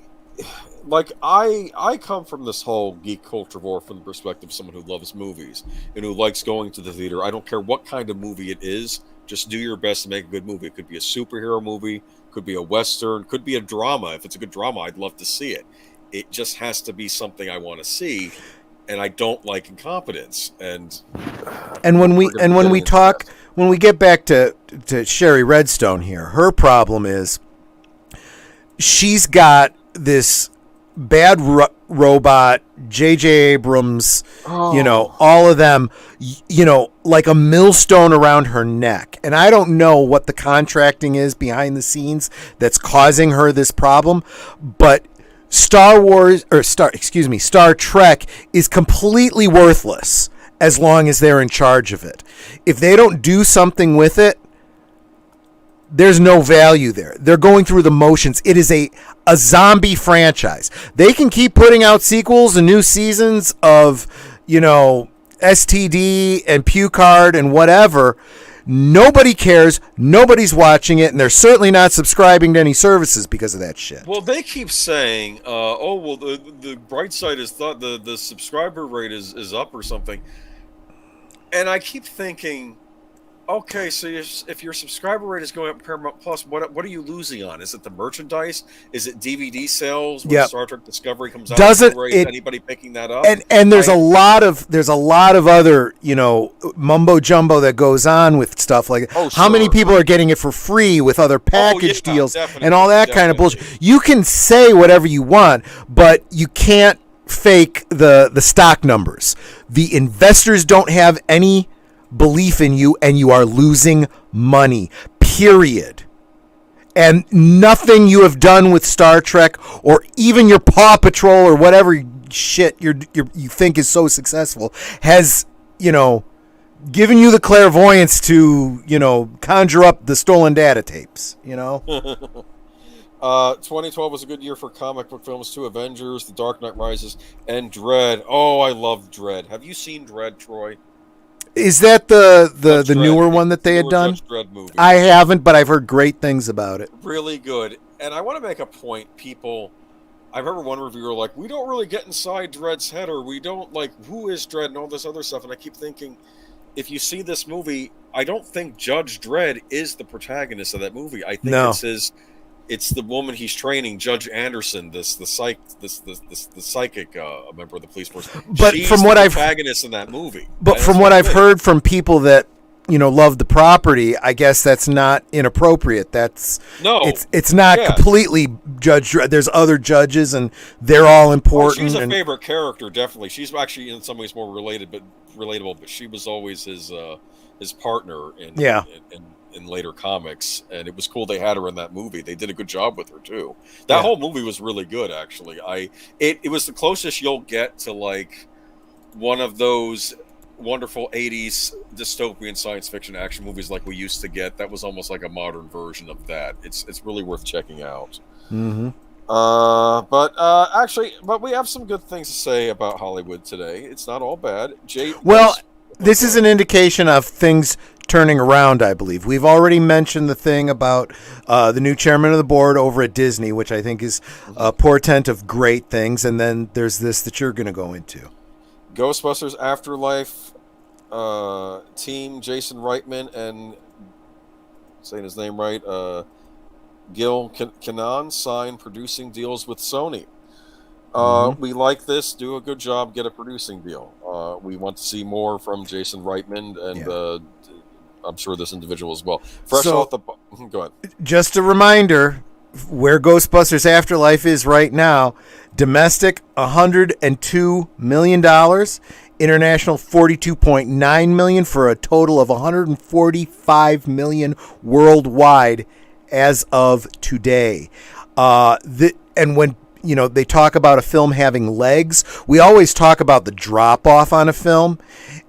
come from this whole geek culture war from the perspective of someone who loves movies and who likes going to the theater. I don't care what kind of movie it is. Just do your best to make a good movie. It could be a superhero movie, could be a Western, could be a drama. If it's a good drama, I'd love to see it. It just has to be something I want to see, and I don't like incompetence. And when we get back to Sherry Redstone here, her problem is she's got this bad robot, J.J. Abrams, all of them, like a millstone around her neck. And I don't know what the contracting is behind the scenes that's causing her this problem, but Star Trek is completely worthless as long as they're in charge of it. If they don't do something with it, there's no value there. They're going through the motions. It is a zombie franchise. They can keep putting out sequels and new seasons of, STD and Pucard and whatever. Nobody cares. Nobody's watching it, and they're certainly not subscribing to any services because of that shit. Well, they keep saying, the bright side is the subscriber rate is up or something. And I keep thinking, okay, so if your subscriber rate is going up Paramount Plus, what are you losing on? Is it the merchandise? Is it DVD sales when Star Trek Discovery comes out? Is anybody picking that up? And there's a lot of other mumbo jumbo that goes on with stuff like how many people are getting it for free with other package deals and all that kind of bullshit. You can say whatever you want, but you can't fake the stock numbers. The investors don't have any belief in you, and you are losing money, period. And nothing you have done with Star Trek or even your Paw Patrol or whatever shit you think is so successful has, given you the clairvoyance to, conjure up the stolen data tapes, 2012 was a good year for comic book films too. Avengers, The Dark Knight Rises, and Dredd. Oh, I love Dredd. Have you seen Dredd, Troy? Is that the newer one that they had done? Dredd movie. I haven't, but I've heard great things about it. Really good. And I want to make a point, people. I remember one reviewer like, we don't really get inside Dredd's head, or we don't like who is Dredd and all this other stuff. And I keep thinking, if you see this movie, I don't think Judge Dredd is the protagonist of that movie. I think it's the woman he's training, Judge Anderson, the psychic member of the police force. But she's from what the protagonist in that movie. But from what I've heard from people that love the property, I guess that's not inappropriate. That's it's not completely Judge Dredd. There's other judges, and they're all important. She's a favorite character, definitely. She's actually in some ways more relatable, but she was always his partner in later comics, and it was cool they had her in that movie. They did a good job with her too. That whole movie was really good, actually. It was the closest you'll get to like one of those wonderful 80s dystopian science fiction action movies like we used to get. That was almost like a modern version of that. It's really worth checking out. Mm-hmm. But we have some good things to say about Hollywood today. It's not all bad. This is an indication of things turning around, I believe. We've already mentioned the thing about the new chairman of the board over at Disney, which I think is a portent of great things. And then there's this that you're going to go into. Ghostbusters Afterlife team, Jason Reitman and, saying his name right, Gil Kanan signed producing deals with Sony. We like this. Do a good job. Get a producing deal. We want to see more from Jason Reitman, and I'm sure this individual as well. Go ahead. Just a reminder where Ghostbusters Afterlife is right now. Domestic, $102 million. International, $42.9 million, for a total of $145 million worldwide as of today. And when they talk about a film having legs, we always talk about the drop off on a film,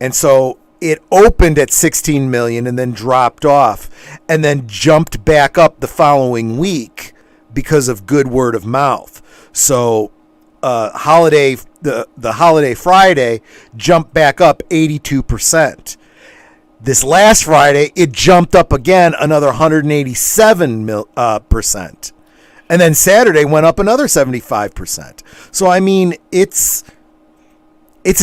and so it opened at 16 million and then dropped off, and then jumped back up the following week because of good word of mouth. So the holiday Friday jumped back up 82%. This last Friday, it jumped up again another 187%. And then Saturday went up another 75%. So, I mean, it's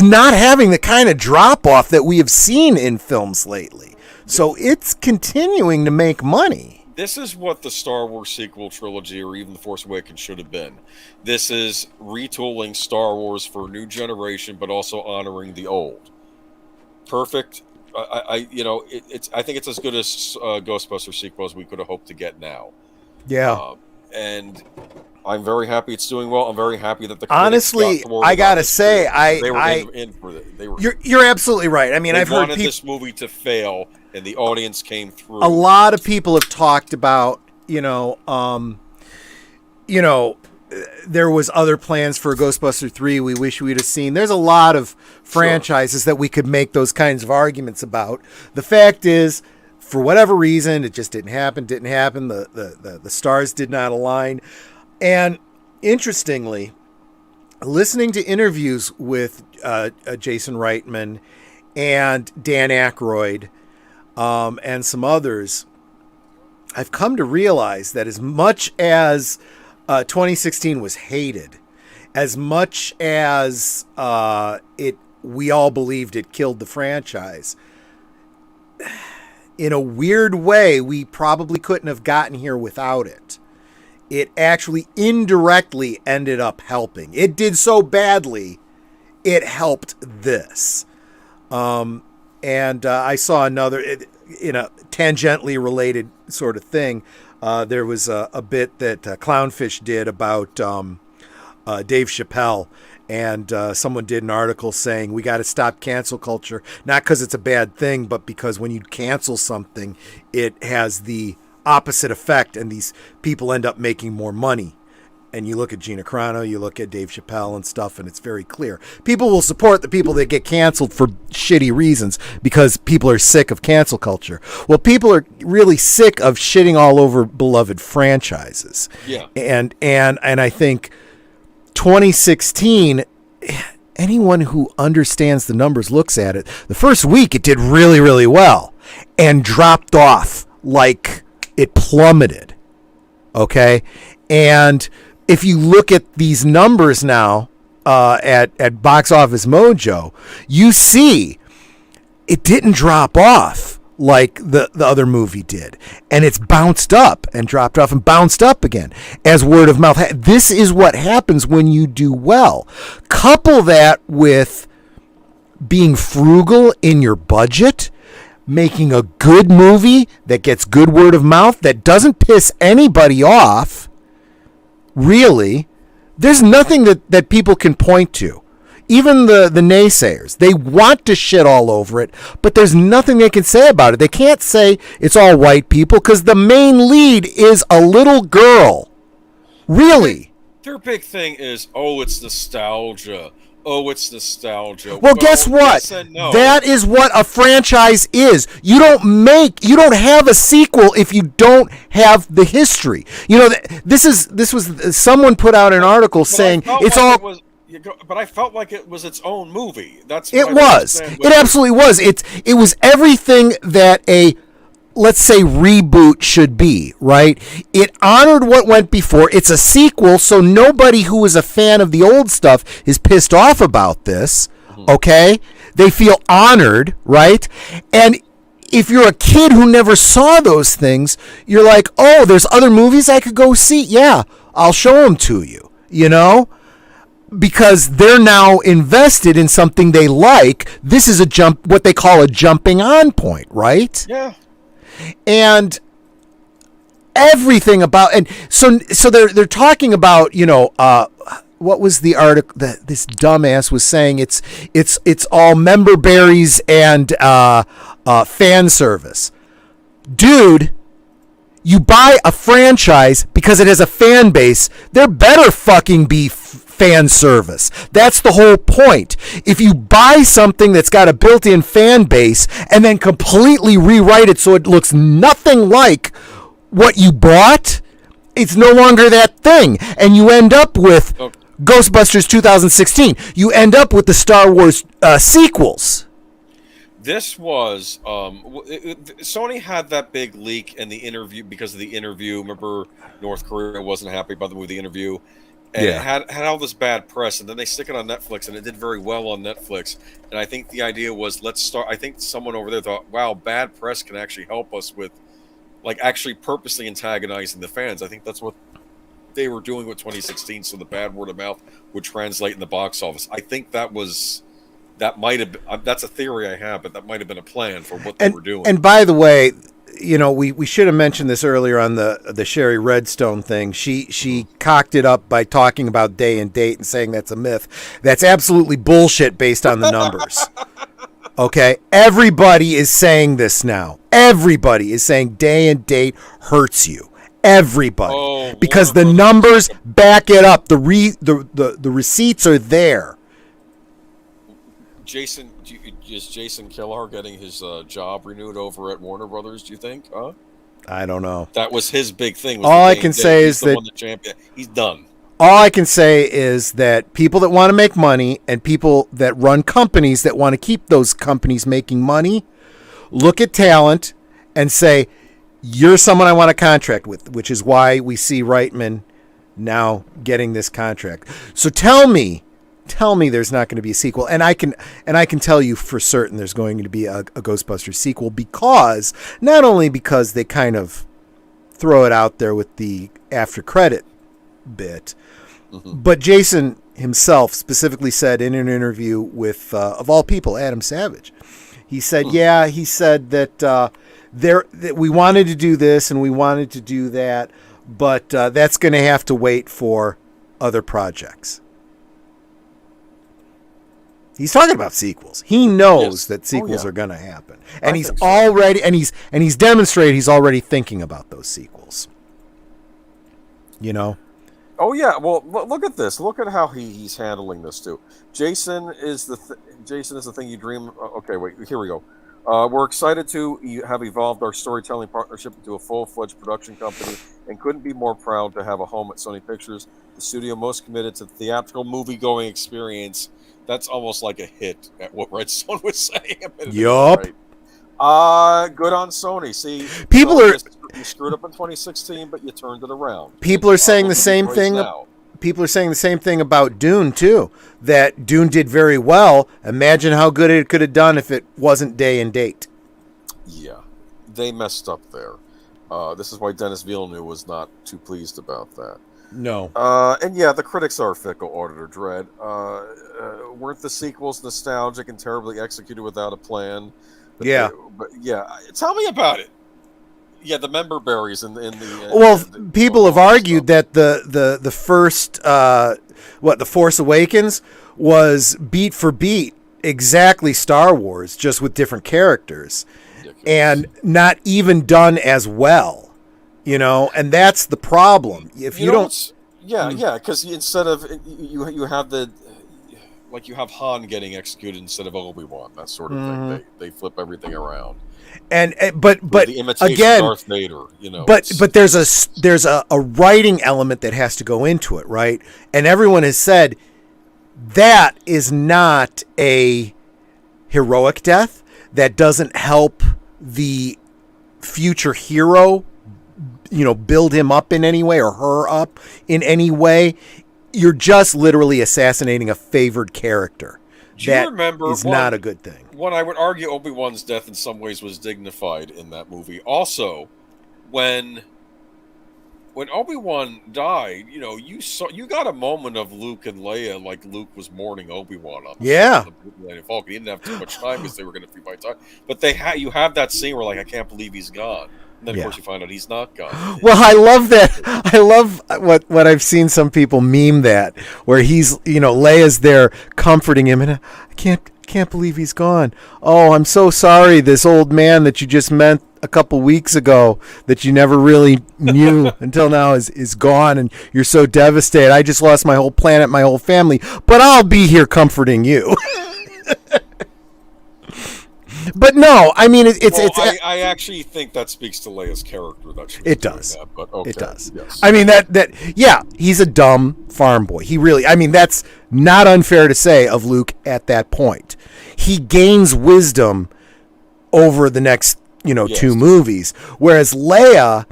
not having the kind of drop-off that we have seen in films lately. So it's continuing to make money. This is what the Star Wars sequel trilogy, or even The Force Awakens, should have been. This is retooling Star Wars for a new generation, but also honoring the old. Perfect. I think it's as good as Ghostbusters sequel as we could have hoped to get now. Yeah. And I'm very happy it's doing well. I'm very happy that the honestly, I gotta say, they were in for it. You're absolutely right. I mean, I've heard this movie to fail, and the audience came through. A lot of people have talked about, there was other plans for Ghostbusters 3 we wish we'd have seen. There's a lot of franchises that we could make those kinds of arguments about. The fact is, for whatever reason, it just didn't happen. The stars did not align. And interestingly, listening to interviews with Jason Reitman and Dan Aykroyd and some others, I've come to realize that as much as 2016 was hated, as much as we all believed it killed the franchise, in a weird way, we probably couldn't have gotten here without it. It actually indirectly ended up helping. It did so badly, it helped this. And I saw another, in a tangentially related sort of thing, there was a bit that Clownfish did about Dave Chappelle. And someone did an article saying we got to stop cancel culture, not because it's a bad thing, but because when you cancel something, it has the opposite effect, and these people end up making more money. And you look at Gina Carano, you look at Dave Chappelle and stuff, and it's very clear. People will support the people that get canceled for shitty reasons because people are sick of cancel culture. Well, people are really sick of shitting all over beloved franchises. Yeah. And I think 2016, anyone who understands the numbers looks at it. The first week it did really, really well and dropped off like it plummeted. Okay. And if you look at these numbers now at Box Office Mojo, you see it didn't drop off like the other movie did. And it's bounced up and dropped off and bounced up again as word of mouth. This is what happens when you do well. Couple that with being frugal in your budget, making a good movie that gets good word of mouth, that doesn't piss anybody off, really. There's nothing that people can point to. Even the naysayers, they want to shit all over it, but there's nothing they can say about it. They can't say it's all white people because the main lead is a little girl. Really? Their big thing is, it's nostalgia. Oh, it's nostalgia. Well, guess what? Yes no. That is what a franchise is. You don't have a sequel if you don't have the history. You know, this was someone put out an article saying it's all. But I felt like it was its own movie. It was. It absolutely was. It was everything that a, let's say, reboot should be, right? It honored what went before. It's a sequel, so nobody who was a fan of the old stuff is pissed off about this, okay? They feel honored, right? And if you're a kid who never saw those things, you're like, oh, there's other movies I could go see? Yeah, I'll show them to you, you know? Because they're now invested in something they like. This is what they call a jumping on point, right? Yeah. And everything about, and so they're talking about, you know, what was the article that this dumbass was saying? It's all member berries and fan service. Dude, you buy a franchise because it has a fan base. There better fucking be fan service. That's the whole point. If you buy something that's got a built-in fan base and then completely rewrite it so it looks nothing like what you bought, it's no longer that thing. And you end up with Ghostbusters 2016. You end up with the Star Wars sequels. This was Sony had that big leak in the interview because of the interview. Remember, North Korea wasn't happy about the movie The Interview. And it had all this bad press, and then they stick it on Netflix, and it did very well on Netflix. And I think the idea was, let's start. I think someone over there thought, wow, bad press can actually help us with, like, actually purposely antagonizing the fans. I think that's what they were doing with 2016, so the bad word of mouth would translate in the box office. I think that's a theory I have, but that might have been a plan for what they were doing. And by the way, you know, we should have mentioned this earlier on the Sherry Redstone thing. She cocked it up by talking about day and date and saying that's a myth. That's absolutely bullshit based on the numbers. Okay? Everybody is saying this now. Everybody is saying day and date hurts you. Everybody. Because the numbers back it up. The receipts are there. Jason, is Jason Kilar getting his job renewed over at Warner Brothers, do you think? Huh? I don't know. That was his big thing. All I can say is that he's done. All I can say is that people that want to make money and people that run companies that want to keep those companies making money look at talent and say, you're someone I want to contract with, which is why we see Reitman now getting this contract. So tell me there's not going to be a sequel, and I can tell you for certain there's going to be a Ghostbusters sequel, because not only because they kind of throw it out there with the after credit bit, but Jason himself specifically said in an interview with of all people, Adam Savage, he said that that we wanted to do this and we wanted to do that, but that's going to have to wait for other projects. He's talking about sequels. He knows that sequels are going to happen, and he's already and he's demonstrated he's already thinking about those sequels. You know. Oh yeah. Well, look at this. Look at how he's handling this too. Jason is the thing you dream. Okay, wait. Here we go. We're excited to have evolved our storytelling partnership into a full-fledged production company, and couldn't be more proud to have a home at Sony Pictures, the studio most committed to the theatrical movie-going experience. That's almost like a hit at what Redstone was saying. Yup. Right. Good on Sony. See, you screwed up in 2016, but you turned it around. People are saying the same thing. Now. people are saying the same thing about Dune too. That Dune did very well. Imagine how good it could have done if it wasn't day and date. Yeah, they messed up there. This is why Denis Villeneuve was not too pleased about that. No. And yeah, the critics are fickle, Auditor Dread. Weren't the sequels nostalgic and terribly executed without a plan? But tell me about it. Yeah, the member berries in the people have argued that the first The Force Awakens was beat for beat exactly Star Wars, just with different characters, and not even done as well. And that's the problem. If you don't, because instead of you have you have Han getting executed instead of Obi-Wan, that sort of thing. They flip everything around. But the imitation again, Darth Vader, But there's a writing element that has to go into it, right? And everyone has said that is not a heroic death. That doesn't help the future hero, build him up in any way or her up in any way. You're just literally assassinating a favored character. Do you remember is not a good thing. When I would argue Obi-Wan's death in some ways was dignified in that movie. Also, when Obi-Wan died, you got a moment of Luke and Leia, like Luke was mourning Obi-Wan on the Falcon. He didn't have too much time because they were going to be by time. But you have that scene where I can't believe he's gone. And then, of course, you find out he's not gone. Well, I love that. I love what I've seen some people meme that, where he's, Leia's there comforting him, and I can't believe he's gone. Oh, I'm so sorry, this old man that you just met a couple weeks ago that you never really knew until now is gone, and you're so devastated. I just lost my whole planet, my whole family, but I'll be here comforting you. But no, I mean I actually think that speaks to Leia's character. It does. That, but okay. It does. Yes. I mean he's a dumb farm boy. That's not unfair to say of Luke at that point. He gains wisdom over the next, two movies, whereas Leia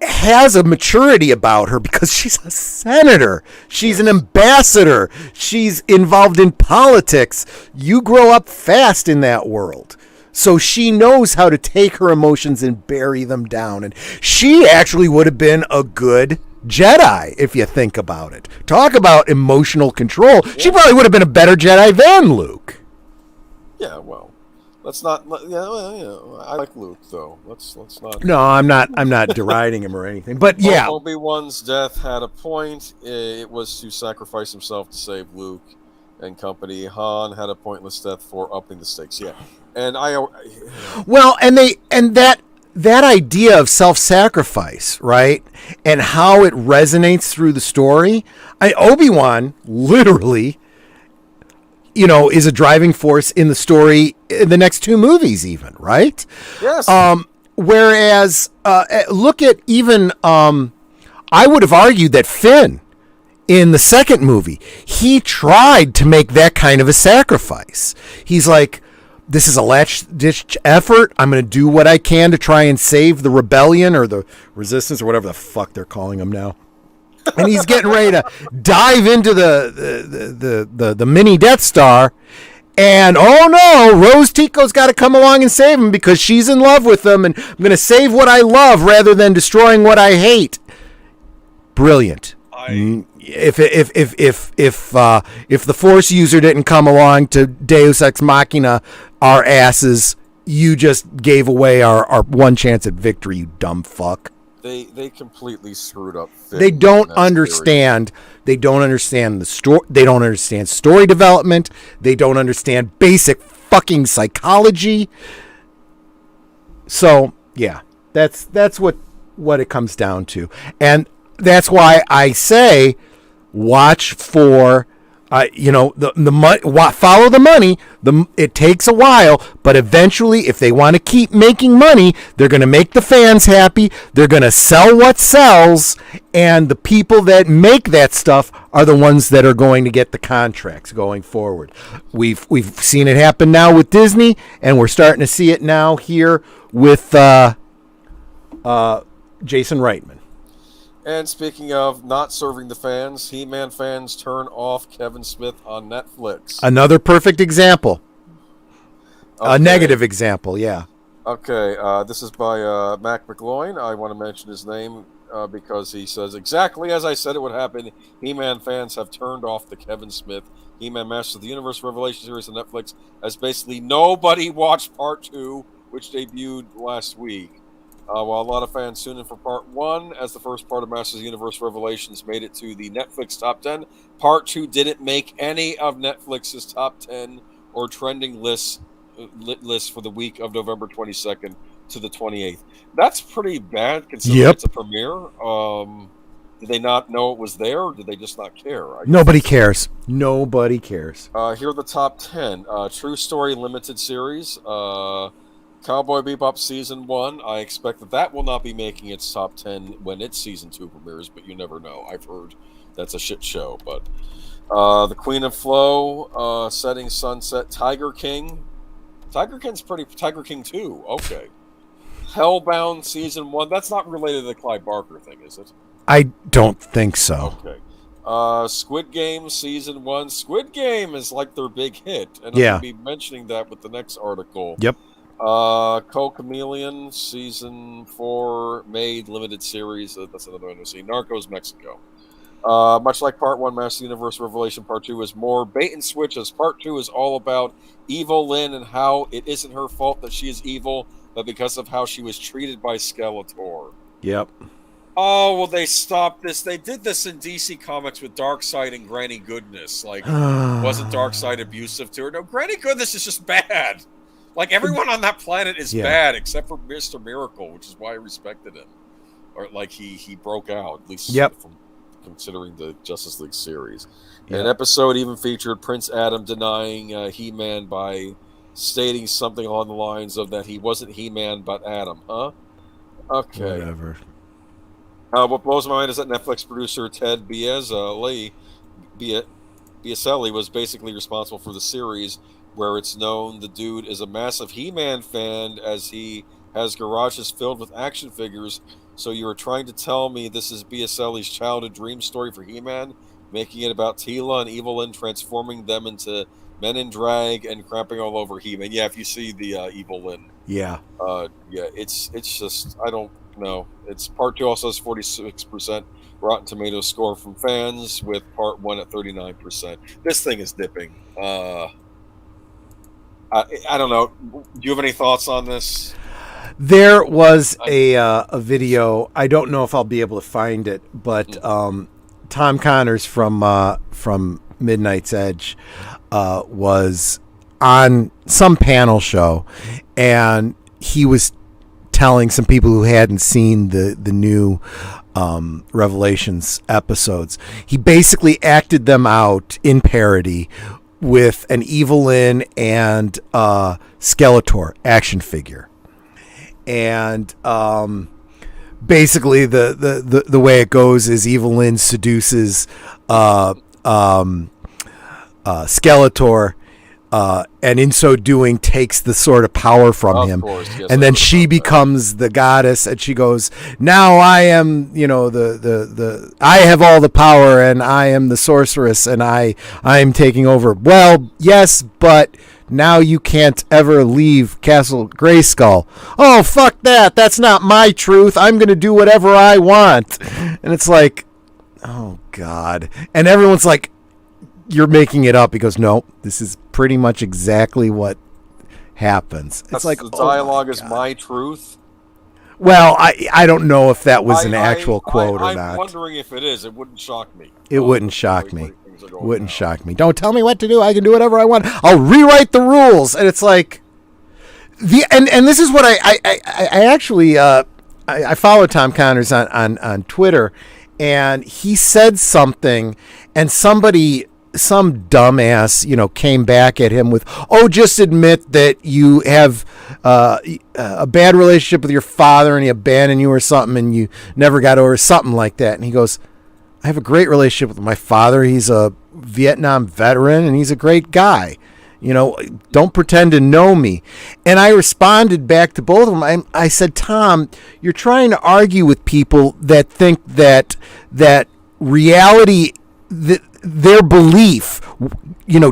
has a maturity about her because she's a senator. She's an ambassador. She's involved in politics. You grow up fast in that world. So she knows how to take her emotions and bury them down. And she actually would have been a good Jedi, if you think about it. Talk about emotional control. Yeah. She probably would have been a better Jedi than Luke. Yeah, well. Let's not. Yeah, I like Luke though. Let's not. No, I'm not deriding him or anything. But yeah, Obi-Wan's death had a point. It was to sacrifice himself to save Luke and company. Han had a pointless death for upping the stakes. Yeah, and that idea of self-sacrifice, right, and how it resonates through the story. Obi-Wan literally, is a driving force in the story in the next two movies even, right? Yes. Whereas, look at even, I would have argued that Finn in the second movie, he tried to make that kind of a sacrifice. He's like, this is a last-ditch effort. I'm going to do what I can to try and save the rebellion or the resistance or whatever the fuck they're calling them now. And he's getting ready to dive into the mini Death Star, and oh no, Rose Tico's got to come along and save him because she's in love with him, and I'm going to save what I love rather than destroying what I hate. Brilliant. If the Force user didn't come along to Deus Ex Machina our asses, you just gave away our one chance at victory, you dumb fuck. They completely screwed up. They don't understand. They don't understand the story. They don't understand story development. They don't understand basic fucking psychology. So yeah, that's what it comes down to, and that's why I say watch for. Follow the money. It takes a while, but eventually, if they want to keep making money, they're going to make the fans happy. They're going to sell what sells, and the people that make that stuff are the ones that are going to get the contracts going forward. We've seen it happen now with Disney, and we're starting to see it now here with Jason Reitman. And speaking of not serving the fans, He-Man fans turn off Kevin Smith on Netflix. Another perfect example. Okay. A negative example, yeah. Okay, this is by Mac McGloin. I want to mention his name because he says, exactly as I said it would happen, He-Man fans have turned off the Kevin Smith He-Man Masters of the Universe Revelation series on Netflix, as basically nobody watched Part 2, which debuted last week. While a lot of fans tuned in for Part 1, as the first part of Masters of the Universe Revelations made it to the Netflix top 10, Part 2 didn't make any of Netflix's top 10 or trending lists for the week of November 22nd to the 28th. That's pretty bad considering it's a premiere. Did they not know it was there, or did they just not care? Nobody cares. Nobody cares. Here are the top 10. True Story Limited Series. Cowboy Bebop Season 1. I expect that will not be making its top 10 when its Season 2 premieres, but you never know. I've heard that's a shit show. But The Queen of Flow, Setting Sunset, Tiger King. Tiger King 2. Okay. Hellbound Season 1. That's not related to the Clive Barker thing, is it? I don't think so. Okay. Squid Game Season 1. Squid Game is like their big hit. And I'm going to be mentioning that with the next article. Yep. Co-Chameleon Season 4 Made Limited Series. That's another one to see. Narcos Mexico. Much like Part 1, Master Universe Revelation Part 2 is more bait and switch, as Part 2 is all about Evil Lynn and how it isn't her fault that she is evil, but because of how she was treated by Skeletor. Yep. Oh, well, they stopped this. They did this in DC Comics with Darkseid and Granny Goodness. Like, wasn't Darkseid abusive to her? No, Granny Goodness is just bad. Like, everyone on that planet is bad, except for Mr. Miracle, which is why I respected him. Or, like, he broke out, at least from considering the Justice League series. Yep. An episode even featured Prince Adam denying He-Man by stating something along the lines of that he wasn't He-Man, but Adam, huh? Okay. Whatever. What blows my mind is that Netflix producer Ted Biaselli was basically responsible for the series, where it's known the dude is a massive He-Man fan, as he has garages filled with action figures. So you were trying to tell me this is Biaselli's childhood dream story for He-Man, making it about Teela and Evil Lynn transforming them into men in drag and crapping all over He-Man. Yeah, if you see the Evil Lynn. Yeah. It's just, I don't know. It's Part 2 also has 46% Rotten Tomatoes score from fans, with Part 1 at 39%. This thing is dipping. I don't know. Do you have any thoughts on this? There was a video. I don't know if I'll be able to find it, but Tom Connors from Midnight's Edge was on some panel show, and he was telling some people who hadn't seen the new Revelations episodes. He basically acted them out in parody with an Evil Lynn and Skeletor action figure. And basically the way it goes is Evil Lynn seduces Skeletor, and in so doing takes the sort of power from him. Course, yes, and then she becomes the goddess, and she goes, now I am, the I have all the power, and I am the sorceress, and I am taking over. Well, yes, but now you can't ever leave Castle Grayskull. Oh, fuck that. That's not my truth. I'm going to do whatever I want. And it's like, oh, God. And everyone's like, you're making it up. He goes, no, this is pretty much exactly what happens. It's like, the dialogue is my truth. Well, I don't know if that was an actual quote or not. I'm wondering if it is. It wouldn't shock me. It wouldn't shock me. Wouldn't shock me. Don't tell me what to do. I can do whatever I want. I'll rewrite the rules. And it's like and this is what I actually I follow Tom Connors on Twitter, and he said something, and some dumbass, came back at him with, oh, just admit that you have a bad relationship with your father and he abandoned you or something and you never got over something like that. And he goes, I have a great relationship with my father. He's a Vietnam veteran and he's a great guy. Don't pretend to know me. And I responded back to both of them. I said, Tom, you're trying to argue with people that think that reality, their belief,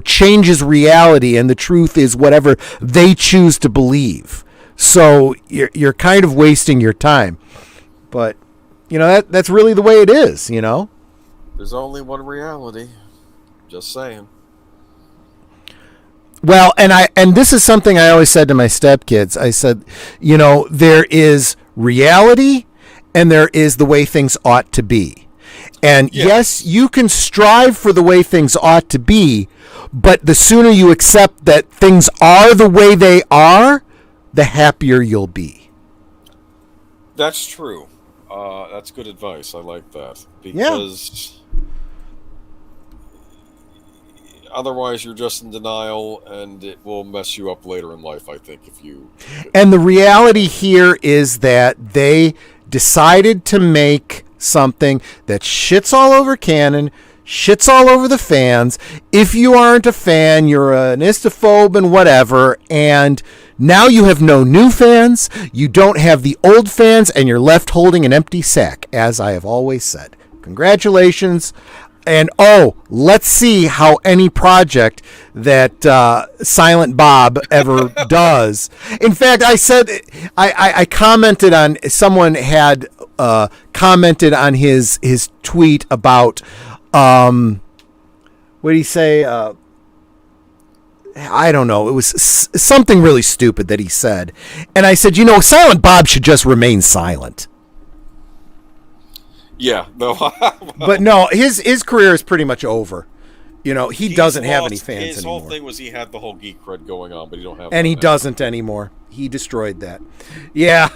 changes reality, and the truth is whatever they choose to believe. So you're kind of wasting your time. But that's really the way it is. There's only one reality. Just saying. Well, and this is something I always said to my stepkids. I said, there is reality and there is the way things ought to be. And yes, you can strive for the way things ought to be, but the sooner you accept that things are the way they are, the happier you'll be. That's true. That's good advice. I like that. Because otherwise you're just in denial, and it will mess you up later in life, I think, if you... And the reality here is that they decided to make something that shits all over canon, shits all over the fans. If you aren't a fan, you're an istophobe and whatever, and now you have no new fans, you don't have the old fans, and you're left holding an empty sack, as I have always said. Congratulations. And let's see how any project that Silent Bob ever does. In fact, I said, I commented on, someone had commented on his tweet about, what did he say? I don't know. It was something really stupid that he said. And I said, Silent Bob should just remain silent. Yeah, no. But no, his career is pretty much over. He doesn't have any fans his anymore. His whole thing was he had the whole geek cred going on, but he don't have. And he doesn't anymore. He destroyed that. Yeah,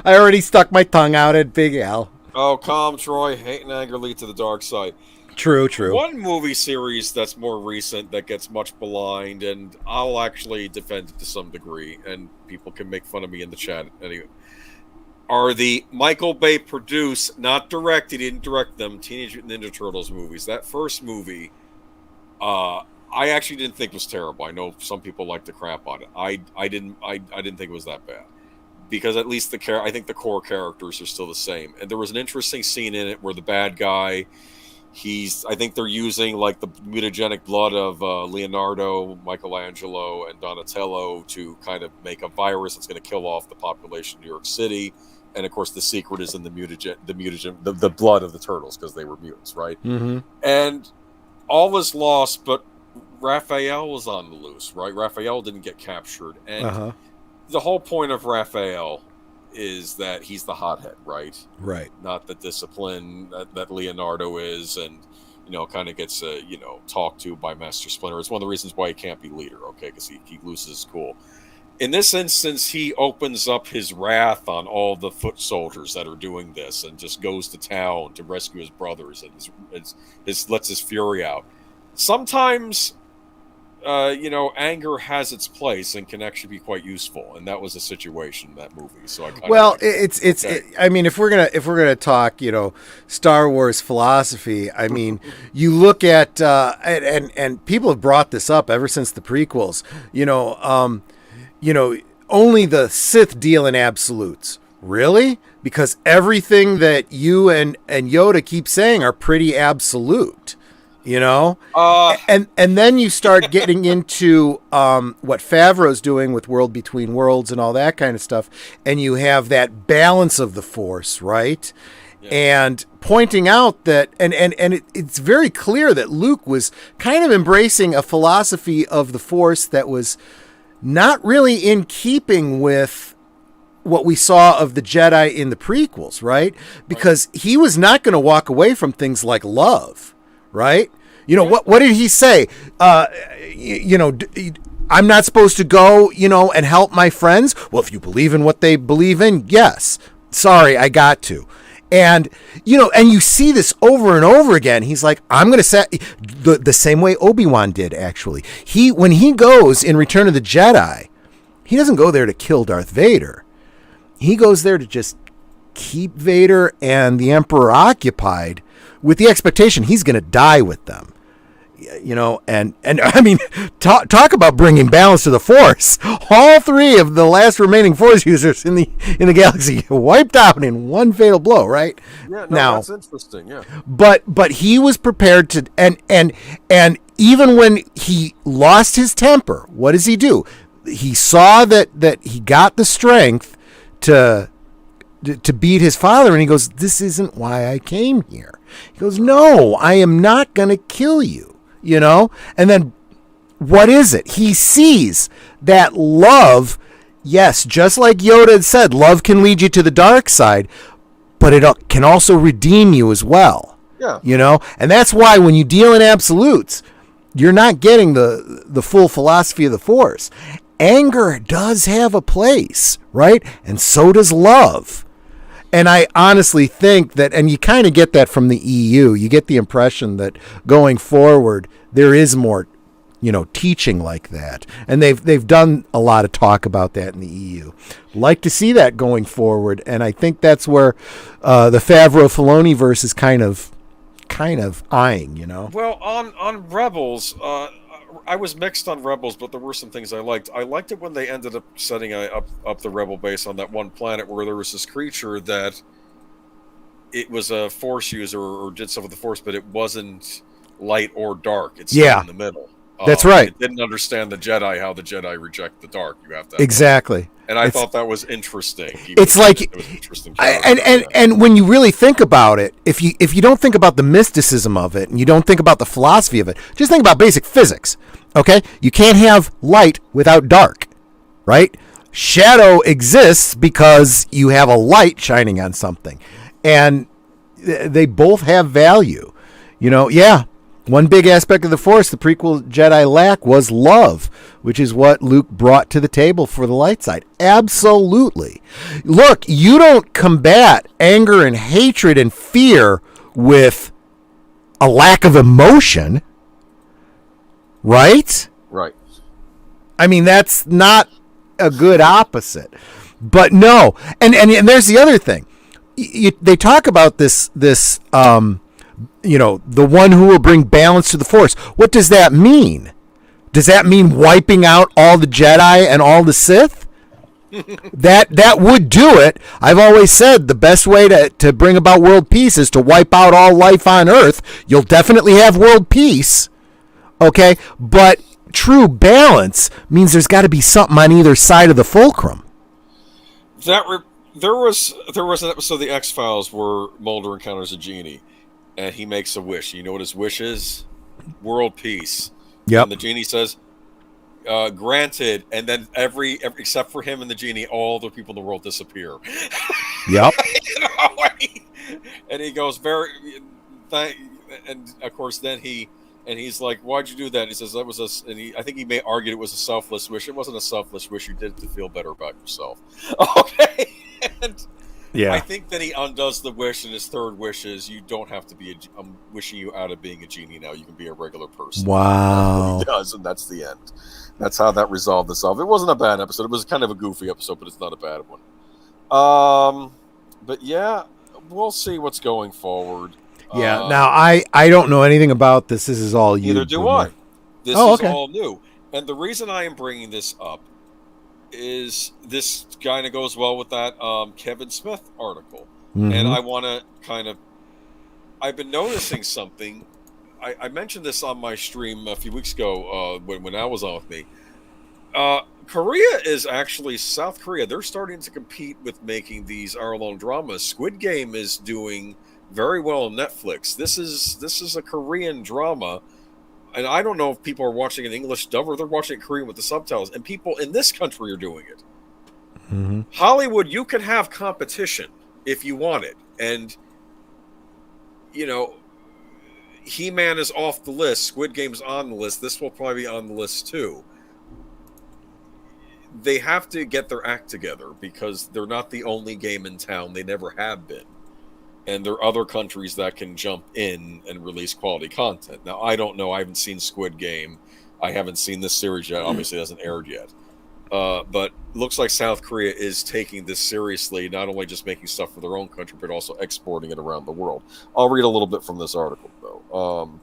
I already stuck my tongue out at Big Al. Oh, calm, Troy. Hate and anger lead to the dark side. True. One movie series that's more recent that gets much maligned, and I'll actually defend it to some degree, and people can make fun of me in the chat anyway, are the Michael Bay produced, not directed, he didn't direct them, Teenage Mutant Ninja Turtles movies. That first movie, I actually didn't think was terrible. I know some people like to crap on it. I didn't think it was that bad, because at least I think the core characters are still the same. And there was an interesting scene in it where the bad guy, I think they're using like the mutagenic blood of Leonardo, Michelangelo, and Donatello to kind of make a virus that's going to kill off the population of New York City. And of course, the secret is in the blood of the turtles, because they were mutants, right? Mm-hmm. And all was lost, but Raphael was on the loose, right? Raphael didn't get captured, and the whole point of Raphael is that he's the hothead, right? Right. Not the discipline that Leonardo is, and kind of gets talked to by Master Splinter. It's one of the reasons why he can't be leader, okay? Because he loses his cool. In this instance, he opens up his wrath on all the foot soldiers that are doing this, and just goes to town to rescue his brothers, and lets his fury out. Sometimes, anger has its place and can actually be quite useful, and that was a situation in that movie. So I mean, if we're gonna talk, Star Wars philosophy, I mean, you look at and people have brought this up ever since the prequels. Only the Sith deal in absolutes. Really? Because everything that you and Yoda keep saying are pretty absolute. And then you start getting into what Favreau's doing with World Between Worlds and all that kind of stuff, and you have that balance of the Force, right? Yeah. And pointing out that, it's very clear that Luke was kind of embracing a philosophy of the Force that was not really in keeping with what we saw of the Jedi in the prequels, right? Because he was not going to walk away from things like love, right? What did he say? I'm not supposed to go, and help my friends. Well, if you believe in what they believe in, yes. Sorry, I got to. And, and you see this over and over again. He's like, I'm going to say the same way Obi-Wan did, actually. When he goes in Return of the Jedi, he doesn't go there to kill Darth Vader. He goes there to just keep Vader and the Emperor occupied with the expectation he's going to die with them. You know, and I mean, talk about bringing balance to the Force. All three of the last remaining Force users in the galaxy wiped out in one fatal blow, right? Yeah, no, now, that's interesting. Yeah, but he was prepared to, and even when he lost his temper, what does he do? He saw that he got the strength to beat his father, and he goes, "This isn't why I came here." He goes, "No, I am not going to kill you." You know, and then what is it? He sees that love, yes, just like Yoda had said, love can lead you to the dark side, but it can also redeem you as well. Yeah. You know, and that's why when you deal in absolutes, you're not getting the full philosophy of the Force. Anger does have a place, right? And so does love. And I honestly think that, and you kind of get that from the EU, you get the impression that going forward, there is more, you know, teaching like that. And they've done a lot of talk about that in the EU. Like to see that going forward. And I think that's where the Favreau-Filoni verse is kind of eyeing, you know? Well, on Rebels, I was mixed on Rebels, but there were some things I liked. I liked it when they ended up setting up the Rebel base on that one planet where there was this creature that it was a Force user or did stuff with the Force, but it wasn't light or dark. It's in the middle. That's right. It didn't understand the Jedi, how the Jedi reject the dark. You have to exactly. And I thought that was interesting. It's like, it was interesting and when you really think about it, if you don't think about the mysticism of it and you don't think about the philosophy of it, just think about basic physics. Okay, you can't have light without dark, right? Shadow exists because you have a light shining on something, and they both have value. You know, yeah. One big aspect of the Force the prequel Jedi lack was love, which is what Luke brought to the table for the light side. Absolutely. Look, you don't combat anger and hatred and fear with a lack of emotion, right? Right. I mean, that's not a good opposite. But no, and there's the other thing. They talk about this you know, the one who will bring balance to the Force. What does that mean? Does that mean wiping out all the Jedi and all the Sith? that would do it. I've always said the best way to bring about world peace is to wipe out all life on Earth. You'll definitely have world peace. Okay? But true balance means there's got to be something on either side of the fulcrum. There was an episode of the X-Files where Mulder encounters a genie. And he makes a wish. You know what his wish is? World peace. Yep. And the genie says, granted. And then every except for him and the genie, all the people in the world disappear. Yep. You know, and he goes and of course then he's like, why'd you do that? And he says that was I think he may argue it was a selfless wish. It wasn't a selfless wish. You did it to feel better about yourself. Okay. And yeah. I think that he undoes the wish, and his third wish is you don't have to be I'm wishing you out of being a genie now. You can be a regular person. Wow. That's what he does, and that's the end. That's how that resolved itself. It wasn't a bad episode. It was kind of a goofy episode, but it's not a bad one. But yeah, we'll see what's going forward. Yeah. Now, I don't know anything about this. This is all you. Neither do I. This is all new. And the reason I am bringing this up is this kind of goes well with that Kevin Smith article. Mm-hmm. And I want to I've been noticing something. I mentioned this on my stream a few weeks ago when Al was on with me. Korea is actually, South Korea, they're starting to compete with making these hour-long dramas. Squid Game is doing very well on Netflix. This is a Korean drama. And I don't know if people are watching in English dub or they're watching it Korean with the subtitles. And people in this country are doing it. Mm-hmm. Hollywood, you can have competition if you want it. And, you know, He-Man is off the list. Squid Game's on the list. This will probably be on the list too. They have to get their act together because they're not the only game in town. They never have been. And there are other countries that can jump in and release quality content. Now, I don't know. I haven't seen Squid Game. I haven't seen this series yet. Obviously, it hasn't aired yet. But looks like South Korea is taking this seriously, not only just making stuff for their own country, but also exporting it around the world. I'll read a little bit from this article, though.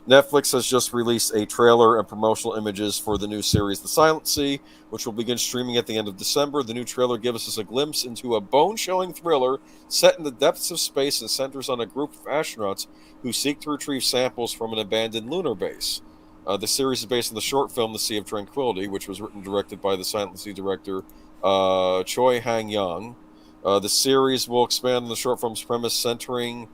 Netflix has just released a trailer and promotional images for the new series The Silent Sea, which will begin streaming at the end of December. The new trailer gives us a glimpse into a bone-chilling thriller set in the depths of space and centers on a group of astronauts who seek to retrieve samples from an abandoned lunar base. The series is based on the short film The Sea of Tranquility, which was written and directed by the Silent Sea director Choi Hang-young. The series will expand on the short film's premise, centering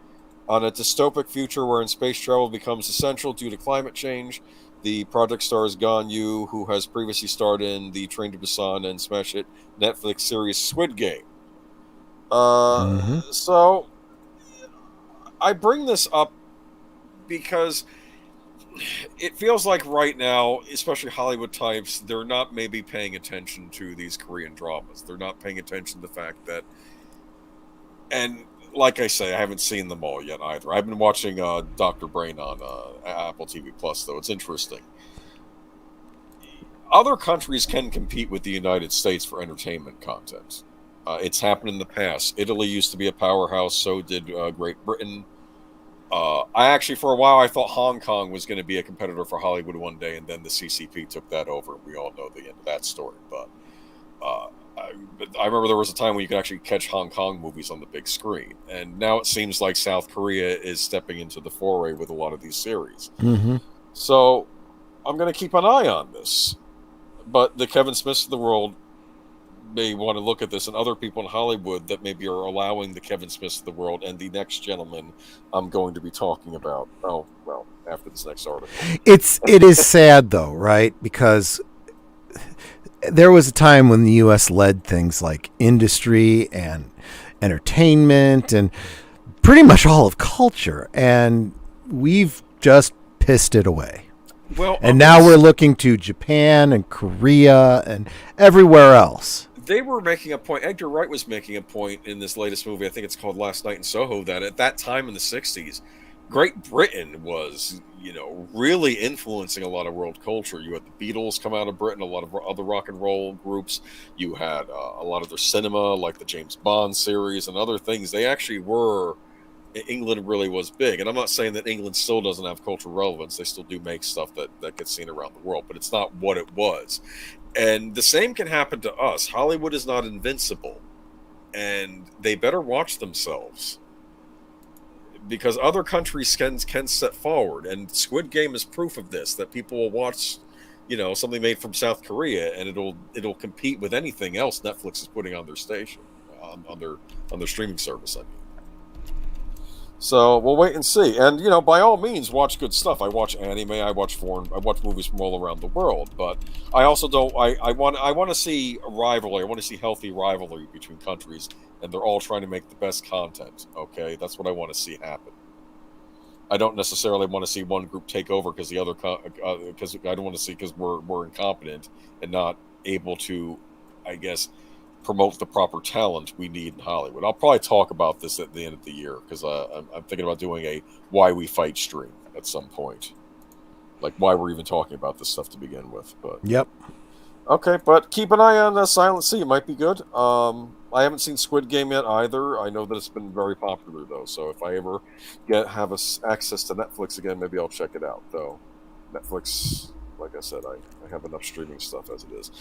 on a dystopic future wherein space travel becomes essential due to climate change. The project stars Gan Yu, who has previously starred in the Train to Busan and smash hit Netflix series Squid Game. So I bring this up because it feels like right now, especially Hollywood types, they're not maybe paying attention to these Korean dramas. They're not paying attention to the fact that, and like I say, I haven't seen them all yet either. I've been watching Dr. Brain on Apple TV Plus, though. It's interesting. Other countries can compete with the United States for entertainment content. It's happened in the past. Italy used to be a powerhouse, so did Great Britain. I actually, for a while, I thought Hong Kong was going to be a competitor for Hollywood one day, and then the CCP took that over. We all know the end of that story. But I remember there was a time when you could actually catch Hong Kong movies on the big screen. And now it seems like South Korea is stepping into the foray with a lot of these series. So I'm going to keep an eye on this. But the Kevin Smiths of the world may want to look at this, and other people in Hollywood that maybe are allowing the Kevin Smiths of the world and the next gentleman I'm going to be talking about. Oh, well, after this next article. It is sad, though, right? Because there was a time when the U.S. led things like industry and entertainment and pretty much all of culture, and we've just pissed it away. Well, and now we're looking to Japan and Korea and everywhere else. They were making a point, Edgar Wright was making a point in this latest movie, I think it's called Last Night in Soho, that at that time in the 60s, Great Britain was, really influencing a lot of world culture. You had the Beatles come out of Britain, a lot of other rock and roll groups. You had a lot of their cinema, like the James Bond series and other things. They actually were, England really was big. And I'm not saying that England still doesn't have cultural relevance. They still do make stuff that gets seen around the world, but it's not what it was. And the same can happen to us. Hollywood is not invincible, and they better watch themselves, because other countries can step forward, and Squid Game is proof of this, that people will watch, something made from South Korea, and it'll compete with anything else Netflix is putting on their station, on their streaming service. I mean. So we'll wait and see. And by all means, watch good stuff. I watch anime. I watch movies from all around the world. But I also don't. I want to see a rivalry. I want to see healthy rivalry between countries, and they're all trying to make the best content. Okay, that's what I want to see happen. I don't necessarily want to see one group take over because the other because I don't want to see because we're incompetent and not able to, I guess, promote the proper talent we need in Hollywood. I'll probably talk about this at the end of the year, because I'm thinking about doing a Why We Fight stream at some point, like why we're even talking about this stuff to begin with. But yep. Okay, but keep an eye on Silent Sea. It might be good. I haven't seen Squid Game yet either. I know that it's been very popular though, so if I ever have access to Netflix again, maybe I'll check it out. Though Netflix, like I said, I have enough streaming stuff as it is.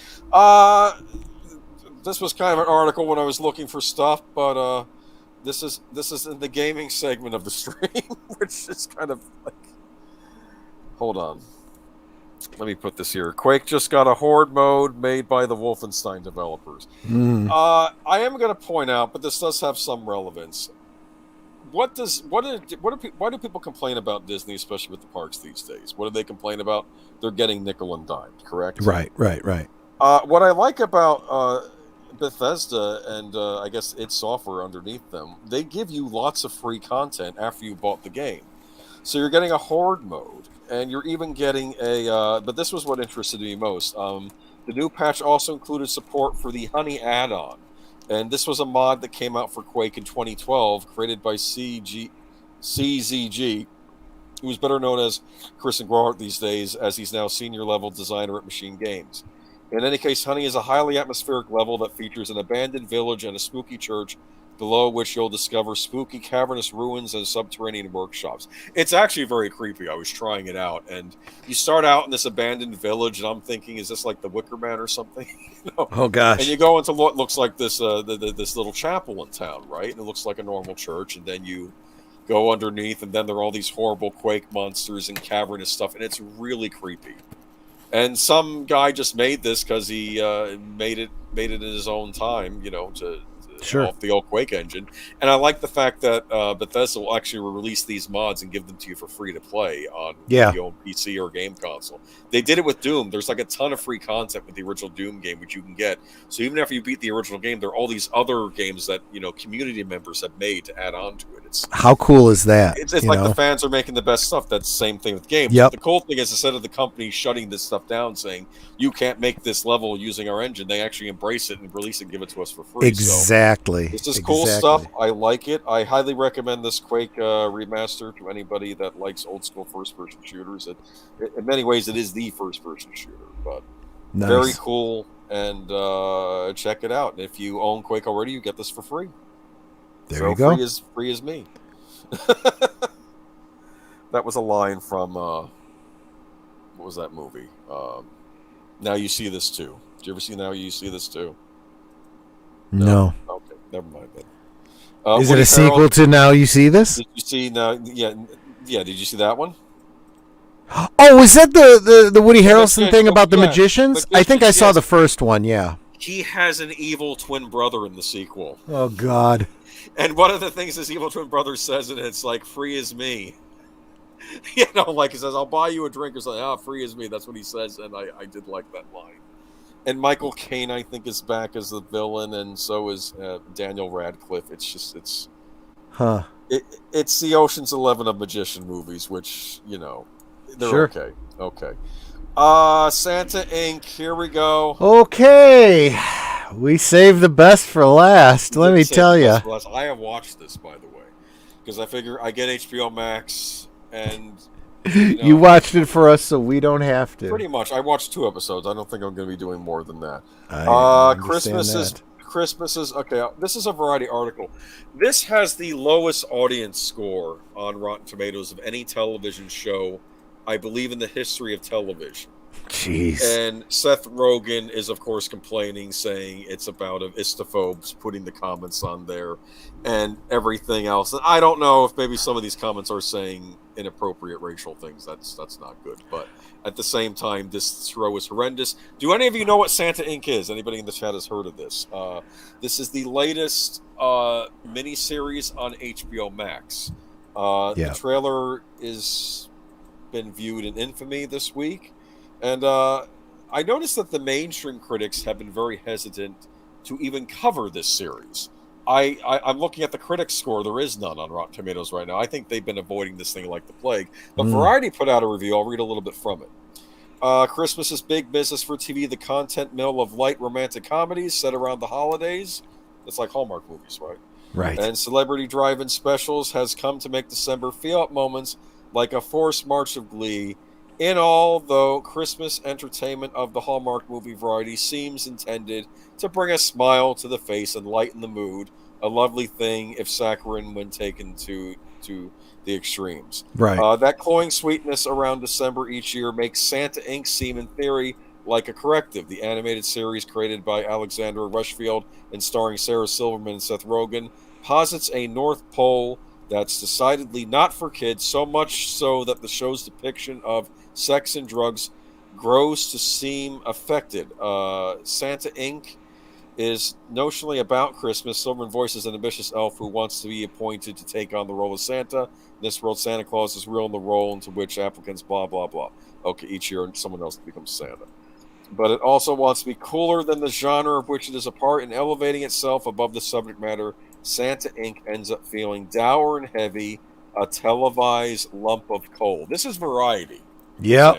This was kind of an article when I was looking for stuff, but this is in the gaming segment of the stream, which is kind of like, hold on, let me put this here. Quake just got a horde mode made by the Wolfenstein developers. I am going to point out, but this does have some relevance. Why do people complain about Disney, especially with the parks these days? What do they complain about? They're getting nickel and dimed, correct? Right. What I like about Bethesda and I guess its software underneath them, they give you lots of free content after you bought the game. So you're getting a horde mode, and you're even getting but this was what interested me most. The new patch also included support for the Honey add-on, and this was a mod that came out for Quake in 2012, created by CZG, who is better known as Chris Englehart these days, as he's now senior level designer at Machine Games. In any case, Honey is a highly atmospheric level that features an abandoned village and a spooky church below which you'll discover spooky cavernous ruins and subterranean workshops. It's actually very creepy. I was trying it out, and you start out in this abandoned village, and I'm thinking, is this like the Wicker Man or something? Oh gosh! And you go into what looks like this this little chapel in town, right? And it looks like a normal church, and then you go underneath, and then there are all these horrible quake monsters and cavernous stuff, and it's really creepy. And some guy just made this because he made it in his own time, off the old Quake engine. And I like the fact that Bethesda will actually release these mods and give them to you for free to play on your own PC or game console. They did it with Doom. There's like a ton of free content with the original Doom game, which you can get. So even after you beat the original game, there are all these other games that community members have made to add on to it. How cool is that? It's like the fans are making the best stuff. That's the same thing with games. Yep. The cool thing is, instead of the company shutting this stuff down, saying you can't make this level using our engine, they actually embrace it and release it and give it to us for free. Exactly. So this is cool stuff. I like it. I highly recommend this Quake remaster to anybody that likes old school first-person shooters. In many ways, it is the first-person shooter, but very cool. And check it out. And if you own Quake already, you get this for free. There you go. Free as me. That was a line from what was that movie? Now You See This Too. Did you ever see Now You See This Too? No. Okay, never mind then. Is it a sequel to Now You See This? Did you see now? Yeah. Did you see that one? Oh, was that the Woody Harrelson thing about the magicians? I think I saw the first one. Yeah. He has an evil twin brother in the sequel. Oh God. And one of the things his evil twin brother says, and it's like, free as me. Like he says, I'll buy you a drink or something. Free as me. That's what he says. And I did like that line. And Michael Caine, I think, is back as the villain. And so is Daniel Radcliffe. It's it's the Ocean's 11 of magician movies, which, they're okay. Okay. Santa Inc. Here we go. Okay. We saved the best for last. Let me tell you. I have watched this, by the way, because I figure I get HBO Max, and you watched it for us, so we don't have to. Pretty much. I watched 2 episodes. I don't think I'm going to be doing more than that. Christmas is okay. This is a Variety article. This has the lowest audience score on Rotten Tomatoes of any television show, I believe, in the history of television. Jeez. And Seth Rogen is, of course, complaining, saying it's about istophobes, putting the comments on there and everything else. And I don't know if maybe some of these comments are saying inappropriate racial things. That's not good. But at the same time, this show is horrendous. Do any of you know what Santa Inc. is? Anybody in the chat has heard of this? This is the latest miniseries on HBO Max. The trailer is been viewed in infamy this week. And I noticed that the mainstream critics have been very hesitant to even cover this series. I'm looking at the critics score. There is none on Rotten Tomatoes right now. I think they've been avoiding this thing like the plague. But Variety put out a review. I'll read a little bit from it. Christmas is big business for TV, the content mill of light romantic comedies set around the holidays. It's like Hallmark movies, right? Right. And celebrity drive-in specials has come to make December feel up moments like a forced march of glee. In all, though, Christmas entertainment of the Hallmark movie Variety seems intended to bring a smile to the face and lighten the mood, a lovely thing if saccharine when taken to the extremes. Right. That cloying sweetness around December each year makes Santa Inc. seem, in theory, like a corrective. The animated series created by Alexandra Rushfield and starring Sarah Silverman and Seth Rogen posits a North Pole that's decidedly not for kids, so much so that the show's depiction of sex and drugs grows to seem affected. Santa Inc. is notionally about Christmas. Silverman voices an ambitious elf who wants to be appointed to take on the role of Santa. In this world, Santa Claus is real in the role into which applicants blah, blah, blah. Okay, each year someone else becomes Santa. But it also wants to be cooler than the genre of which it is a part, and elevating itself above the subject matter. Santa Inc. ends up feeling dour and heavy, a televised lump of coal. This is Variety. Yeah.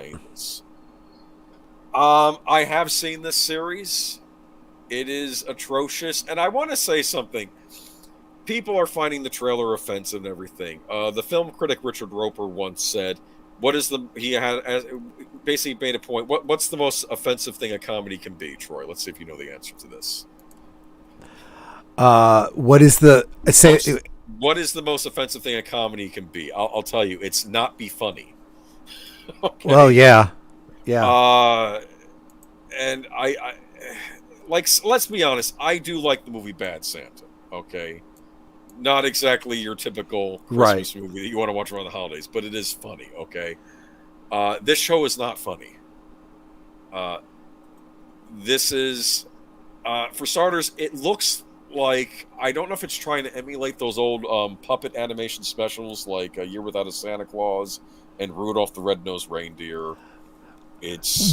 I have seen this series. It is atrocious, and I want to say something. People are finding the trailer offensive and everything. The film critic Richard Roper once said, he had basically made a point. What's the most offensive thing a comedy can be, Troy? Let's see if you know the answer to this. What is the what is the most offensive thing a comedy can be? I'll tell you, it's not be funny. Okay? Well, yeah. And I like, let's be honest, I do like the movie Bad Santa. Okay, not exactly your typical Christmas movie that you want to watch around the holidays, but it is funny. Okay, this show is not funny. This is, for starters, it looks like, I don't know if it's trying to emulate those old puppet animation specials like A Year Without a Santa Claus and Rudolph the Red-Nosed Reindeer.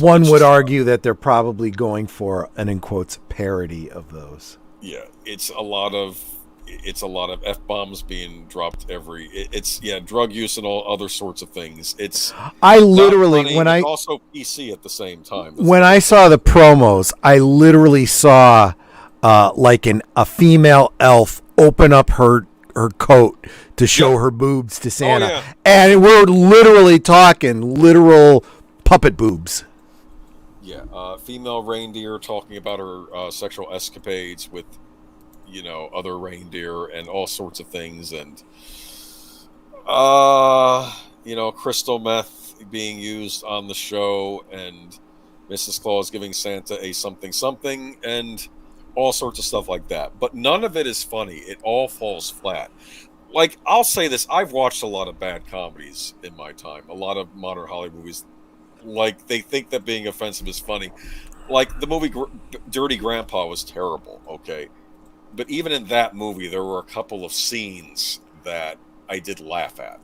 One would argue that they're probably going for an, in quotes, parody of those. Yeah, it's a lot of F-bombs being dropped it's drug use and all other sorts of things. It's also PC at the same time. When I saw the promos, I literally saw like a female elf open up her coat to show her boobs to Santa. And we're literally talking literal puppet boobs. Yeah, female reindeer talking about her sexual escapades with, other reindeer and all sorts of things, and crystal meth being used on the show, and Mrs. Claus giving Santa a something, and all sorts of stuff like that. But none of it is funny. It all falls flat. Like, I'll say this, I've watched a lot of bad comedies in my time, a lot of modern Hollywood movies. Like, they think that being offensive is funny. Like, the movie Dirty Grandpa was terrible, okay? But even in that movie, there were a couple of scenes that I did laugh at.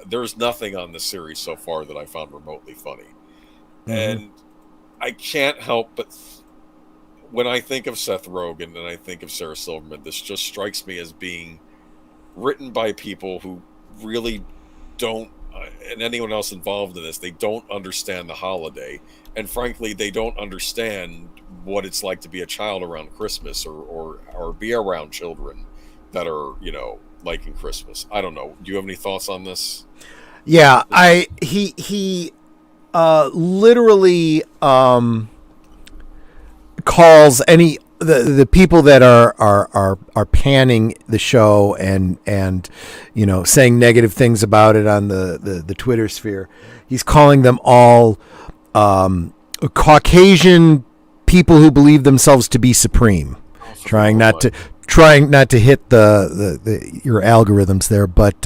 There's nothing on the series so far that I found remotely funny. Mm-hmm. And I can't help but, when I think of Seth Rogen and I think of Sarah Silverman, this just strikes me as being written by people who really don't, and anyone else involved in this, they don't understand the holiday. And frankly, they don't understand what it's like to be a child around Christmas or be around children that are, liking Christmas. I don't know. Do you have any thoughts on this? Yeah, he literally calls the people that are panning the show and saying negative things about it on the Twitter sphere. He's calling them all Caucasian people who believe themselves to be supreme, trying not to hit your algorithms there, but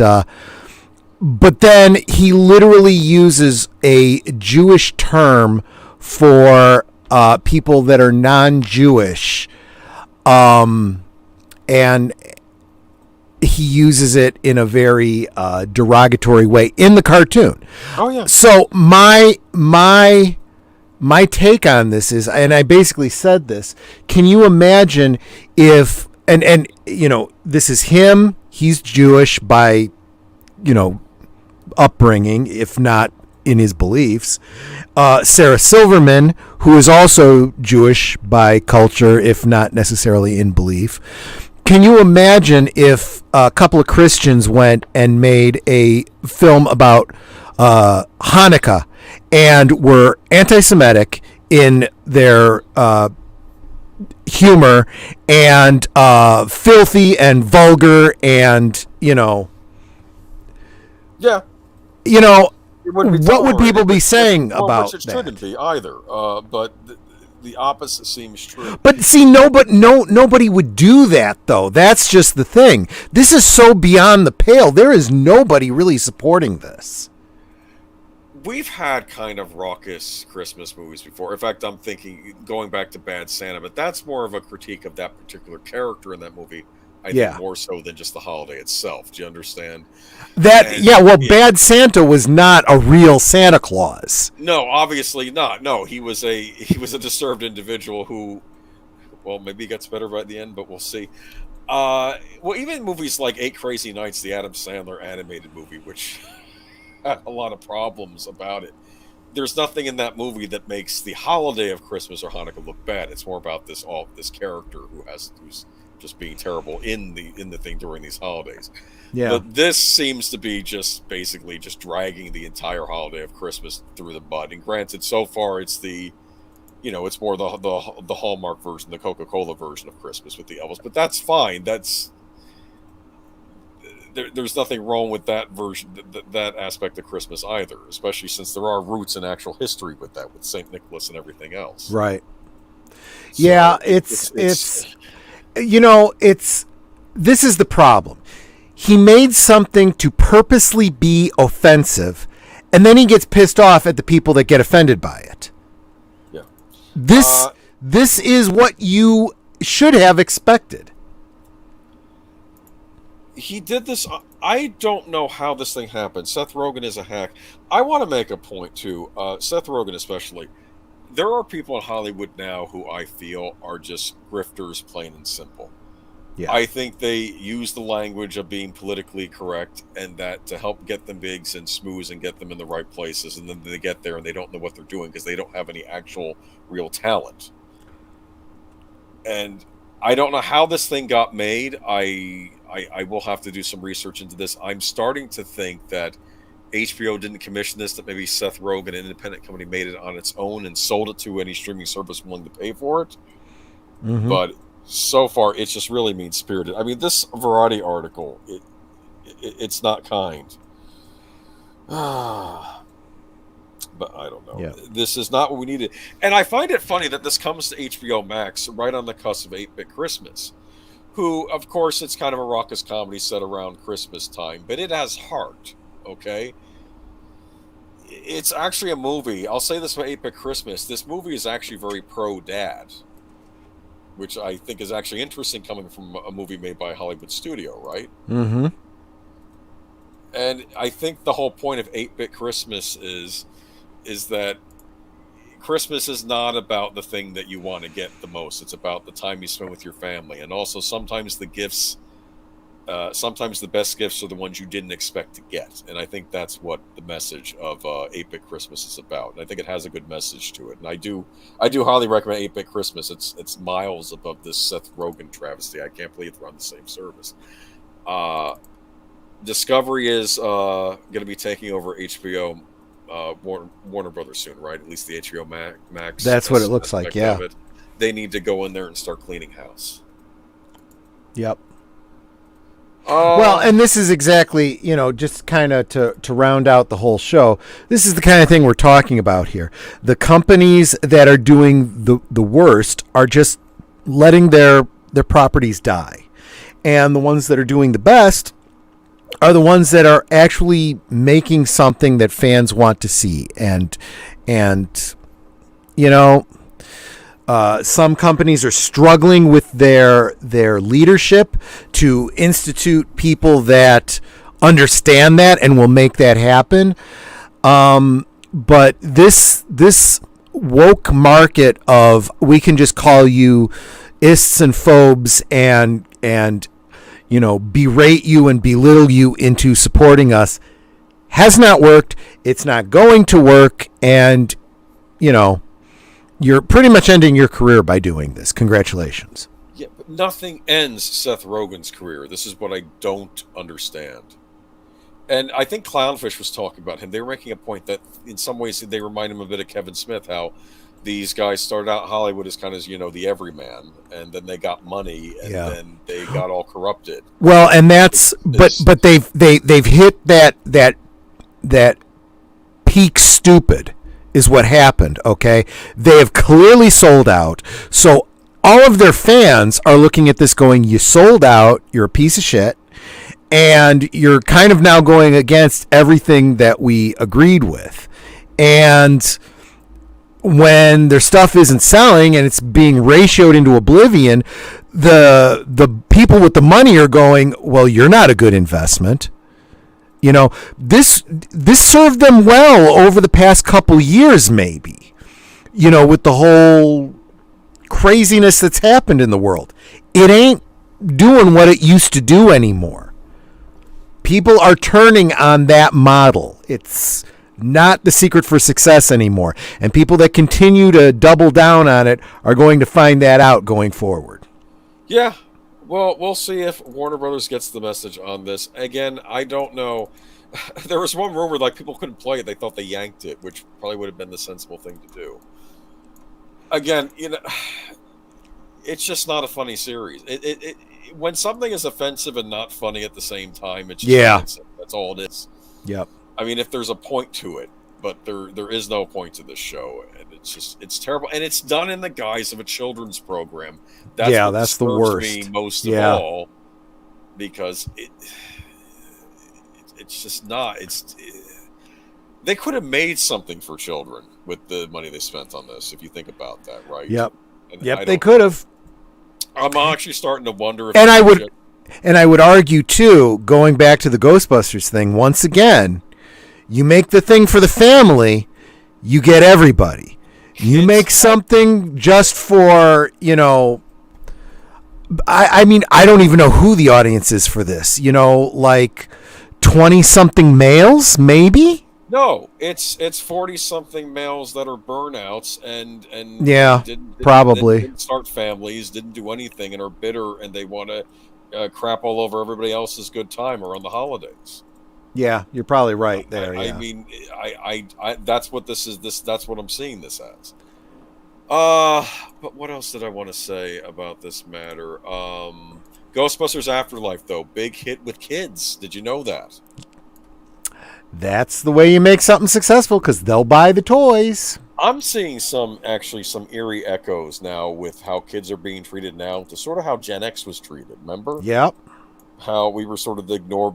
then he literally uses a Jewish term for people that are non-Jewish, and he uses it in a very derogatory way in the cartoon. Oh yeah. So my take on this is, and I basically said this, can you imagine if, and this is him, he's Jewish by, upbringing, if not in his beliefs. Sarah Silverman, who is also Jewish by culture, if not necessarily in belief. Can you imagine if a couple of Christians went and made a film about Hanukkah and were anti-Semitic in their humor and filthy and vulgar and, Yeah. What would people be saying about which it that? shouldn't be either, but the opposite seems true. But see, nobody would do that, though. That's just the thing. This is so beyond the pale. There is nobody really supporting this. We've had kind of raucous Christmas movies before. In fact, I'm thinking, going back to Bad Santa, but that's more of a critique of that particular character in that movie. I think more so than just the holiday itself. Do you understand? Bad Santa was not a real Santa Claus. No, obviously not. No, he was a disturbed individual who, well, maybe he gets better by the end, but we'll see. Even movies like 8 Crazy Nights, the Adam Sandler animated movie, which had a lot of problems about it. There's nothing in that movie that makes the holiday of Christmas or Hanukkah look bad. It's more about this character who's just being terrible in the thing during these holidays. Yeah. But this seems to be just basically just dragging the entire holiday of Christmas through the mud. And granted, so far it's the it's more the Hallmark version, the Coca-Cola version of Christmas with the elves. But that's fine. There's nothing wrong with that version, that aspect of Christmas either, especially since there are roots in actual history with that, with St. Nicholas and everything else. Right. So yeah, it's this is the problem. He made something to purposely be offensive, and then he gets pissed off at the people that get offended by it. Yeah. This is what you should have expected. He did this. I don't know how this thing happened. Seth Rogen is a hack. I want to make a point too. Seth Rogen especially. There are people in Hollywood now who I feel are just grifters, plain and simple. Yeah. I think they use the language of being politically correct and that to help get them bigs and smooths and get them in the right places, and then they get there and they don't know what they're doing because they don't have any actual real talent. And I don't know how this thing got made. I will have to do some research into this. I'm starting to think that HBO didn't commission this, that maybe Seth Rogen, an independent company, made it on its own and sold it to any streaming service willing to pay for it. Mm-hmm. But so far, it's just really mean-spirited. I mean, this Variety article, it's not kind. But I don't know. Yeah. This is not what we needed. And I find it funny that this comes to HBO Max right on the cusp of 8-Bit Christmas, who, of course, it's kind of a raucous comedy set around Christmas time, but it has heart, okay? It's actually a movie. I'll say this about 8-Bit Christmas. This movie is actually very pro-dad, which I think is actually interesting coming from a movie made by a Hollywood studio, right? Mm-hmm. And I think the whole point of 8-Bit Christmas is that Christmas is not about the thing that you want to get the most. It's about the time you spend with your family. And also sometimes the gifts, sometimes the best gifts are the ones you didn't expect to get. And I think that's what the message of 8-Bit Christmas is about. And I think it has a good message to it. And I do highly recommend 8-Bit Christmas. It's miles above this Seth Rogen travesty. I can't believe they're on the same service. Discovery is going to be taking over HBO Warner Brothers soon, right? At least the HBO Max. That's what it looks like, yeah. They need to go in there and start cleaning house. Yep. Well, and this is exactly, just kind of to round out the whole show, this is the kind of thing we're talking about here. The companies that are doing the worst are just letting their properties die. And the ones that are doing the best are the ones that are actually making something that fans want to see. And some companies are struggling with their leadership to institute people that understand that and will make that happen. But this woke market of we can just call you ists and phobes and berate you and belittle you into supporting us has not worked. It's not going to work. And, you're pretty much ending your career by doing this. Congratulations. Yeah, but nothing ends Seth Rogen's career. This is what I don't understand. And I think Clownfish was talking about him. They were making a point that in some ways they remind him a bit of Kevin Smith, how these guys started out in Hollywood as kind of, the everyman, and then they got money, and then they got all corrupted. Well, and that's but they've hit that peak stupid is what happened, okay? They have clearly sold out. So all of their fans are looking at this going, you sold out, you're a piece of shit, and you're kind of now going against everything that we agreed with. And when their stuff isn't selling and it's being ratioed into oblivion, the people with the money are going, well, you're not a good investment. This served them well over the past couple years, maybe, with the whole craziness that's happened in the world. It ain't doing what it used to do anymore. People are turning on that model. It's not the secret for success anymore. And people that continue to double down on it are going to find that out going forward. Yeah. Well, we'll see if Warner Brothers gets the message on this. Again, I don't know. There was one rumor, people couldn't play it. They thought they yanked it, which probably would have been the sensible thing to do. again, it's just not a funny series. When something is offensive and not funny at the same time, it's just offensive. That's all it is. Yep. I mean, if there's a point to it, but there is no point to this show, and it's terrible, and it's done in the guise of a children's program. That's the worst. Me most of all, because it's just not. They could have made something for children with the money they spent on this, if you think about that, right? Yep. They could have. I'm actually starting to wonder if. And I would argue too, going back to the Ghostbusters thing once again. You make the thing for the family, you get everybody. You make something just for, I mean, I don't even know who the audience is for this. Like 20-something males, maybe? No, it's 40-something males that are burnouts and probably didn't start families, didn't do anything, and are bitter, and they want to crap all over everybody else's good time around the holidays. Yeah, you're probably right there. I mean, I that's what this is. That's what I'm seeing this as. But what else did I want to say about this matter? Ghostbusters Afterlife, though, big hit with kids. Did you know that? That's the way you make something successful, because they'll buy the toys. I'm seeing some eerie echoes now with how kids are being treated now to sort of how Gen X was treated. Remember? Yep. How we were sort of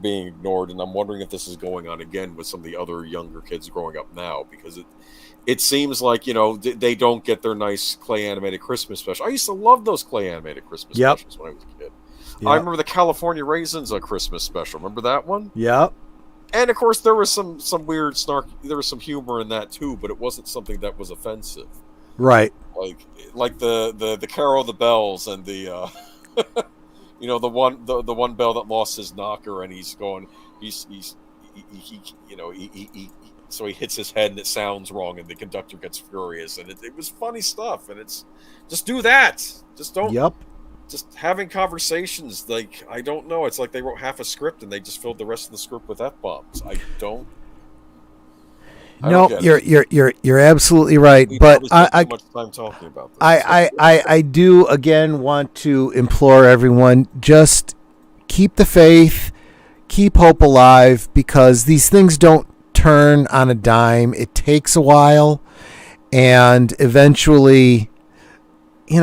being ignored, and I'm wondering if this is going on again with some of the other younger kids growing up now, because it seems like they don't get their nice clay animated Christmas special. I used to love those clay animated Christmas specials when I was a kid. Yep. I remember the California Raisins Christmas special. Remember that one? Yep. And of course there was some weird snark. There was some humor in that too, but it wasn't something that was offensive. Right. Like the Carol of the Bells and the. The one bell that lost his knocker, and so he hits his head and it sounds wrong, and the conductor gets furious, and it was funny stuff, and it's just do that. Just don't. Yep. Just having conversations, like, I don't know. It's like they wrote half a script and they just filled the rest of the script with F-bombs. No, you're absolutely right. But I much time talking about this. I do again want to implore everyone, just keep the faith, keep hope alive, because these things don't turn on a dime. It takes a while, and eventually, you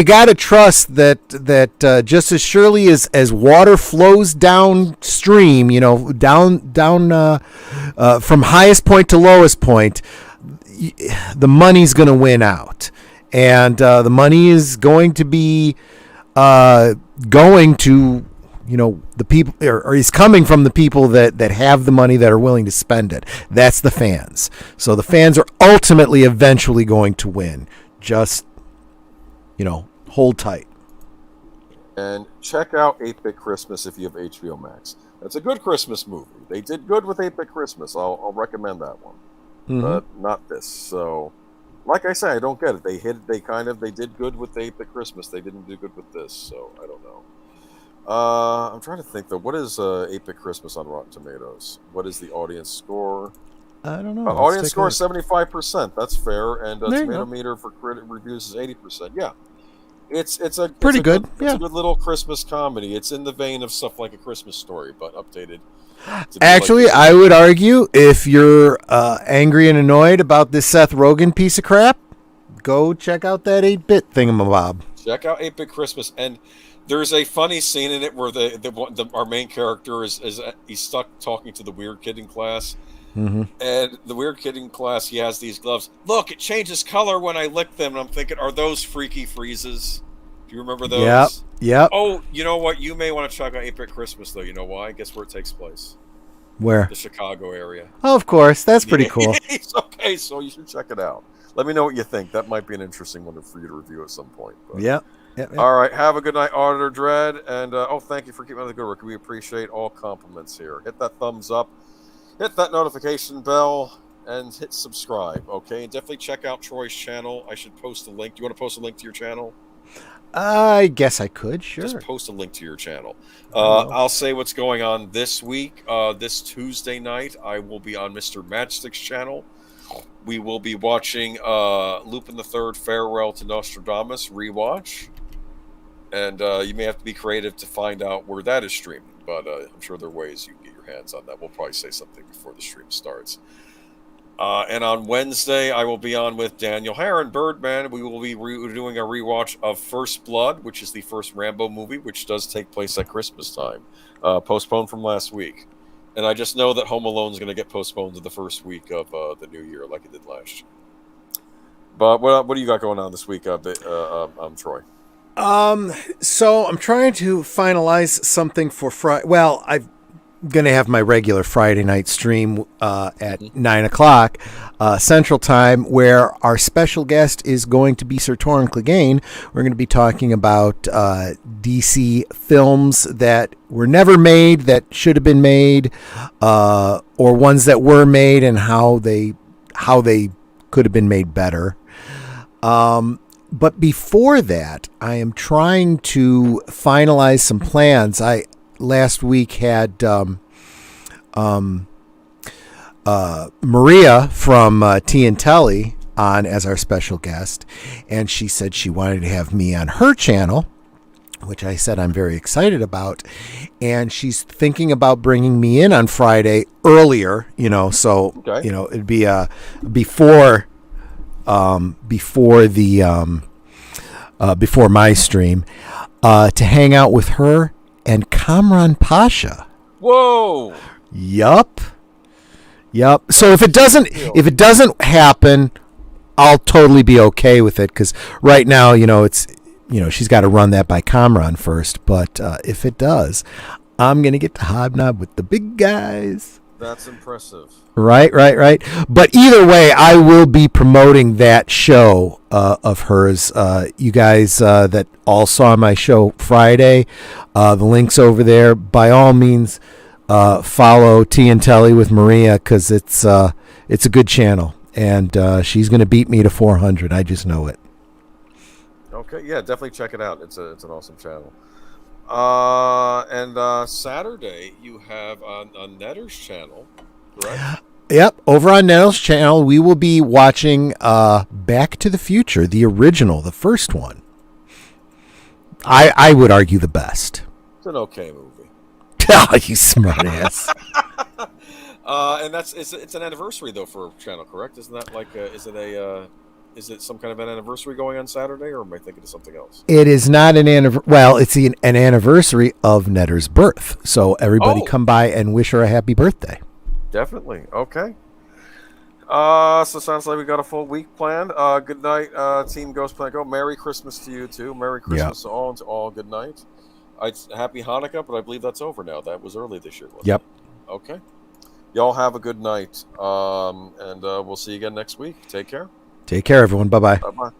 got to trust that just as surely as water flows downstream, down from highest point to lowest point, the money's going to win out, and the money is going to be going to the people, or is coming from the people that have the money, that are willing to spend it. That's the fans. So the fans are ultimately eventually going to win. Just hold tight. And check out 8-Bit Christmas if you have HBO Max. That's a good Christmas movie. They did good with 8-Bit Christmas. I'll recommend that one. Mm-hmm. But not this. So, like I say, I don't get it. They did good with 8-Bit Christmas. They didn't do good with this. So, I don't know. I'm trying to think, though. What is 8-Bit Christmas on Rotten Tomatoes? What is the audience score? I don't know. Audience score is 75%. That's fair. And tomato meter for critic reviews is 80%. Yeah. It's a good little Christmas comedy. It's in the vein of stuff like A Christmas Story, but updated. Actually, I would argue, if you're angry and annoyed about this Seth Rogen piece of crap, go check out that 8-Bit thingamabob. Check out 8-Bit Christmas. And there's a funny scene in it where our main character is he's stuck talking to the weird kid in class. Mm-hmm. And the weird kid in class, he has these gloves. Look, it changes color when I lick them. And I'm thinking, are those freaky freezes? Do you remember those? Yep. Oh, you know what? You may want to check out 8-Bit Christmas, though. You know why? Guess where it takes place? Where? The Chicago area. Oh, of course. That's pretty cool. Okay, so you should check it out. Let me know what you think. That might be an interesting one for you to review at some point. But. Yep. All right. Have a good night, Auditor Dread. And, thank you for keeping up the good work. We appreciate all compliments here. Hit that thumbs up. Hit that notification bell and hit subscribe, okay? And definitely check out Troy's channel. I should post a link. Do you want to post a link to your channel? I guess I could, sure. Just post a link to your channel. I'll say what's going on this week. This Tuesday night, I will be on Mr. Matchstick's channel. We will be watching Lupin the Third: Farewell to Nostradamus rewatch, and you may have to be creative to find out where that is streaming. But I'm sure there are ways you can get your hands on that. We'll probably say something before the stream starts. And on Wednesday, I will be on with Daniel Heron, Birdman. We will be doing a rewatch of First Blood, which is the first Rambo movie, which does take place at Christmas time, postponed from last week. And I just know that Home Alone is going to get postponed to the first week of the new year, like it did last year. But what do you got going on this week, Troy? So I'm trying to finalize something for Friday. Well, I'm going to have my regular Friday night stream at 9 o'clock Central Time, where our special guest is going to be Sir Torrin Clegane. We're going to be talking about DC films that were never made, that should have been made, or ones that were made and how they could have been made better. But before that, I am trying to finalize some plans. Last week had Maria from Tea and Telly on as our special guest, and she said she wanted to have me on her channel, which I said I'm very excited about, and she's thinking about bringing me in on Friday earlier, so okay. It'd be before my stream, to hang out with her and Kamran Pasha. Whoa! Yup. So if it doesn't happen, I'll totally be okay with it, because right now, it's she's got to run that by Kamran first. But if it does, I'm gonna get to hobnob with the big guys. That's impressive. Right. But either way, I will be promoting that show of hers. You guys that all saw my show Friday, the link's over there. By all means, follow Tea and Telly with Maria, because it's a good channel, and she's going to beat me to 400. I just know it. Okay, yeah, definitely check it out. It's an awesome channel. And Saturday you have on Netter's channel, right? Yep, over on Netter's channel, we will be watching Back to the Future, the original, the first one. I would argue the best. It's an okay movie. Oh, you smart ass. And it's an anniversary though for a channel, correct? Isn't that like is it some kind of an anniversary going on Saturday, or am I thinking of something else? It is not an anniversary. Well, it's an anniversary of Netter's birth. So everybody come by and wish her a happy birthday. Definitely. Okay. So sounds like we got a full week planned. Good night, Team Ghost Planet Go. Merry Christmas to you too. Merry Christmas to all, and to all. Good night. Happy Hanukkah, but I believe that's over now. That was early this year. Yep. It? Okay. Y'all have a good night. And we'll see you again next week. Take care. Take care, everyone. Bye-bye. Bye-bye.